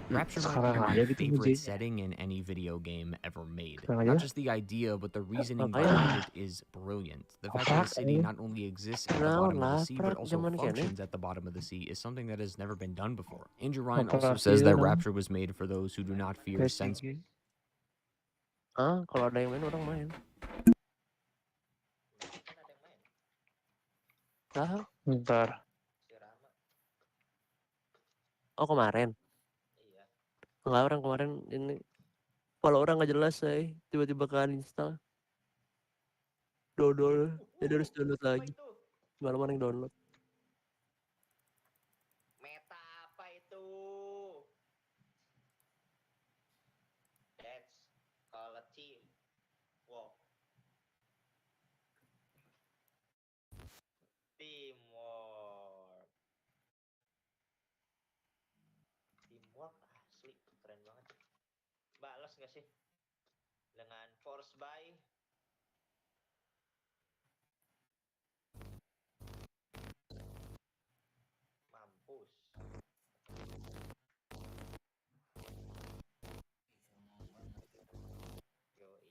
Rapture might be my favorite setting in any video game ever made. Not just the idea, but the reasoning behind it is brilliant. The fact that the city not only exists at the bottom of the sea, but also functions at the bottom of the sea is something that has never been done before. Andrew Ryan also says that Rapture was made for those who do not fear sense. Kalau ada yang main, orang main. Bentar. Oh kemarin? Enggak, orang kemarin ini kalau orang nggak jelas saya tiba-tiba kan install dodol, jadi harus download lagi. Malam-malam yang download. Meta apa itu? That's quality. Wow. Teamwork. Teamwork asli keren banget. Balas nggak sih dengan force buy? Mampus. Yoi.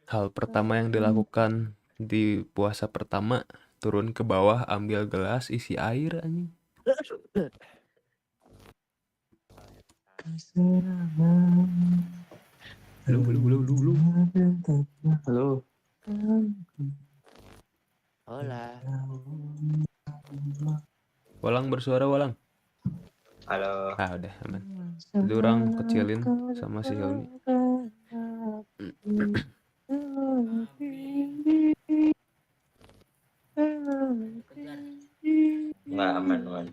Hal pertama yang dilakukan di puasa pertama, turun ke bawah, ambil gelas, isi air anjing. Halo. Hola. Walang bersuara, Walang. Halo. Ah, udah aman. Jadi orang kecilin sama si Hilmi. Nggak aman, man.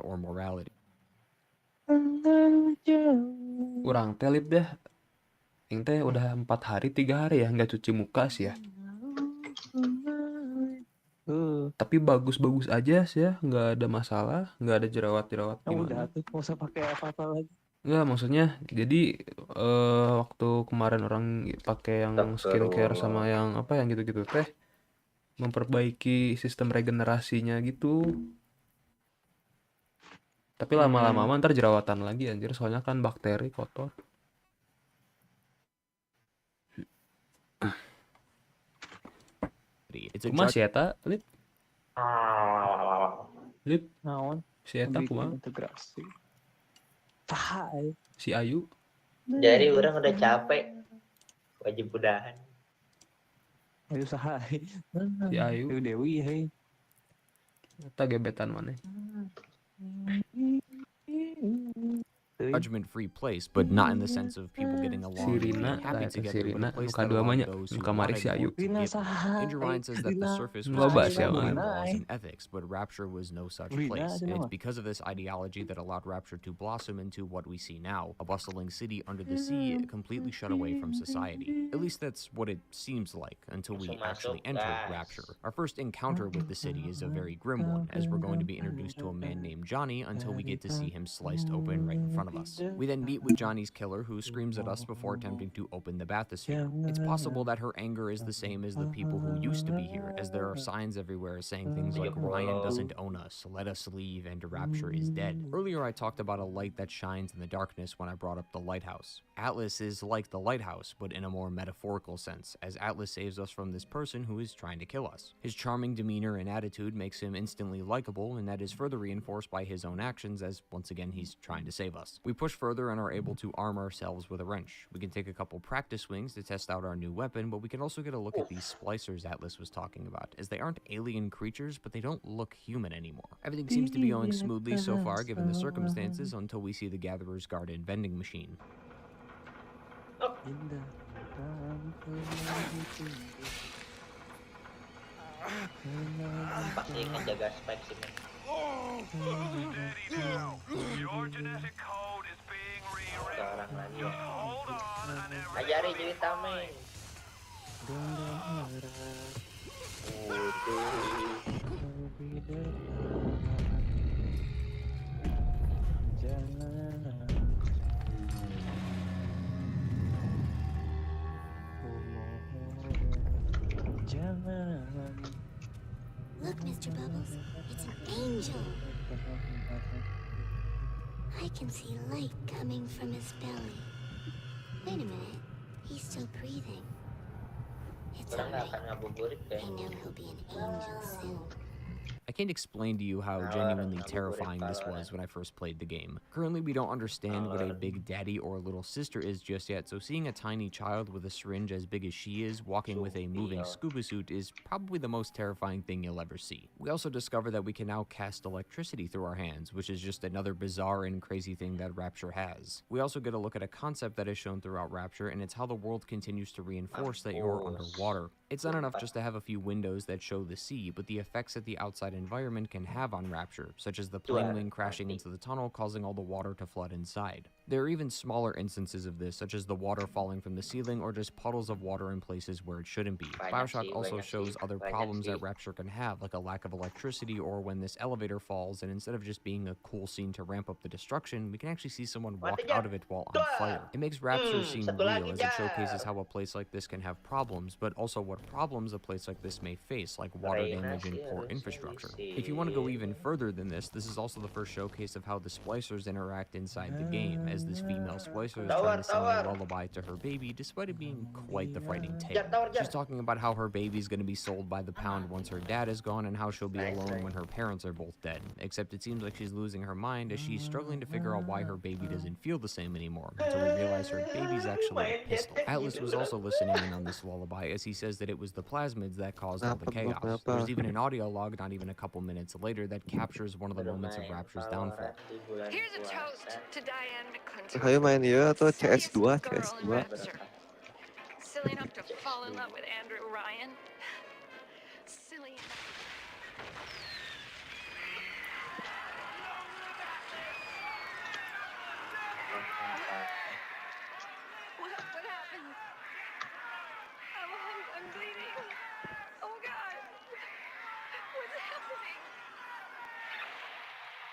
Or morality. Urang teh lip dah. Yang teh udah 4 hari 3 hari ya nggak cuci muka sih ya. Tapi bagus-bagus aja sih ya, nggak ada masalah, nggak ada jerawat-jerawat Udah gimana. tuh, nggak usah pakai apa-apa lagi. Nggak, maksudnya jadi waktu kemarin orang pakai yang skincare sama yang apa yang gitu-gitu teh memperbaiki sistem regenerasinya gitu. Tapi lama-lama ntar jerawatan lagi anjir, soalnya kan bakteri kotor. Kumaha si eta, Lip? Lip? Naon? Si eta kumaha? Integrasi. Hai. Si Ayu? Jadi orang udah capek. Wajib udahan. Ayo sahai. Si Ayu? Dewi, hei. Eta gebetan mana? Judgment-free place, but not in the sense of people getting along and being happy together, but a place that allows those who wanted more to give. Andrew Ryan says that the surface was full of laws and ethics, but Rapture was no such place. And it's because of this ideology that allowed Rapture to blossom into what we see now, a bustling city under the sea, completely shut away from society. At least that's what it seems like until we actually enter Rapture. Our first encounter with the city is a very grim one, as we're going to be introduced to a man named Johnny until we get to see him sliced open right in front front of us. We then meet with Johnny's killer, who screams at us before attempting to open the bathysphere. It's possible that her anger is the same as the people who used to be here, as there are signs everywhere saying things like Ryan doesn't own us, let us leave, and Rapture is dead. Earlier I talked about a light that shines in the darkness when I brought up the lighthouse. Atlas is like the lighthouse, but in a more metaphorical sense, as Atlas saves us from this person who is trying to kill us. His charming demeanor and attitude makes him instantly likable, and that is further reinforced by his own actions, as once again he's trying to save us. We push further and are able to arm ourselves with a wrench. We can take a couple practice swings to test out our new weapon, but we can also get a look at these splicers Atlas was talking about, as they aren't alien creatures, but they don't look human anymore. Everything seems to be going smoothly so far given the circumstances until we see the Gatherer's Garden vending machine. Pasti ngejaga spike sih, men. Sekarang lagi ya. Ajari jadi tameng. Look, Mr. Bubbles, it's an angel. I can see light coming from his belly. Wait a minute, he's still breathing. It's alright. I know he'll be an angel soon. I can't explain to you how genuinely terrifying this was when I first played the game. Currently, we don't understand what a big daddy or little sister is just yet, so seeing a tiny child with a syringe as big as she is walking with a moving scuba suit is probably the most terrifying thing you'll ever see. We also discover that we can now cast electricity through our hands, which is just another bizarre and crazy thing that Rapture has. We also get a look at a concept that is shown throughout Rapture, and it's how the world continues to reinforce that you're underwater. It's not enough just to have a few windows that show the sea, but the effects that the outside environment can have on Rapture, such as the plane wing crashing into the tunnel causing all the water to flood inside. There are even smaller instances of this, such as the water falling from the ceiling or just puddles of water in places where it shouldn't be. Bioshock also shows other problems that Rapture can have, like a lack of electricity or when this elevator falls, and instead of just being a cool scene to ramp up the destruction, we can actually see someone walk out of it while on fire. It makes Rapture seem real, as it showcases how a place like this can have problems, but also what problems a place like this may face, like water damage and poor infrastructure. If you want to go even further than this is also the first showcase of how the splicers interact inside the game, as this female splicer is trying to sing a lullaby to her baby, despite it being quite the frightening tale. She's talking about how her baby's going to be sold by the pound once her dad is gone, and how she'll be alone when her parents are both dead. Except it seems like she's losing her mind as she's struggling to figure out why her baby doesn't feel the same anymore, until we realize her baby's actually a pistol. Atlas was also listening in on this lullaby, as he says that it was the plasmids that caused all the chaos. There's even an audio log not even a couple minutes later that captures one of the moments of Rapture's downfall. Here's a toast to Diane McClintock. Ayo main ya atau CS2, CS2. Silly enough to fall in love with Andrew Ryan. Silly enough. What happened? I'm bleeding. Oh God. What's happening?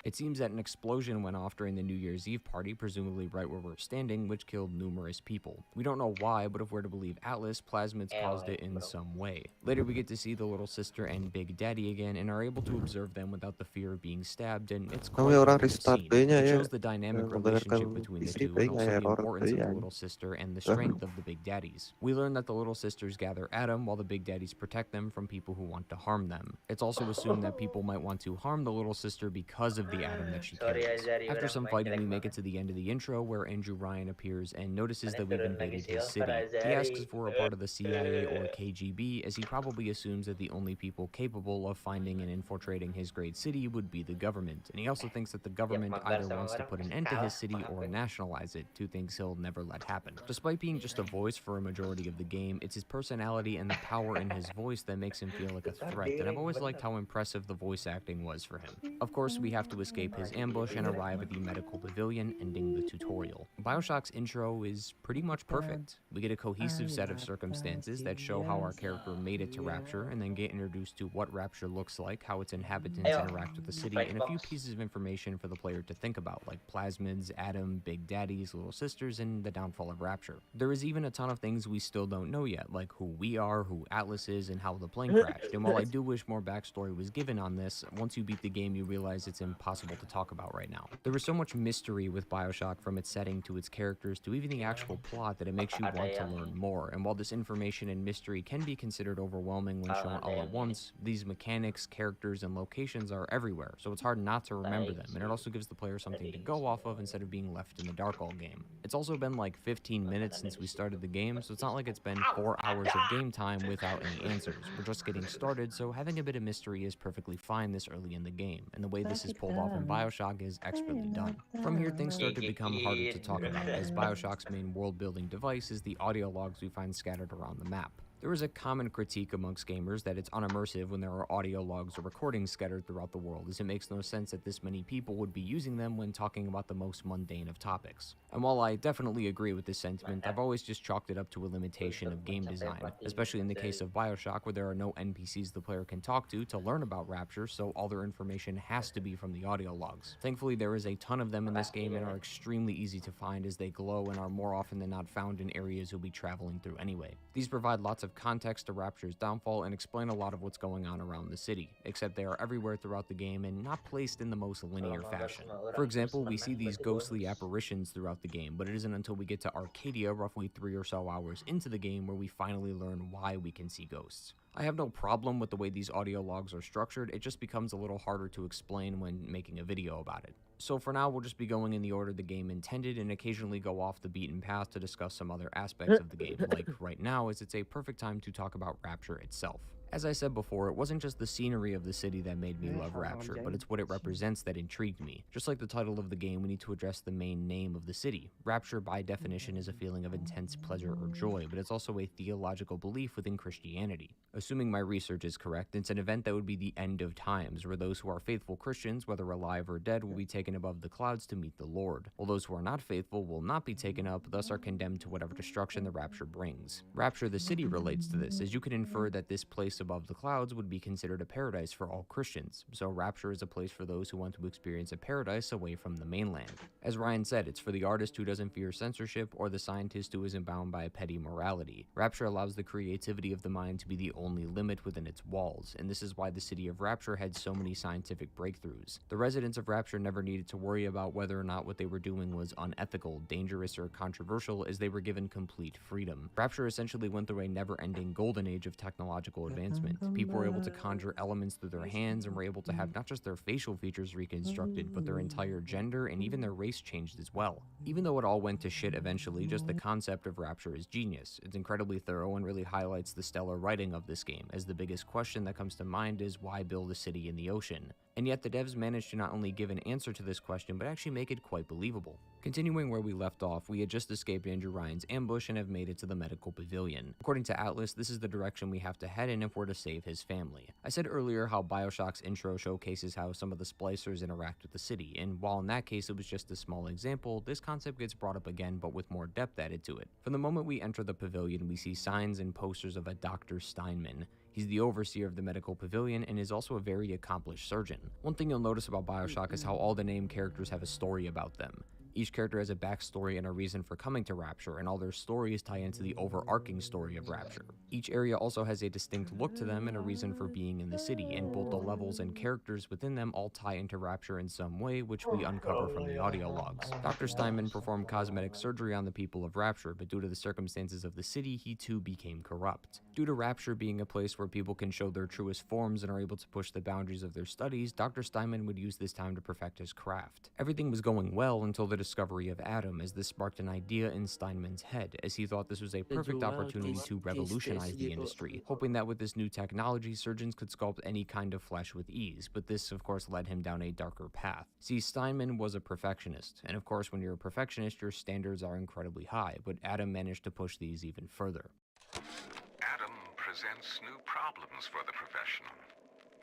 It seems that an explosion went off during the New Year's Eve party, presumably right where we're standing, which killed numerous people. We don't know why, but if we're to believe Atlas, plasmids caused it in some way. Later we get to see the little sister and Big Daddy again, and are able to observe them without the fear of being stabbed, and it's quite a cool scene. It shows the dynamic relationship between the two, and also the importance of the little sister and the strength of the Big Daddies. We learn that the little sisters gather Adam, while the Big Daddies protect them from people who want to harm them. It's also assumed that people might want to harm the little sister because of the Adam that she carries. After some fighting, we make it to the end of the intro, where Andrew Ryan appears and notices that we've invaded his city. He asks if we're a part of the CIA or KGB, as he probably assumes that the only people capable of finding and infiltrating his great city would be the government, and he also thinks that the government either wants to put an end to his city or nationalize it, two things he'll never let happen. Despite being just a voice for a majority of the game, it's his personality and the power in his voice that makes him feel like a threat, and I've always liked how impressive the voice acting was for him. Of course, we have to escape his ambush and arrive at the medical pavilion, ending the tutorial. BioShock's intro is pretty much perfect. We get a cohesive set of circumstances that show how our character made it to Rapture, and then get introduced to what Rapture looks like, how its inhabitants interact with the city, and a few pieces of information for the player to think about, like plasmids, Adam, Big Daddies, Little Sisters, and the downfall of Rapture. There is even a ton of things we still don't know yet, like who we are, who Atlas is, and how the plane crashed. And while I do wish more backstory was given on this, once you beat the game you realize it's impossible to talk about right now. There is so much mystery with BioShock, from its setting to its characters to even the actual plot, that it makes you want to learn more. And while this information and mystery can be considered overwhelming when shown all at once, these mechanics, characters, and locations are everywhere, so it's hard not to remember them, and it also gives the player something to go off of instead of being left in the dark all game. It's also been like 15 minutes since we started the game, so it's not like it's been 4 hours of game time without any answers. We're just getting started, so having a bit of mystery is perfectly fine this early in the game, and the way this is pulled off in BioShock is expertly done. From here, things start to become harder to talk about, as BioShock's main world-building device is the audio logs we find scattered around the map. There is a common critique amongst gamers that it's unimmersive when there are audio logs or recordings scattered throughout the world, as it makes no sense that this many people would be using them when talking about the most mundane of topics. And while I definitely agree with this sentiment, I've always just chalked it up to a limitation of game design, especially in the case of BioShock, where there are no NPCs the player can talk to learn about Rapture, so all their information has to be from the audio logs. Thankfully, there is a ton of them in this game and are extremely easy to find, as they glow and are more often than not found in areas you'll be traveling through anyway. These provide lots of context to Rapture's downfall and explain a lot of what's going on around the city, except they are everywhere throughout the game and not placed in the most linear fashion. For example, we see these ghostly apparitions throughout the game, but it isn't until we get to Arcadia, roughly 3 or so hours into the game, where we finally learn why we can see ghosts. I have no problem with the way these audio logs are structured, it just becomes a little harder to explain when making a video about it. So for now, we'll just be going in the order the game intended and occasionally go off the beaten path to discuss some other aspects of the game, like right now, as it's a perfect time to talk about Rapture itself. As I said before, it wasn't just the scenery of the city that made me love Rapture, but it's what it represents that intrigued me. Just like the title of the game, we need to address the main name of the city. Rapture, by definition, is a feeling of intense pleasure or joy, but it's also a theological belief within Christianity. Assuming my research is correct, it's an event that would be the end of times, where those who are faithful Christians, whether alive or dead, will be taken above the clouds to meet the Lord, while those who are not faithful will not be taken up, thus are condemned to whatever destruction the Rapture brings. Rapture, the city, relates to this, as you can infer that this place above the clouds would be considered a paradise for all Christians, so Rapture is a place for those who want to experience a paradise away from the mainland. As Ryan said, it's for the artist who doesn't fear censorship or the scientist who isn't bound by a petty morality. Rapture allows the creativity of the mind to be the only limit within its walls, and this is why the city of Rapture had so many scientific breakthroughs. The residents of Rapture never needed to worry about whether or not what they were doing was unethical, dangerous, or controversial, as they were given complete freedom. Rapture essentially went through a never-ending golden age of technological advancement. People were able to conjure elements through their hands and were able to have not just their facial features reconstructed, but their entire gender and even their race changed as well. Even though it all went to shit eventually, just the concept of Rapture is genius. It's incredibly thorough and really highlights the stellar writing of this game, as the biggest question that comes to mind is why build a city in the ocean? And yet the devs managed to not only give an answer to this question, but actually make it quite believable. Continuing where we left off, we had just escaped Andrew Ryan's ambush and have made it to the medical pavilion. According to Atlas, this is the direction we have to head in if we're to save his family. I said earlier how BioShock's intro showcases how some of the splicers interact with the city, and while in that case it was just a small example, this concept gets brought up again but with more depth added to it. From the moment we enter the pavilion, we see signs and posters of a Dr. Steinman. He's the overseer of the medical pavilion and is also a very accomplished surgeon. One thing you'll notice about BioShock is how all the named characters have a story about them. Each character has a backstory and a reason for coming to Rapture, and all their stories tie into the overarching story of Rapture. Each area also has a distinct look to them and a reason for being in the city, and both the levels and characters within them all tie into Rapture in some way, which we uncover from the audio logs. Dr. Steinman performed cosmetic surgery on the people of Rapture, but due to the circumstances of the city, he too became corrupt. Due to Rapture being a place where people can show their truest forms and are able to push the boundaries of their studies, Dr. Steinman would use this time to perfect his craft. Everything was going well until the discovery of Adam, as this sparked an idea in Steinman's head, as he thought this was a perfect opportunity to revolutionize the industry, hoping that with this new technology, surgeons could sculpt any kind of flesh with ease, but this of course led him down a darker path. See, Steinman was a perfectionist, and of course when you're a perfectionist, your standards are incredibly high, but Adam managed to push these even further. Adam presents new problems for the professional.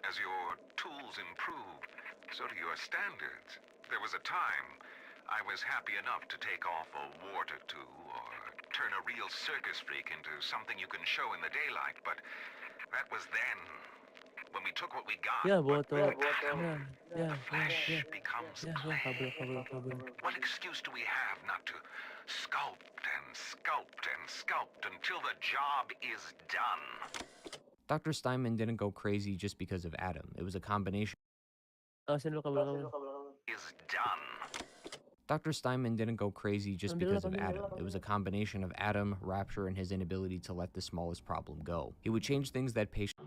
As your tools improve, so do your standards. There was a time I was happy enough to take off a wart or two, or turn a real circus freak into something you can show in the daylight, but that was then. When we took what we got, Ya but botol. with Adam, Ya. flesh becomes clay. Kabel. What excuse do we have not to sculpt and sculpt and sculpt until the job is done? Dr. Steinman didn't go crazy just because of Adam. It was a combination. Awasin lo kabel. Is done. Dr. Steinman didn't go crazy just Ambil because lah, of ambil Adam. lah. It was a combination of Adam, Rapture, and his inability to let the smallest problem go. He would change things that patients.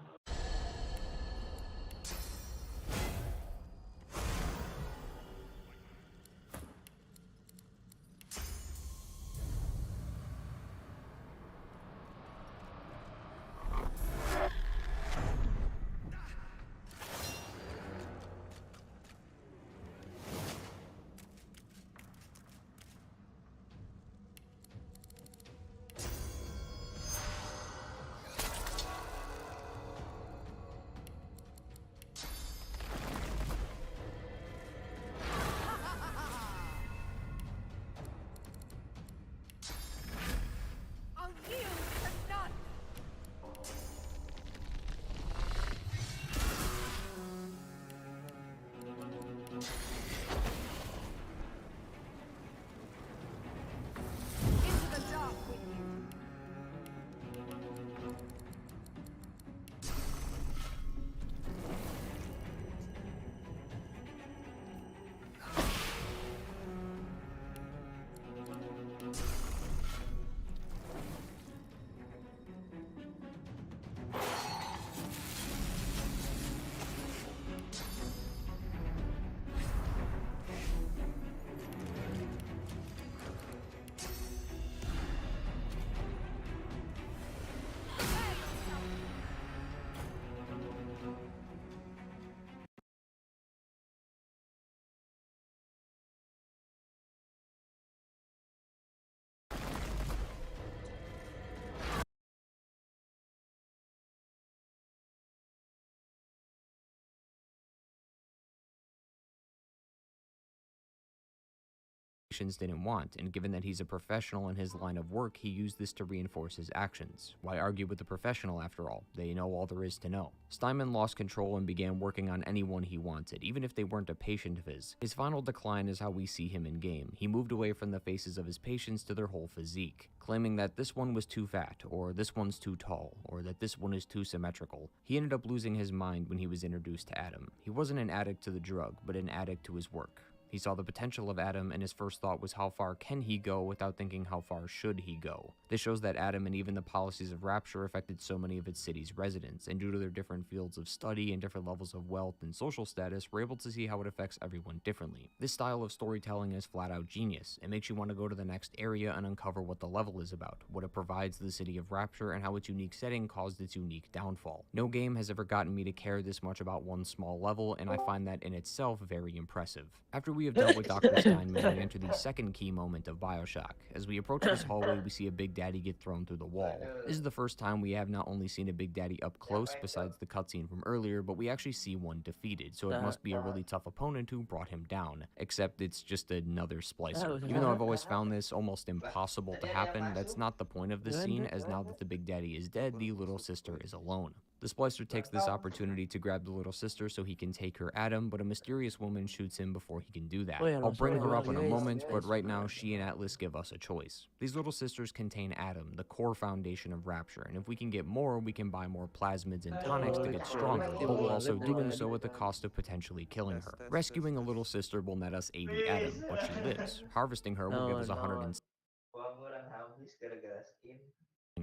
Didn't want, and given that he's a professional in his line of work, he used this to reinforce his actions. Why argue with the professional after all? They know all there is to know. Steinman lost control and began working on anyone he wanted, even if they weren't a patient of his. His final decline is how we see him in game. He moved away from the faces of his patients to their whole physique, claiming that this one was too fat, or this one's too tall, or that this one is too symmetrical. He ended up losing his mind when he was introduced to Adam. He wasn't an addict to the drug, but an addict to his work. He saw the potential of Adam, and his first thought was how far can he go without thinking how far should he go. This shows that Adam and even the policies of Rapture affected so many of its city's residents, and due to their different fields of study and different levels of wealth and social status, we're able to see how it affects everyone differently. This style of storytelling is flat out genius. It makes you want to go to the next area and uncover what the level is about, what it provides the city of Rapture, and how its unique setting caused its unique downfall. No game has ever gotten me to care this much about one small level, and I find that in itself very impressive. After we have dealt with Dr. Steinman, we enter the second key moment of BioShock. As we approach this hallway, we see a Big Daddy get thrown through the wall. This is the first time we have not only seen a Big Daddy up close, besides the cutscene from earlier, but we actually see one defeated, so it must be a really tough opponent who brought him down. Except it's just another splicer. Even though I've always found this almost impossible to happen, that's not the point of this scene, as now that the Big Daddy is dead, the little sister is alone. The splicer takes this opportunity to grab the little sister so he can take her at him, but a mysterious woman shoots him before he can do that. I'll bring her up in a moment, but right now she and Atlas give us a choice. These little sisters contain Adam, the core foundation of Rapture, and if we can get more, we can buy more plasmids and tonics to get stronger, but we're also doing so at the cost of potentially killing her. Rescuing a little sister will net us 80 Adam, but she lives. Harvesting her will give us 100.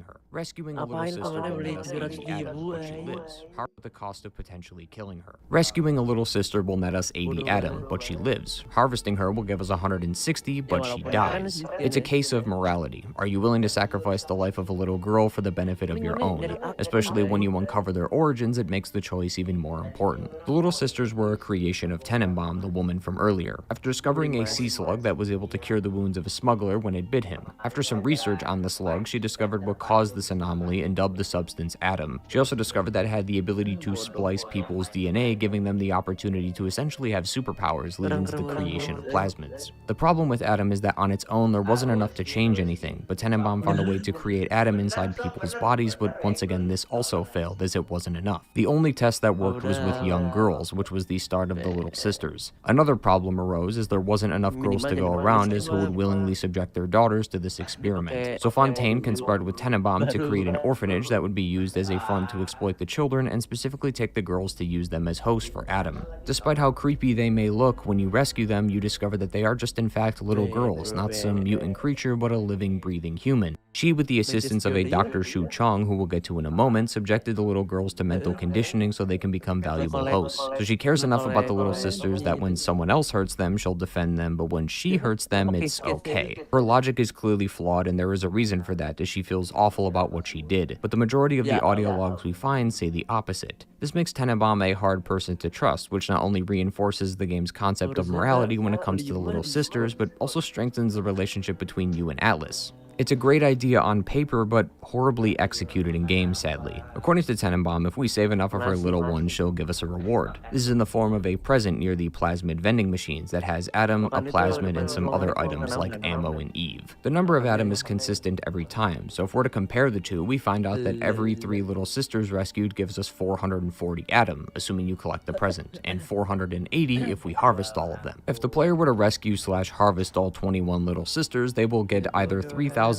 Her. Rescuing a little sister will net us 80 Adam, but she lives. At the cost of potentially killing her. Rescuing a little sister will net us 80 Adam, but she lives. Harvesting her will give us 160, but she dies. It's a case of morality. Are you willing to sacrifice the life of a little girl for the benefit of your own? Especially when you uncover their origins, it makes the choice even more important. The little sisters were a creation of Tenenbaum, the woman from earlier. After discovering a sea slug that was able to cure the wounds of a smuggler when it bit him. After some research on the slug, she discovered what caused this anomaly and dubbed the substance Adam. She also discovered that it had the ability to splice people's DNA, giving them the opportunity to essentially have superpowers, leading to the creation of plasmids. The problem with Adam is that on its own there wasn't enough to change anything, but Tenenbaum found a way to create Adam inside people's bodies, but once again this also failed as it wasn't enough. The only test that worked was with young girls, which was the start of the Little Sisters. Another problem arose as there wasn't enough girls to go around as who would willingly subject their daughters to this experiment. So Fontaine conspired with Tenenbaum to create an orphanage that would be used as a fund to exploit the children and specifically take the girls to use them as hosts for Adam. Despite how creepy they may look, when you rescue them, you discover that they are just in fact little girls, not some mutant creature, but a living, breathing human. She, with the assistance of a Dr. Shu Chong, who we'll get to in a moment, subjected the little girls to mental conditioning so they can become valuable hosts. So she cares enough about the Little Sisters that when someone else hurts them, she'll defend them, but when she hurts them, it's okay. Her logic is clearly flawed, and there is a reason for that, as she feels awful about what she did. But the majority of the audio logs we find say the opposite. This makes Tenenbaum a hard person to trust, which not only reinforces the game's concept of morality when it comes to the Little Sisters, but also strengthens the relationship between you and Atlas. It's a great idea on paper, but horribly executed in game, sadly. According to Tenenbaum, if we save enough of her little ones, she'll give us a reward. This is in the form of a present near the plasmid vending machines that has Adam, a plasmid, and some other items like ammo and Eve. The number of Adam is consistent every time, so if we're to compare the two, we find out that every 3 Little Sisters rescued gives us 440 Adam, assuming you collect the present, and 480 if we harvest all of them. If the player were to rescue/harvest all 21 Little Sisters, they will get either 3,080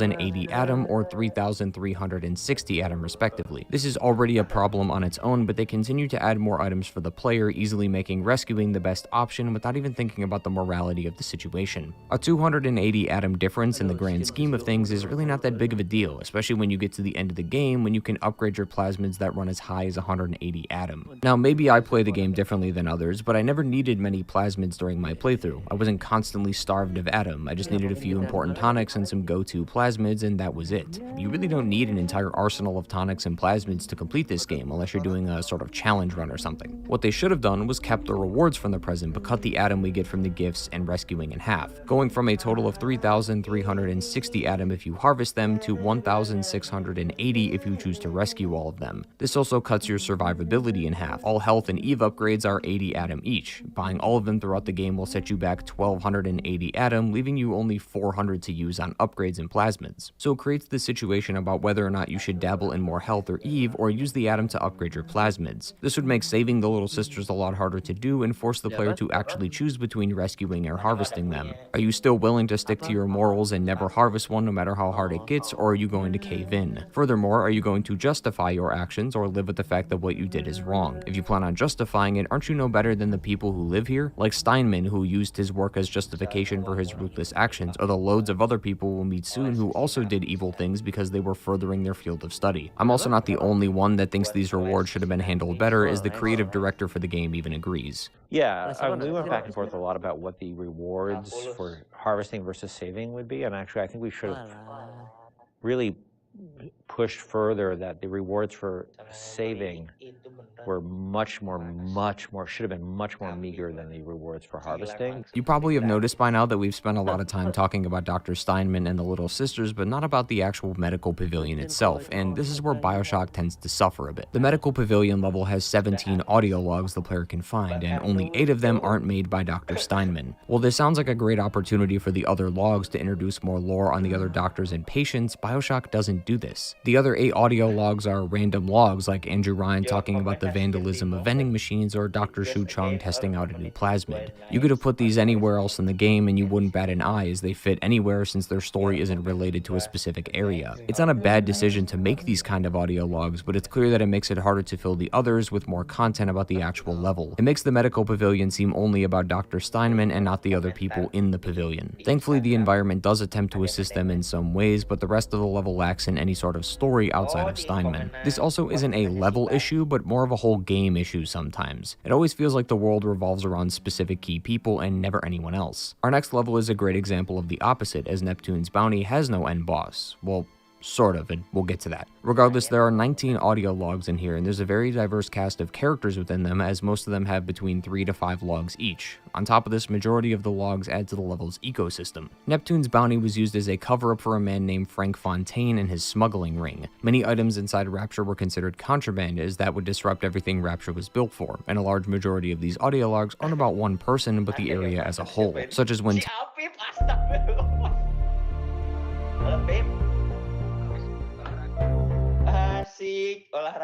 Adam or 3,360 Adam respectively. This is already a problem on its own, but they continue to add more items for the player, easily making rescuing the best option without even thinking about the morality of the situation. A 280 Adam difference in the grand scheme of things is really not that big of a deal, especially when you get to the end of the game when you can upgrade your plasmids that run as high as 180 Adam. Now maybe I play the game differently than others, but I never needed many plasmids during my playthrough. I wasn't constantly starved of Adam, I just needed a few important tonics and some go-to plasmids, and that was it. You really don't need an entire arsenal of tonics and plasmids to complete this game unless you're doing a sort of challenge run or something. What they should have done was kept the rewards from the present but cut the Adam we get from the gifts and rescuing in half, going from a total of 3,360 Adam if you harvest them to 1,680 if you choose to rescue all of them. This also cuts your survivability in half. All health and Eve upgrades are 80 Adam each. Buying all of them throughout the game will set you back 1,280 Adam, leaving you only 400 to use on upgrades and plasmids. So it creates the situation about whether or not you should dabble in more health or Eve or use the Adam to upgrade your plasmids. This would make saving the Little Sisters a lot harder to do and force the player to actually choose between rescuing or harvesting them. Are you still willing to stick to your morals and never harvest one no matter how hard it gets, or are you going to cave in? Furthermore, are you going to justify your actions or live with the fact that what you did is wrong? If you plan on justifying it, aren't you no better than the people who live here? Like Steinman, who used his work as justification for his ruthless actions, or the loads of other people we'll meet soon who also did evil things because they were furthering their field of study. I'm also not the only one that thinks these rewards should have been handled better, as the creative director for the game even agrees. Yeah, we went back and forth a lot about what the rewards for harvesting versus saving would be, and actually I think we should have really pushed further that the rewards for saving were much more, should have been much more meager than the rewards for harvesting. You probably have noticed by now that we've spent a lot of time talking about Dr. Steinman and the Little Sisters, but not about the actual medical pavilion itself, and this is where BioShock tends to suffer a bit. The medical pavilion level has 17 audio logs the player can find, and only 8 of them aren't made by Dr. Steinman. While this sounds like a great opportunity for the other logs to introduce more lore on the other doctors and patients, BioShock doesn't do this. The other 8 audio logs are random logs, like Andrew Ryan talking about the vandalism of vending machines or Dr. Shu Chong testing out a new plasmid. You could have put these anywhere else in the game and you wouldn't bat an eye, as they fit anywhere since their story isn't related to a specific area. It's not a bad decision to make these kind of audio logs, but it's clear that it makes it harder to fill the others with more content about the actual level. It makes the medical pavilion seem only about Dr. Steinman and not the other people in the pavilion. Thankfully, the environment does attempt to assist them in some ways, but the rest of the level lacks in any sort of story outside of Steinman. This also isn't a level issue, but more of a whole game issue sometimes. It always feels like the world revolves around specific key people and never anyone else. Our next level is a great example of the opposite, as Neptune's Bounty has no end boss. Well, Sort of, and we'll get to that. Regardless, there are 19 audio logs in here, and there's a very diverse cast of characters within them, as most of them have between 3 to 5 logs each. On top of this, majority of the logs add to the level's ecosystem. Neptune's bounty was used as a cover-up for a man named Frank Fontaine and his smuggling ring. Many items inside Rapture were considered contraband, as that would disrupt everything Rapture was built for, and a large majority of these audio logs aren't about one person, but the area as a whole, such as when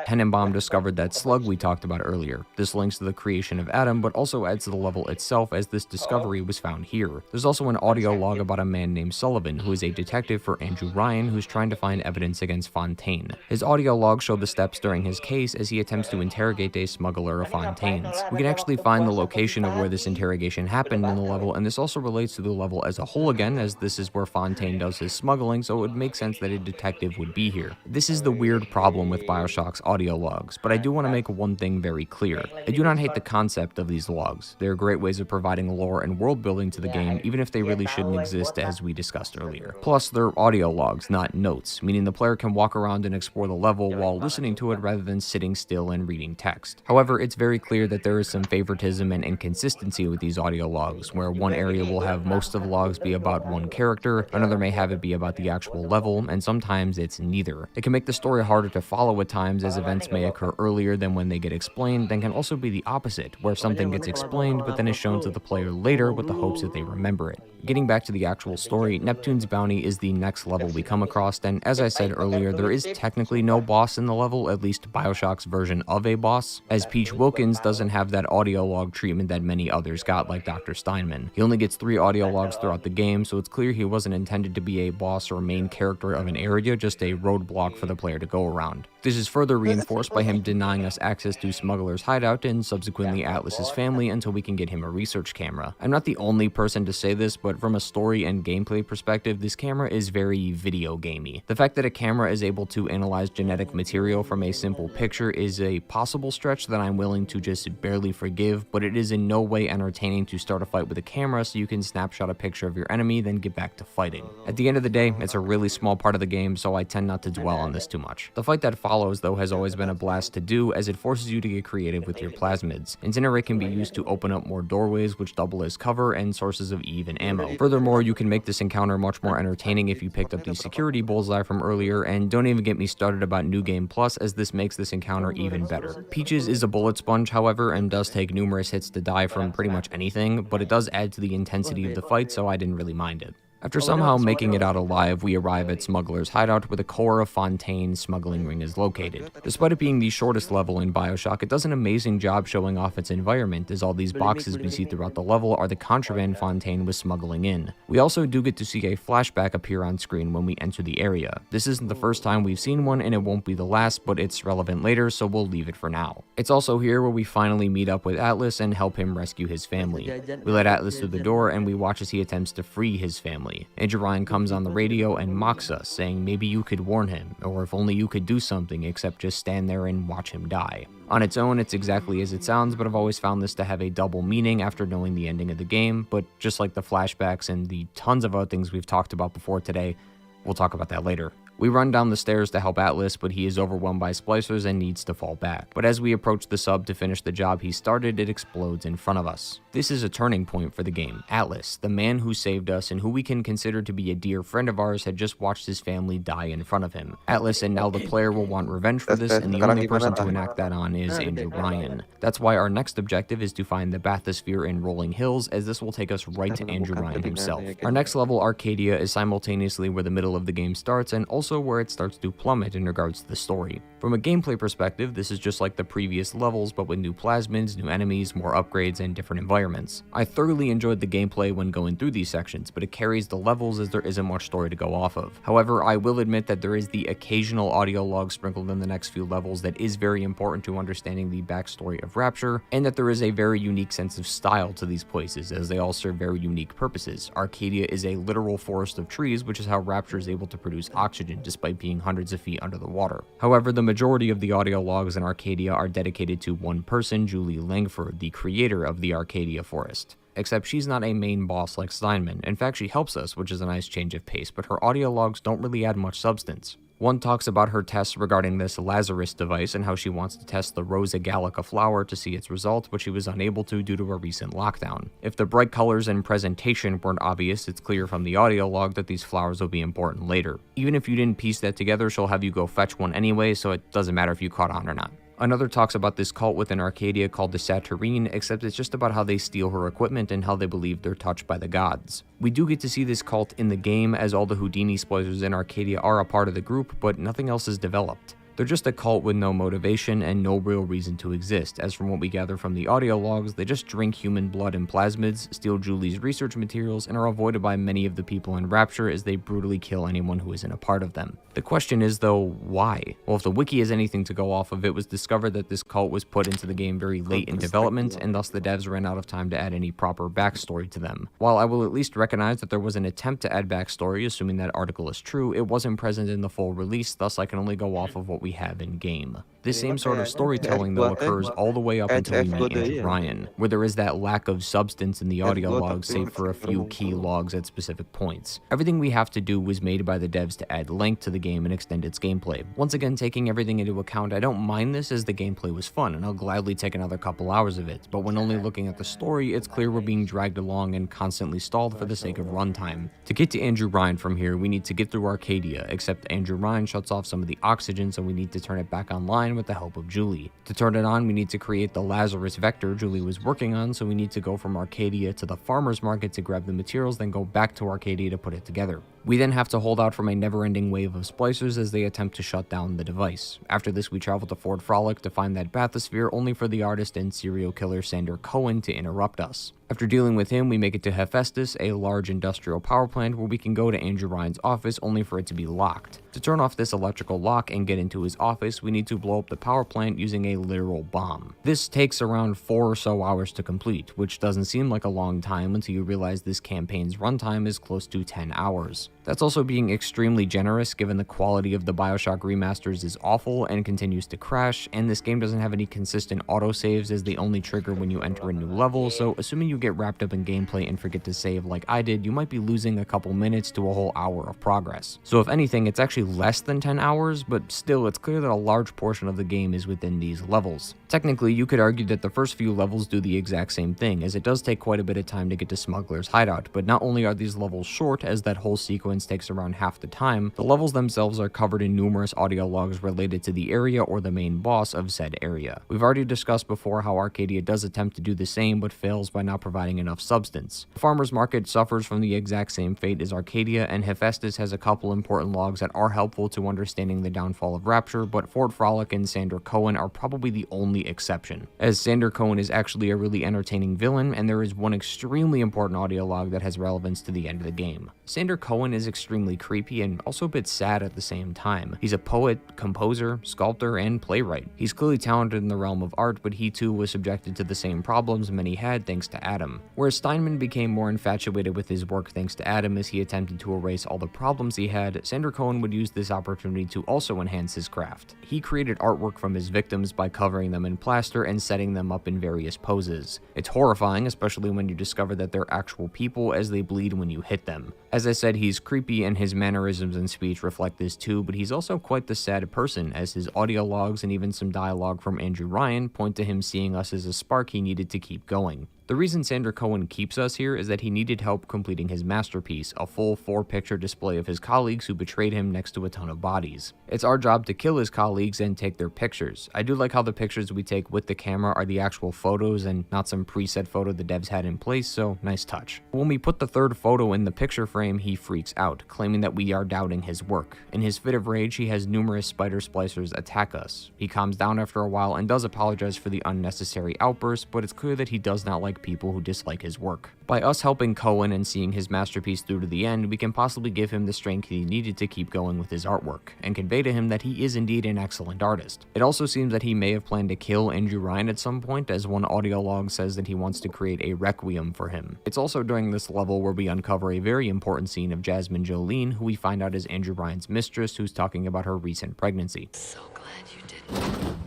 Tenenbaum discovered that slug we talked about earlier. This links to the creation of Adam, but also adds to the level itself, as this discovery was found here. There's also an audio log about a man named Sullivan, who is a detective for Andrew Ryan, who's trying to find evidence against Fontaine. His audio logs show the steps during his case as he attempts to interrogate a smuggler of Fontaine's. We can actually find the location of where this interrogation happened in the level, and this also relates to the level as a whole again, as this is where Fontaine does his smuggling, so it would make sense that a detective would be here. This is the weird problem with BioShock's audio logs, but I do want to make one thing very clear. I do not hate the concept of these logs. They are great ways of providing lore and world building to the game, even if they really shouldn't exist, as we discussed earlier. Plus, they're audio logs, not notes, meaning the player can walk around and explore the level while listening to it rather than sitting still and reading text. However, it's very clear that there is some favoritism and inconsistency with these audio logs, where one area will have most of the logs be about one character, another may have it be about the actual level, and sometimes it's neither. It can make the story harder to follow at times, as events may occur earlier than when they get explained, then can also be the opposite, where something gets explained but then is shown to the player later with the hopes that they remember it. Getting back to the actual story, Neptune's bounty is the next level we come across, and as I said earlier, there is technically no boss in the level, at least BioShock's version of a boss, as Peach Wilkins doesn't have that audio log treatment that many others got, like Dr. Steinman. He only gets 3 audio logs throughout the game, so it's clear he wasn't intended to be a boss or main character of an area, just a roadblock for the player to go around. This is further reinforced by him denying us access to Smuggler's hideout and subsequently Atlas's family until we can get him a research camera. I'm not the only person to say this, but from a story and gameplay perspective, this camera is very video gamey. The fact that a camera is able to analyze genetic material from a simple picture is a possible stretch that I'm willing to just barely forgive, but it is in no way entertaining to start a fight with a camera so you can snapshot a picture of your enemy, then get back to fighting. At the end of the day, it's a really small part of the game, so I tend not to dwell on this too much. The fight that follows, though, has always been a blast to do, as it forces you to get creative with your plasmids. Incinerate can be used to open up more doorways, which double as cover and sources of Eve and ammo. Furthermore, you can make this encounter much more entertaining if you picked up the security bullseye from earlier, and don't even get me started about New Game Plus, as this makes this encounter even better. Peaches is a bullet sponge, however, and does take numerous hits to die from pretty much anything, but it does add to the intensity of the fight, so I didn't really mind it. After somehow making it out alive, we arrive at Smuggler's hideout, where the core of Fontaine's smuggling ring is located. Despite it being the shortest level in BioShock, it does an amazing job showing off its environment, as all these boxes we see throughout the level are the contraband Fontaine was smuggling in. We also do get to see a flashback appear on screen when we enter the area. This isn't the first time we've seen one, and it won't be the last, but it's relevant later, so we'll leave it for now. It's also here where we finally meet up with Atlas and help him rescue his family. We let Atlas through the door, and we watch as he attempts to free his family. Andrew Ryan comes on the radio and mocks us, saying maybe you could warn him, or if only you could do something except just stand there and watch him die. On its own, it's exactly as it sounds, but I've always found this to have a double meaning after knowing the ending of the game, but just like the flashbacks and the tons of other things we've talked about before today, we'll talk about that later. We run down the stairs to help Atlas, but he is overwhelmed by splicers and needs to fall back. But as we approach the sub to finish the job he started, it explodes in front of us. This is a turning point for the game. Atlas, the man who saved us and who we can consider to be a dear friend of ours, had just watched his family die in front of him. Atlas and now the player will want revenge for this, and the only person to enact that on is Andrew Ryan. That's why our next objective is to find the bathysphere in Rolling Hills, as this will take us right to Andrew Ryan himself. Our next level, Arcadia, is simultaneously where the middle of the game starts, and also where it starts to plummet in regards to the story. From a gameplay perspective, this is just like the previous levels, but with new plasmids, new enemies, more upgrades, and different environments. I thoroughly enjoyed the gameplay when going through these sections, but it carries the levels as there isn't much story to go off of. However, I will admit that there is the occasional audio log sprinkled in the next few levels that is very important to understanding the backstory of Rapture, and that there is a very unique sense of style to these places, as they all serve very unique purposes. Arcadia is a literal forest of trees, which is how Rapture is able to produce oxygen despite being hundreds of feet under the water. However, the majority of the audio logs in Arcadia are dedicated to one person, Julie Langford, the creator of the Arcadia Forest. Except she's not a main boss like Steinman. In fact, she helps us, which is a nice change of pace, but her audio logs don't really add much substance. One talks about her tests regarding this Lazarus device and how she wants to test the Rosa Gallica flower to see its results, but she was unable to due to a recent lockdown. If the bright colors and presentation weren't obvious, it's clear from the audio log that these flowers will be important later. Even if you didn't piece that together, she'll have you go fetch one anyway, so it doesn't matter if you caught on or not. Another talks about this cult within Arcadia called the Saturnine, except it's just about how they steal her equipment and how they believe they're touched by the gods. We do get to see this cult in the game, as all the Houdini splicers in Arcadia are a part of the group, but nothing else is developed. They're just a cult with no motivation and no real reason to exist, as from what we gather from the audio logs, they just drink human blood and plasmids, steal Julie's research materials, and are avoided by many of the people in Rapture as they brutally kill anyone who isn't a part of them. The question is though, why? Well, if the wiki has anything to go off of, it was discovered that this cult was put into the game very late in development, and thus the devs ran out of time to add any proper backstory to them. While I will at least recognize that there was an attempt to add backstory, assuming that article is true, it wasn't present in the full release, thus I can only go off of what we have in game. This same sort of storytelling though occurs all the way up until we meet Andrew Ryan, where there is that lack of substance in the audio logs save for a few key logs at specific points. Everything we have to do was made by the devs to add length to the game and extend its gameplay. Once again, taking everything into account, I don't mind this as the gameplay was fun and I'll gladly take another couple hours of it, but when only looking at the story, it's clear we're being dragged along and constantly stalled for the sake of runtime. To get to Andrew Ryan from here, we need to get through Arcadia, except Andrew Ryan shuts off some of the oxygen, so we need to turn it back online with the help of Julie. To turn it on, we need to create the Lazarus vector Julie was working on, so we need to go from Arcadia to the farmer's market to grab the materials, then go back to Arcadia to put it together. We then have to hold out from a never-ending wave of splicers as they attempt to shut down the device. After this, we travel to Fort Frolic to find that bathysphere, only for the artist and serial killer Sander Cohen to interrupt us. After dealing with him, we make it to Hephaestus, a large industrial power plant where we can go to Andrew Ryan's office only for it to be locked. To turn off this electrical lock and get into his office, we need to blow up the power plant using a literal bomb. This takes around 4 or so hours to complete, which doesn't seem like a long time until you realize this campaign's runtime is close to 10 hours. That's also being extremely generous given the quality of the BioShock remasters is awful and continues to crash, and this game doesn't have any consistent autosaves as they only trigger when you enter a new level, so assuming you get wrapped up in gameplay and forget to save like I did, you might be losing a couple minutes to a whole hour of progress. So if anything, it's actually less than 10 hours, but still it's clear that a large portion of the game is within these levels. Technically, you could argue that the first few levels do the exact same thing, as it does take quite a bit of time to get to Smuggler's Hideout, but not only are these levels short, as that whole sequence takes around half the time, the levels themselves are covered in numerous audio logs related to the area or the main boss of said area. We've already discussed before how Arcadia does attempt to do the same, but fails by not providing enough substance. The farmer's market suffers from the exact same fate as Arcadia, and Hephaestus has a couple important logs that are helpful to understanding the downfall of Rapture, but Fort Frolic and Sander Cohen are probably the only exception, as Sander Cohen is actually a really entertaining villain, and there is one extremely important audio log that has relevance to the end of the game. Sander Cohen is extremely creepy and also a bit sad at the same time. He's a poet, composer, sculptor, and playwright. He's clearly talented in the realm of art, but he too was subjected to the same problems many had thanks to Adam. Whereas Steinman became more infatuated with his work thanks to Adam as he attempted to erase all the problems he had, Sander Cohen would use this opportunity to also enhance his craft. He created artwork from his victims by covering them in plaster and setting them up in various poses. It's horrifying, especially when you discover that they're actual people as they bleed when you hit them. As I said, he's creepy and his mannerisms and speech reflect this too, but he's also quite the sad person, as his audio logs and even some dialogue from Andrew Ryan point to him seeing us as a spark he needed to keep going. The reason Sander Cohen keeps us here is that he needed help completing his masterpiece, a full 4-picture display of his colleagues who betrayed him next to a ton of bodies. It's our job to kill his colleagues and take their pictures. I do like how the pictures we take with the camera are the actual photos and not some preset photo the devs had in place, so nice touch. When we put the third photo in the picture frame, he freaks out, claiming that we are doubting his work. In his fit of rage, he has numerous spider splicers attack us. He calms down after a while and does apologize for the unnecessary outburst, but it's clear that he does not like people who dislike his work. By us helping Cohen and seeing his masterpiece through to the end, we can possibly give him the strength he needed to keep going with his artwork, and convey to him that he is indeed an excellent artist. It also seems that he may have planned to kill Andrew Ryan at some point, as one audio log says that he wants to create a requiem for him. It's also during this level where we uncover a very important scene of Jasmine Jolene, who we find out is Andrew Ryan's mistress, who's talking about her recent pregnancy. So glad you didn't.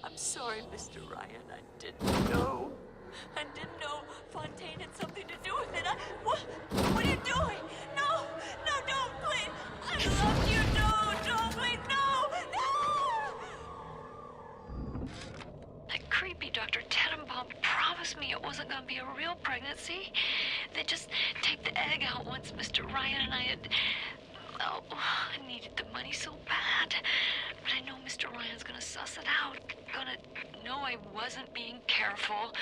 I'm sorry, Mr. Ryan. I didn't know. I didn't know Fontaine had something to do with it. What are you doing? No, don't, please. I love you. No, don't. promised me it wasn't gonna be a real pregnancy. They'd just take the egg out once Mr. Ryan and I had... Oh, I needed the money so bad. But I know Mr. Ryan's gonna suss it out. Gonna know I wasn't being careful.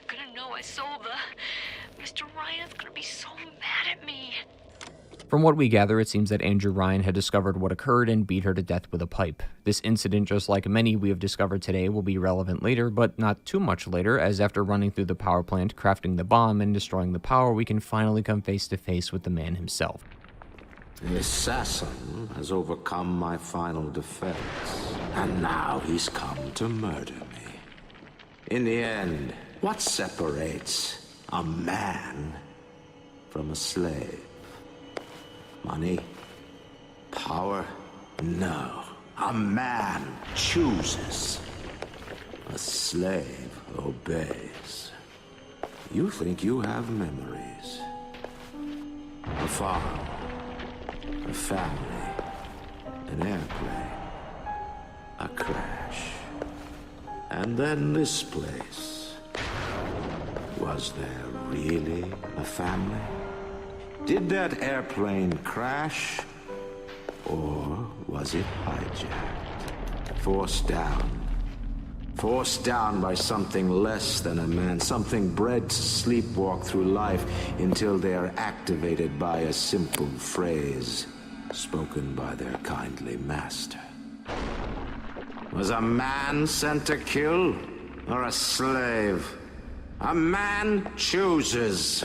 Gonna know I sold the... Mr. Ryan's gonna be so mad at me. From what we gather, it seems that Andrew Ryan had discovered what occurred and beat her to death with a pipe. This incident, just like many we have discovered today, will be relevant later, but not too much later, as after running through the power plant, crafting the bomb, and destroying the power, we can finally come face to face with the man himself. The assassin has overcome my final defense, and now he's come to murder me. In the end, what separates a man from a slave? Money? Power? No. A man chooses. A slave obeys. You think you have memories. A farm. A family. An airplane. A crash. And then this place. Was there really a family? Did that airplane crash? Or was it hijacked? Forced down. Forced down by something less than a man, something bred to sleepwalk through life until they are activated by a simple phrase spoken by their kindly master. Was a man sent to kill or a slave? A man chooses.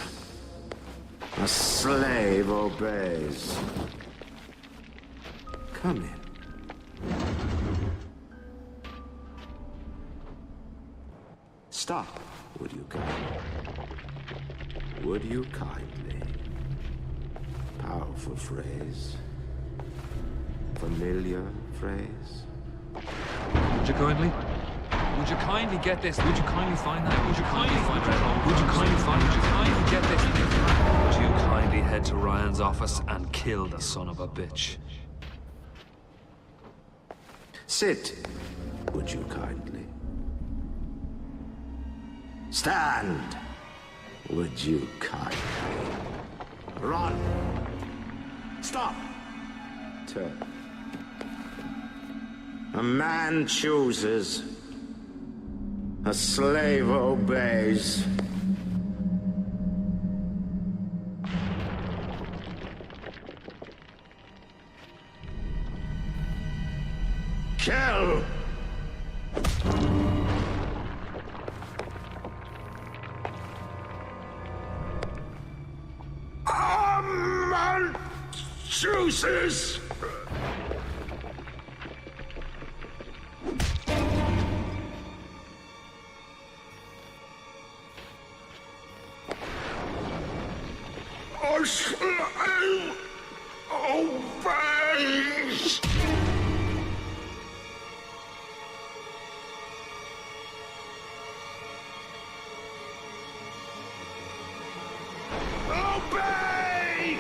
A slave obeys. Come in. Stop, would you kindly? Would you kindly? Powerful phrase. Familiar phrase. Would you kindly? Would you kindly get this? Would you kindly find that? Would you kindly find that? Would you kindly find it? Would you kindly get this? Would you kindly head to Ryan's office and kill the son of a bitch? Sit, would you kindly? Stand, would you kindly? Run. Stop. Turn. A man chooses. A slave obeys. Kill! A man chooses! A slave obeys! Obey!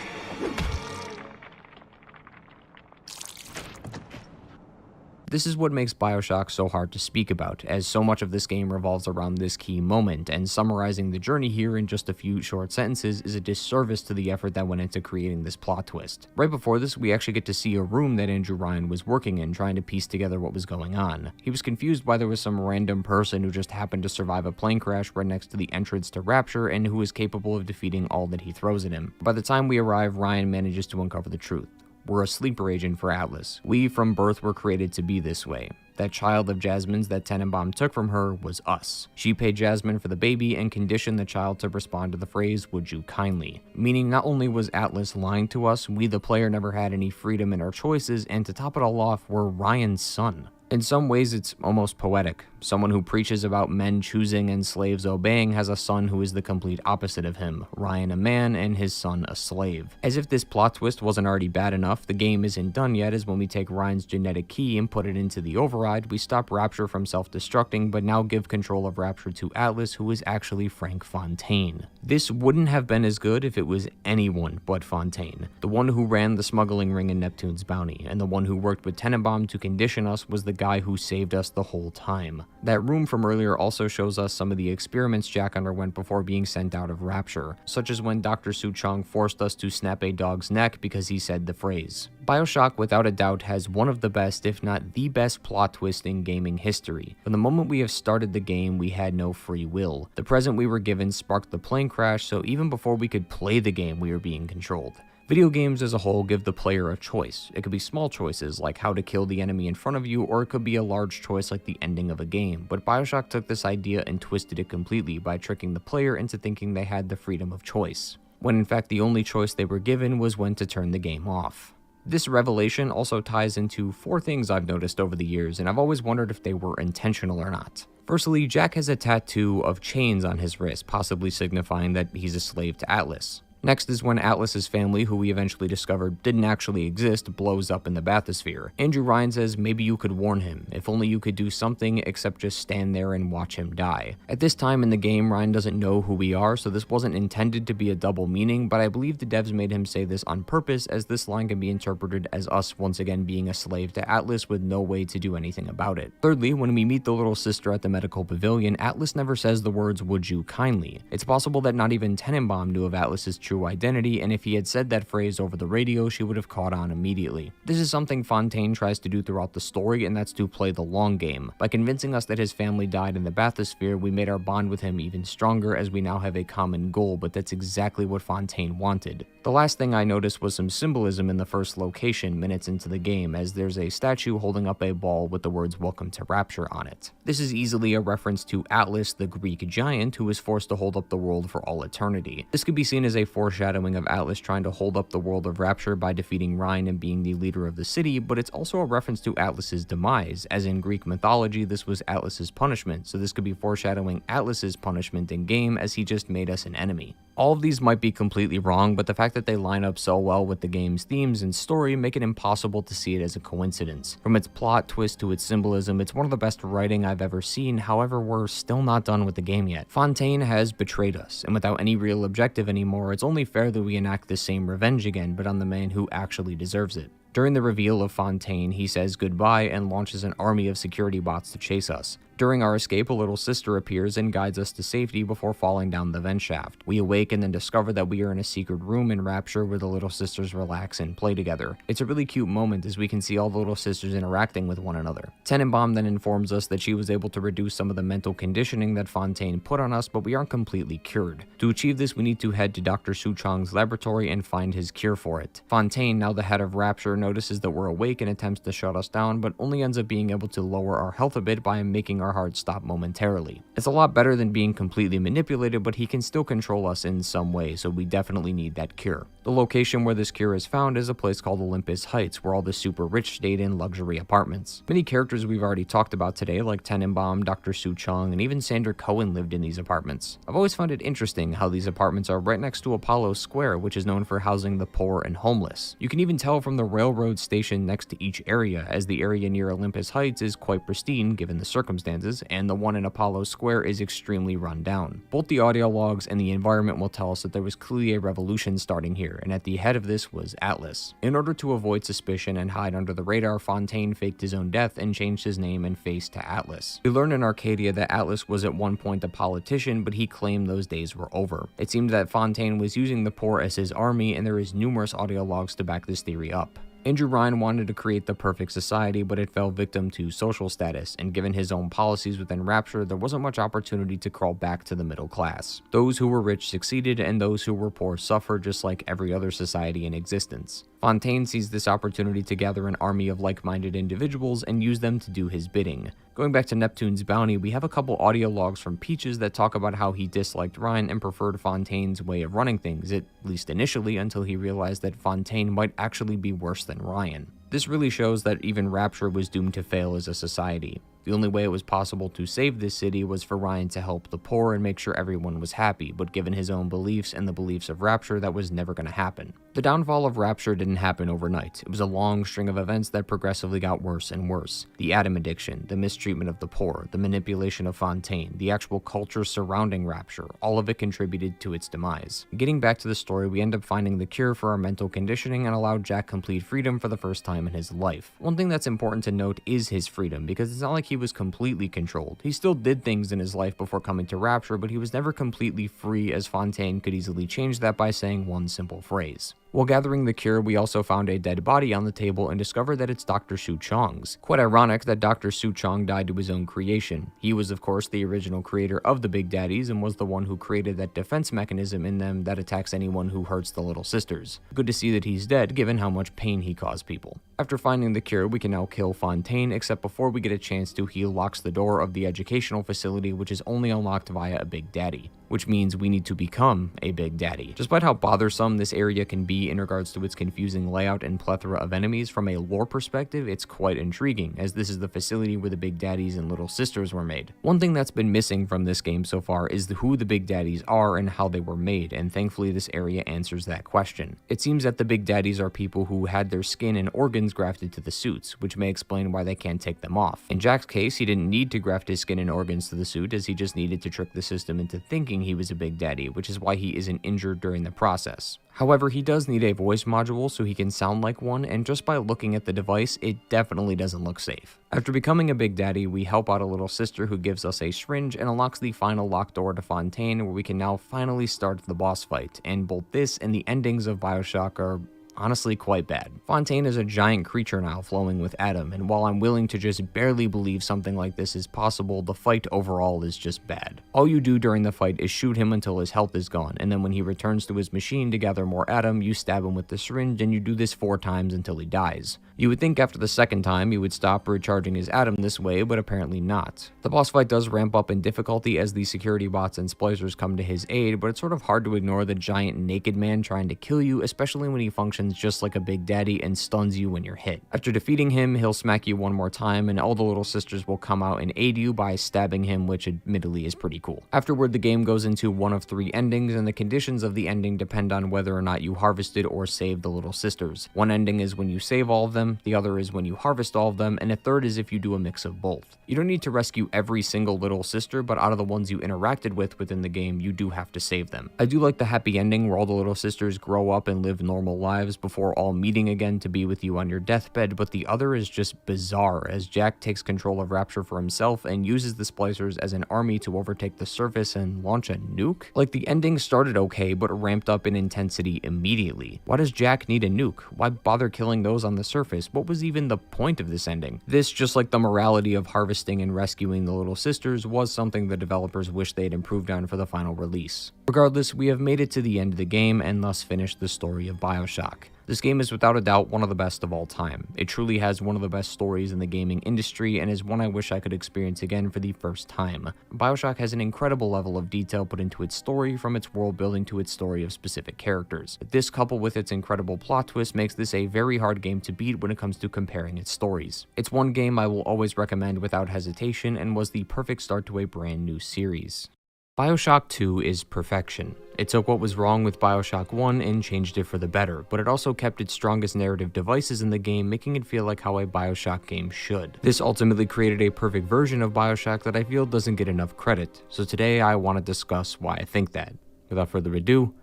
This is what makes BioShock so hard to speak about, as so much of this game revolves around this key moment, and summarizing the journey here in just a few short sentences is a disservice to the effort that went into creating this plot twist. Right before this, we actually get to see a room that Andrew Ryan was working in, trying to piece together what was going on. He was confused why there was some random person who just happened to survive a plane crash right next to the entrance to Rapture and who is capable of defeating all that he throws at him. By the time we arrive, Ryan manages to uncover the truth. We're a sleeper agent for Atlas. We from birth were created to be this way. That child of Jasmine's that Tenenbaum took from her was us. She paid Jasmine for the baby and conditioned the child to respond to the phrase, "Would you kindly?" Meaning not only was Atlas lying to us, we the player never had any freedom in our choices, and to top it all off, we're Ryan's son. In some ways, it's almost poetic. Someone who preaches about men choosing and slaves obeying has a son who is the complete opposite of him, Ryan a man and his son a slave. As if this plot twist wasn't already bad enough, the game isn't done yet, as when we take Ryan's genetic key and put it into the override, we stop Rapture from self-destructing, but now give control of Rapture to Atlas, who is actually Frank Fontaine. This wouldn't have been as good if it was anyone but Fontaine. The one who ran the smuggling ring in Neptune's bounty, and the one who worked with Tenenbaum to condition us was the guy who saved us the whole time. That room from earlier also shows us some of the experiments Jack underwent before being sent out of Rapture, such as when Dr. Suchong forced us to snap a dog's neck because he said the phrase. BioShock without a doubt has one of the best, if not the best, plot twist in gaming history. From the moment we have started the game, we had no free will. The present we were given sparked the plane crash, so even before we could play the game, we were being controlled. Video games as a whole give the player a choice. It could be small choices like how to kill the enemy in front of you, or it could be a large choice like the ending of a game, but BioShock took this idea and twisted it completely by tricking the player into thinking they had the freedom of choice, when in fact the only choice they were given was when to turn the game off. This revelation also ties into 4 things I've noticed over the years, and I've always wondered if they were intentional or not. Firstly, Jack has a tattoo of chains on his wrist, possibly signifying that he's a slave to Atlas. Next is when Atlas's family, who we eventually discovered didn't actually exist, blows up in the bathysphere. Andrew Ryan says maybe you could warn him, if only you could do something except just stand there and watch him die. At this time in the game, Ryan doesn't know who we are, so this wasn't intended to be a double meaning, but I believe the devs made him say this on purpose, as this line can be interpreted as us once again being a slave to Atlas with no way to do anything about it. Thirdly, when we meet the little sister at the medical pavilion, Atlas never says the words "would you kindly." It's possible that not even Tenenbaum knew of Atlas's true identity, and if he had said that phrase over the radio, she would have caught on immediately. This is something Fontaine tries to do throughout the story, and that's to play the long game. By convincing us that his family died in the bathysphere, we made our bond with him even stronger, as we now have a common goal, but that's exactly what Fontaine wanted. The last thing I noticed was some symbolism in the first location minutes into the game, as there's a statue holding up a ball with the words "Welcome to Rapture" on it. This is easily a reference to Atlas, the Greek giant, who was forced to hold up the world for all eternity. This could be seen as a foreshadowing of Atlas trying to hold up the world of Rapture by defeating Ryan and being the leader of the city, but it's also a reference to Atlas's demise, as in Greek mythology this was Atlas's punishment, so this could be foreshadowing Atlas's punishment in game, as he just made us an enemy. All of these might be completely wrong, but the fact that they line up so well with the game's themes and story make it impossible to see it as a coincidence. From its plot twist to its symbolism, it's one of the best writing I've ever seen. However, we're still not done with the game yet. Fontaine has betrayed us, and without any real objective anymore, it's only fair that we enact the same revenge again, but on the man who actually deserves it. During the reveal of Fontaine, he says goodbye and launches an army of security bots to chase us. During our escape, a little sister appears and guides us to safety before falling down the vent shaft. We awake and then discover that we are in a secret room in Rapture where the little sisters relax and play together. It's a really cute moment as we can see all the little sisters interacting with one another. Tenenbaum then informs us that she was able to reduce some of the mental conditioning that Fontaine put on us, but we aren't completely cured. To achieve this, we need to head to Dr. Suchong's laboratory and find his cure for it. Fontaine, now the head of Rapture, notices that we're awake and attempts to shut us down, but only ends up being able to lower our health a bit by making our heart stop momentarily. It's a lot better than being completely manipulated, but he can still control us in some way, so we definitely need that cure. The location where this cure is found is a place called Olympus Heights, where all the super rich stayed in luxury apartments. Many characters we've already talked about today, like Tenenbaum, Dr. Suchong, and even Sandra Cohen lived in these apartments. I've always found it interesting how these apartments are right next to Apollo Square, which is known for housing the poor and homeless. You can even tell from the railroad station next to each area, as the area near Olympus Heights is quite pristine given the circumstances, and the one in Apollo Square is extremely run down. Both the audio logs and the environment will tell us that there was clearly a revolution starting here, and at the head of this was Atlas. In order to avoid suspicion and hide under the radar, Fontaine faked his own death and changed his name and face to Atlas. We learned in Arcadia that Atlas was at one point a politician, but he claimed those days were over. It seemed that Fontaine was using the poor as his army, and there is numerous audio logs to back this theory up. Andrew Ryan wanted to create the perfect society, but it fell victim to social status, and given his own policies within Rapture, there wasn't much opportunity to crawl back to the middle class. Those who were rich succeeded, and those who were poor suffered, just like every other society in existence. Fontaine sees this opportunity to gather an army of like-minded individuals and use them to do his bidding. Going back to Neptune's bounty, we have a couple audio logs from Peaches that talk about how he disliked Ryan and preferred Fontaine's way of running things, at least initially, until he realized that Fontaine might actually be worse than Ryan. This really shows that even Rapture was doomed to fail as a society. The only way it was possible to save this city was for Ryan to help the poor and make sure everyone was happy, but given his own beliefs and the beliefs of Rapture, that was never going to happen. The downfall of Rapture didn't happen overnight. It was a long string of events that progressively got worse and worse. The Adam addiction, the mistreatment of the poor, the manipulation of Fontaine, the actual culture surrounding Rapture, all of it contributed to its demise. Getting back to the story, we end up finding the cure for our mental conditioning and allowed Jack complete freedom for the first time in his life. One thing that's important to note is his freedom, because it's not like he was completely controlled. He still did things in his life before coming to Rapture, but he was never completely free, as Fontaine could easily change that by saying one simple phrase. While gathering the cure, we also found a dead body on the table and discovered that it's Dr. Suchong's. Quite ironic that Dr. Suchong died to his own creation. He was, of course, the original creator of the Big Daddies and was the one who created that defense mechanism in them that attacks anyone who hurts the Little Sisters. Good to see that he's dead, given how much pain he caused people. After finding the cure, we can now kill Fontaine, except before we get a chance to, he locks the door of the educational facility, which is only unlocked via a Big Daddy, which means we need to become a Big Daddy. Despite how bothersome this area can be in regards to its confusing layout and plethora of enemies, from a lore perspective, it's quite intriguing, as this is the facility where the Big Daddies and Little Sisters were made. One thing that's been missing from this game so far is who the Big Daddies are and how they were made, and thankfully this area answers that question. It seems that the Big Daddies are people who had their skin and organs grafted to the suits, which may explain why they can't take them off. In Jack's case, he didn't need to graft his skin and organs to the suit, as he just needed to trick the system into thinking he was a Big Daddy, which is why he isn't injured during the process. However, he does need a voice module so he can sound like one, and just by looking at the device, it definitely doesn't look safe. After becoming a Big Daddy, we help out a Little Sister who gives us a syringe and unlocks the final locked door to Fontaine, where we can now finally start the boss fight, and both this and the endings of BioShock are honestly quite bad. Fontaine is a giant creature now flowing with Adam, and while I'm willing to just barely believe something like this is possible, the fight overall is just bad. All you do during the fight is shoot him until his health is gone, and then when he returns to his machine to gather more Adam, you stab him with the syringe, and you do this 4 times until he dies. You would think after the second time he would stop recharging his Adam this way, but apparently not. The boss fight does ramp up in difficulty as the security bots and splicers come to his aid, but it's sort of hard to ignore the giant naked man trying to kill you, especially when he functions just like a Big Daddy and stuns you when you're hit. After defeating him, he'll smack you one more time, and all the Little Sisters will come out and aid you by stabbing him, which admittedly is pretty cool. Afterward, the game goes into one of 3 endings, and the conditions of the ending depend on whether or not you harvested or saved the Little Sisters. One ending is when you save all of them, the other is when you harvest all of them, and a third is if you do a mix of both. You don't need to rescue every single Little Sister, but out of the ones you interacted with within the game, you do have to save them. I do like the happy ending where all the Little Sisters grow up and live normal lives before all meeting again to be with you on your deathbed, but the other is just bizarre, as Jack takes control of Rapture for himself and uses the splicers as an army to overtake the surface and launch a nuke? Like, the ending started okay, but ramped up in intensity immediately. Why does Jack need a nuke? Why bother killing those on the surface? What was even the point of this ending? This, just like the morality of harvesting and rescuing the Little Sisters, was something the developers wish they had improved on for the final release. Regardless, we have made it to the end of the game and thus finished the story of BioShock. This game is without a doubt one of the best of all time. It truly has one of the best stories in the gaming industry and is one I wish I could experience again for the first time. BioShock has an incredible level of detail put into its story, from its world building to its story of specific characters. This, coupled with its incredible plot twist, makes this a very hard game to beat when it comes to comparing its stories. It's one game I will always recommend without hesitation and was the perfect start to a brand new series. BioShock 2 is perfection. It took what was wrong with BioShock 1 and changed it for the better, but it also kept its strongest narrative devices in the game, making it feel like how a BioShock game should. This ultimately created a perfect version of BioShock that I feel doesn't get enough credit, so today I want to discuss why I think that. Without further ado,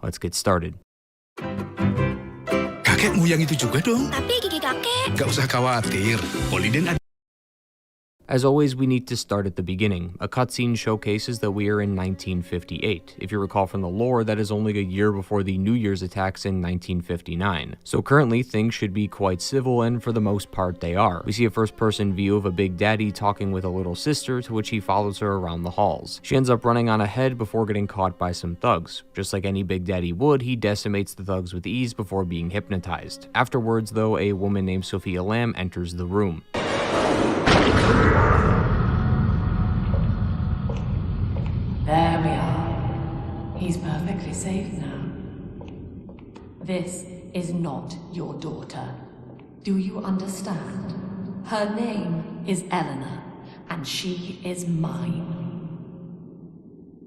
let's get started. Kakekmu yang itu juga dong. Tapi gigi kakek. Gak usah khawatir. Poliden ada. As always, we need to start at the beginning. A cutscene showcases that we are in 1958. If you recall from the lore, that is only a year before the New Year's attacks in 1959. So currently, things should be quite civil, and for the most part, they are. We see a first-person view of a Big Daddy talking with a Little Sister, to which he follows her around the halls. She ends up running on ahead before getting caught by some thugs. Just like any Big Daddy would, he decimates the thugs with ease before being hypnotized. Afterwards, though, a woman named Sophia Lamb enters the room. There we are. He's perfectly safe now. This is not your daughter. Do you understand? Her name is Eleanor. and she is mine.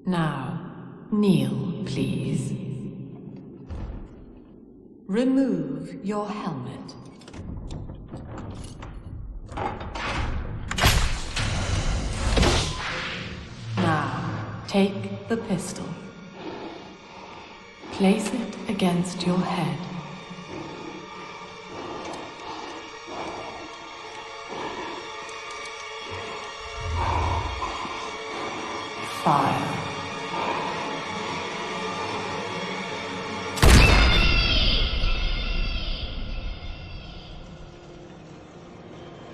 Now, kneel, please. Remove your helmet. Now, take the pistol. Place it against your head. Fire.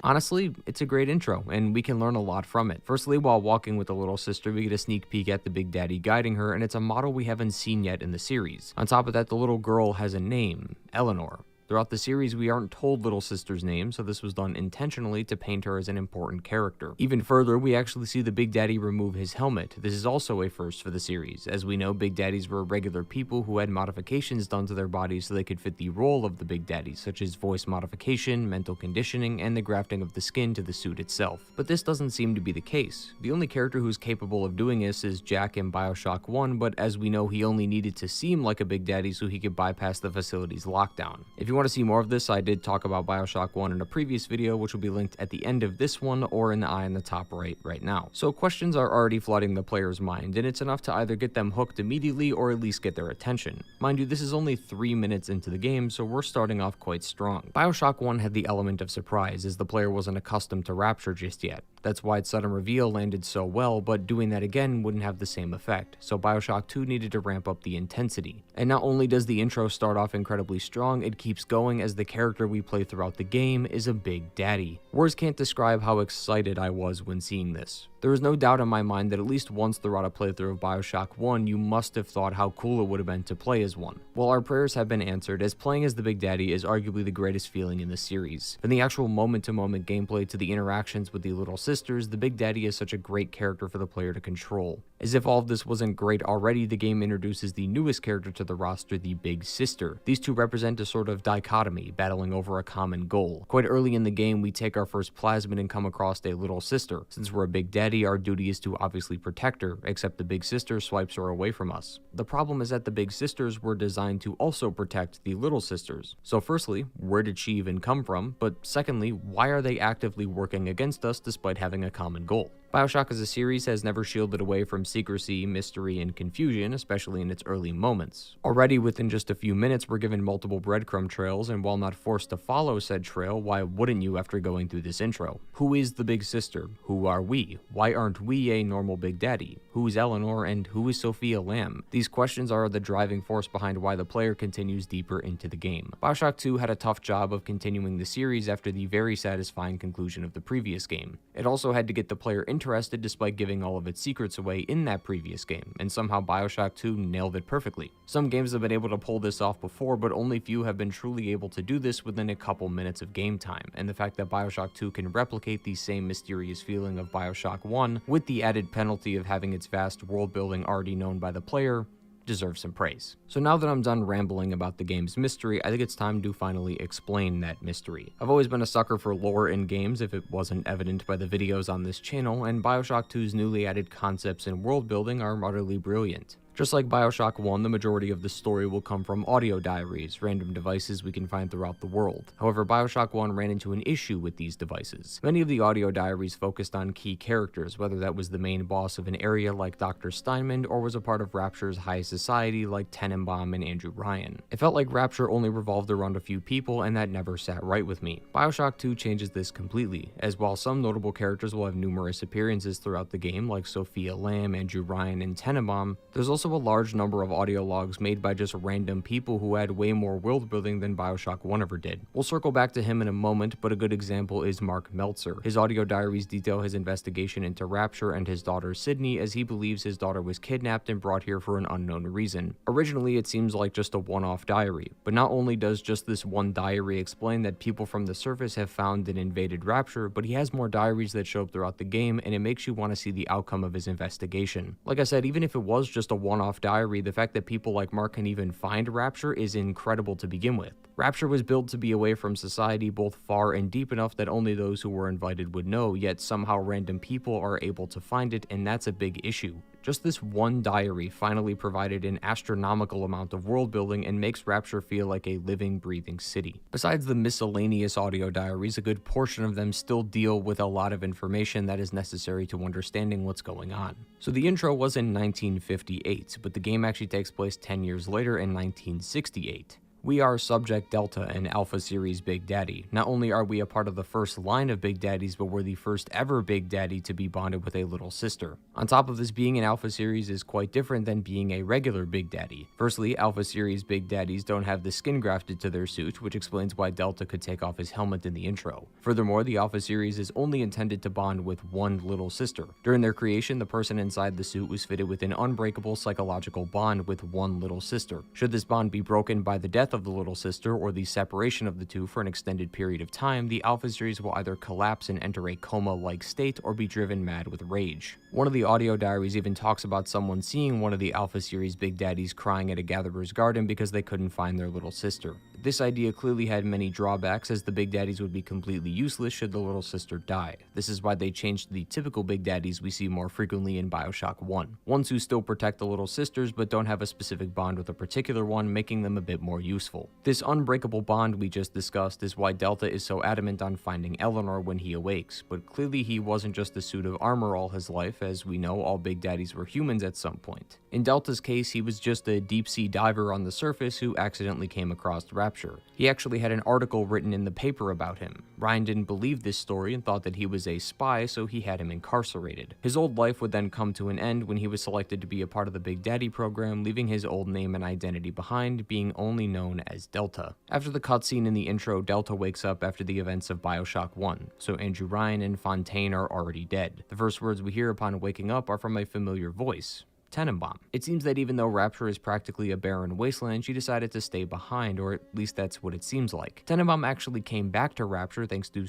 Honestly, it's a great intro, and we can learn a lot from it. Firstly, while walking with the little sister, we get a sneak peek at the Big Daddy guiding her, and it's a model we haven't seen yet in the series. On top of that, the little girl has a name, Eleanor. Throughout the series, we aren't told little sister's name, so this was done intentionally to paint her as an important character. Even further, we actually see the Big Daddy remove his helmet. This is also a first for the series. As we know, Big Daddies were regular people who had modifications done to their bodies so they could fit the role of the Big Daddy, such as voice modification, mental conditioning, and the grafting of the skin to the suit itself. But this doesn't seem to be the case. The only character who's capable of doing this is Jack in Bioshock 1, but as we know, he only needed to seem like a Big Daddy so he could bypass the facility's lockdown. If you want to see more of this, I did talk about Bioshock 1 in a previous video, which will be linked at the end of this one or in the eye in the top right now. So questions are already flooding the player's mind, and it's enough to either get them hooked immediately or at least get their attention. Mind you, this is only 3 minutes into the game, so we're starting off quite strong. Bioshock 1 had the element of surprise, as the player wasn't accustomed to Rapture just yet. That's why its sudden reveal landed so well, but doing that again wouldn't have the same effect, so Bioshock 2 needed to ramp up the intensity. And not only does the intro start off incredibly strong, it keeps going as the character we play throughout the game is a Big Daddy. Words can't describe how excited I was when seeing this. There is no doubt in my mind that at least once throughout a playthrough of Bioshock 1, you must have thought how cool it would have been to play as one. Well, our prayers have been answered, as playing as the Big Daddy is arguably the greatest feeling in the series. From the actual moment-to-moment gameplay to the interactions with the little sisters, the Big Daddy is such a great character for the player to control. As if all of this wasn't great already, the game introduces the newest character to the roster, the Big Sister. These two represent a sort of dichotomy, battling over a common goal. Quite early in the game, we take our first plasmid and come across a little sister. Since we're a Big Daddy, our duty is to obviously protect her, except the Big Sister swipes her away from us. The problem is that the Big Sisters were designed to also protect the Little Sisters. So firstly, where did she even come from? But secondly, why are they actively working against us despite having a common goal? Bioshock as a series has never shielded away from secrecy, mystery, and confusion, especially in its early moments. Already within just a few minutes, we're given multiple breadcrumb trails, and while not forced to follow said trail, why wouldn't you after going through this intro? Who is the Big Sister? Who are we? Why aren't we a normal Big Daddy? Who is Eleanor, and who is Sophia Lamb? These questions are the driving force behind why the player continues deeper into the game. Bioshock 2 had a tough job of continuing the series after the very satisfying conclusion of the previous game. It also had to get the player interested despite giving all of its secrets away in that previous game, and somehow Bioshock 2 nailed it perfectly. Some games have been able to pull this off before, but only few have been truly able to do this within a couple minutes of game time, and the fact that Bioshock 2 can replicate the same mysterious feeling of Bioshock 1 with the added penalty of having its vast world building already known by the player deserves some praise. So now that I'm done rambling about the game's mystery, I think it's time to finally explain that mystery. I've always been a sucker for lore in games if it wasn't evident by the videos on this channel, and Bioshock 2's newly added concepts in world building are utterly brilliant. Just like Bioshock 1, the majority of the story will come from audio diaries, random devices we can find throughout the world. However, Bioshock 1 ran into an issue with these devices. Many of the audio diaries focused on key characters, whether that was the main boss of an area like Dr. Steinman or was a part of Rapture's high society like Tenenbaum and Andrew Ryan. It felt like Rapture only revolved around a few people, and that never sat right with me. Bioshock 2 changes this completely, as while some notable characters will have numerous appearances throughout the game like Sophia Lamb, Andrew Ryan, and Tenenbaum, there's also a large number of audio logs made by just random people who had way more world building than Bioshock 1 ever did. We'll circle back to him in a moment, but a good example is Mark Meltzer. His audio diaries detail his investigation into Rapture and his daughter Sydney, as he believes his daughter was kidnapped and brought here for an unknown reason. Originally, it seems like just a one-off diary, but not only does just this one diary explain that people from the surface have found and invaded Rapture, but he has more diaries that show up throughout the game, and it makes you want to see the outcome of his investigation. Like I said, even if it was just a one one-off diary, the fact that people like Mark can even find Rapture is incredible to begin with. Rapture was built to be away from society both far and deep enough that only those who were invited would know, yet somehow random people are able to find it, and that's a big issue. Just this one diary finally provided an astronomical amount of world building and makes Rapture feel like a living, breathing city. Besides the miscellaneous audio diaries, a good portion of them still deal with a lot of information that is necessary to understanding what's going on. So the intro was in 1958, but the game actually takes place 10 years later in 1968. We are Subject Delta and Alpha Series Big Daddy. Not only are we a part of the first line of Big Daddies, but we're the first ever Big Daddy to be bonded with a little sister. On top of this, being an Alpha Series is quite different than being a regular Big Daddy. Firstly, Alpha Series Big Daddies don't have the skin grafted to their suit, which explains why Delta could take off his helmet in the intro. Furthermore, the Alpha Series is only intended to bond with one little sister. During their creation, the person inside the suit was fitted with an unbreakable psychological bond with one little sister. Should this bond be broken by the death of the little sister or the separation of the two for an extended period of time, the Alpha Series will either collapse and enter a coma-like state or be driven mad with rage. One of the audio diaries even talks about someone seeing one of the Alpha Series Big Daddies crying at a gatherer's garden because they couldn't find their little sister. This idea clearly had many drawbacks, as the Big Daddies would be completely useless should the little sister die. This is why they changed the typical Big Daddies we see more frequently in Bioshock 1. Ones who still protect the little sisters but don't have a specific bond with a particular one, making them a bit more useful. This unbreakable bond we just discussed is why Delta is so adamant on finding Eleanor when he awakes, but clearly he wasn't just a suit of armor all his life. As we know, all Big Daddies were humans at some point. In Delta's case, he was just a deep-sea diver on the surface who accidentally came across Rapture. He actually had an article written in the paper about him. Ryan didn't believe this story and thought that he was a spy, so he had him incarcerated. His old life would then come to an end when he was selected to be a part of the Big Daddy program, leaving his old name and identity behind, being only known as Delta. After the cutscene in the intro, Delta wakes up after the events of Bioshock 1, so Andrew Ryan and Fontaine are already dead. The first words we hear upon waking up are from a familiar voice: Tenenbaum. It seems that even though Rapture is practically a barren wasteland, she decided to stay behind, or at least that's what it seems like. Tenenbaum actually came back to Rapture thanks to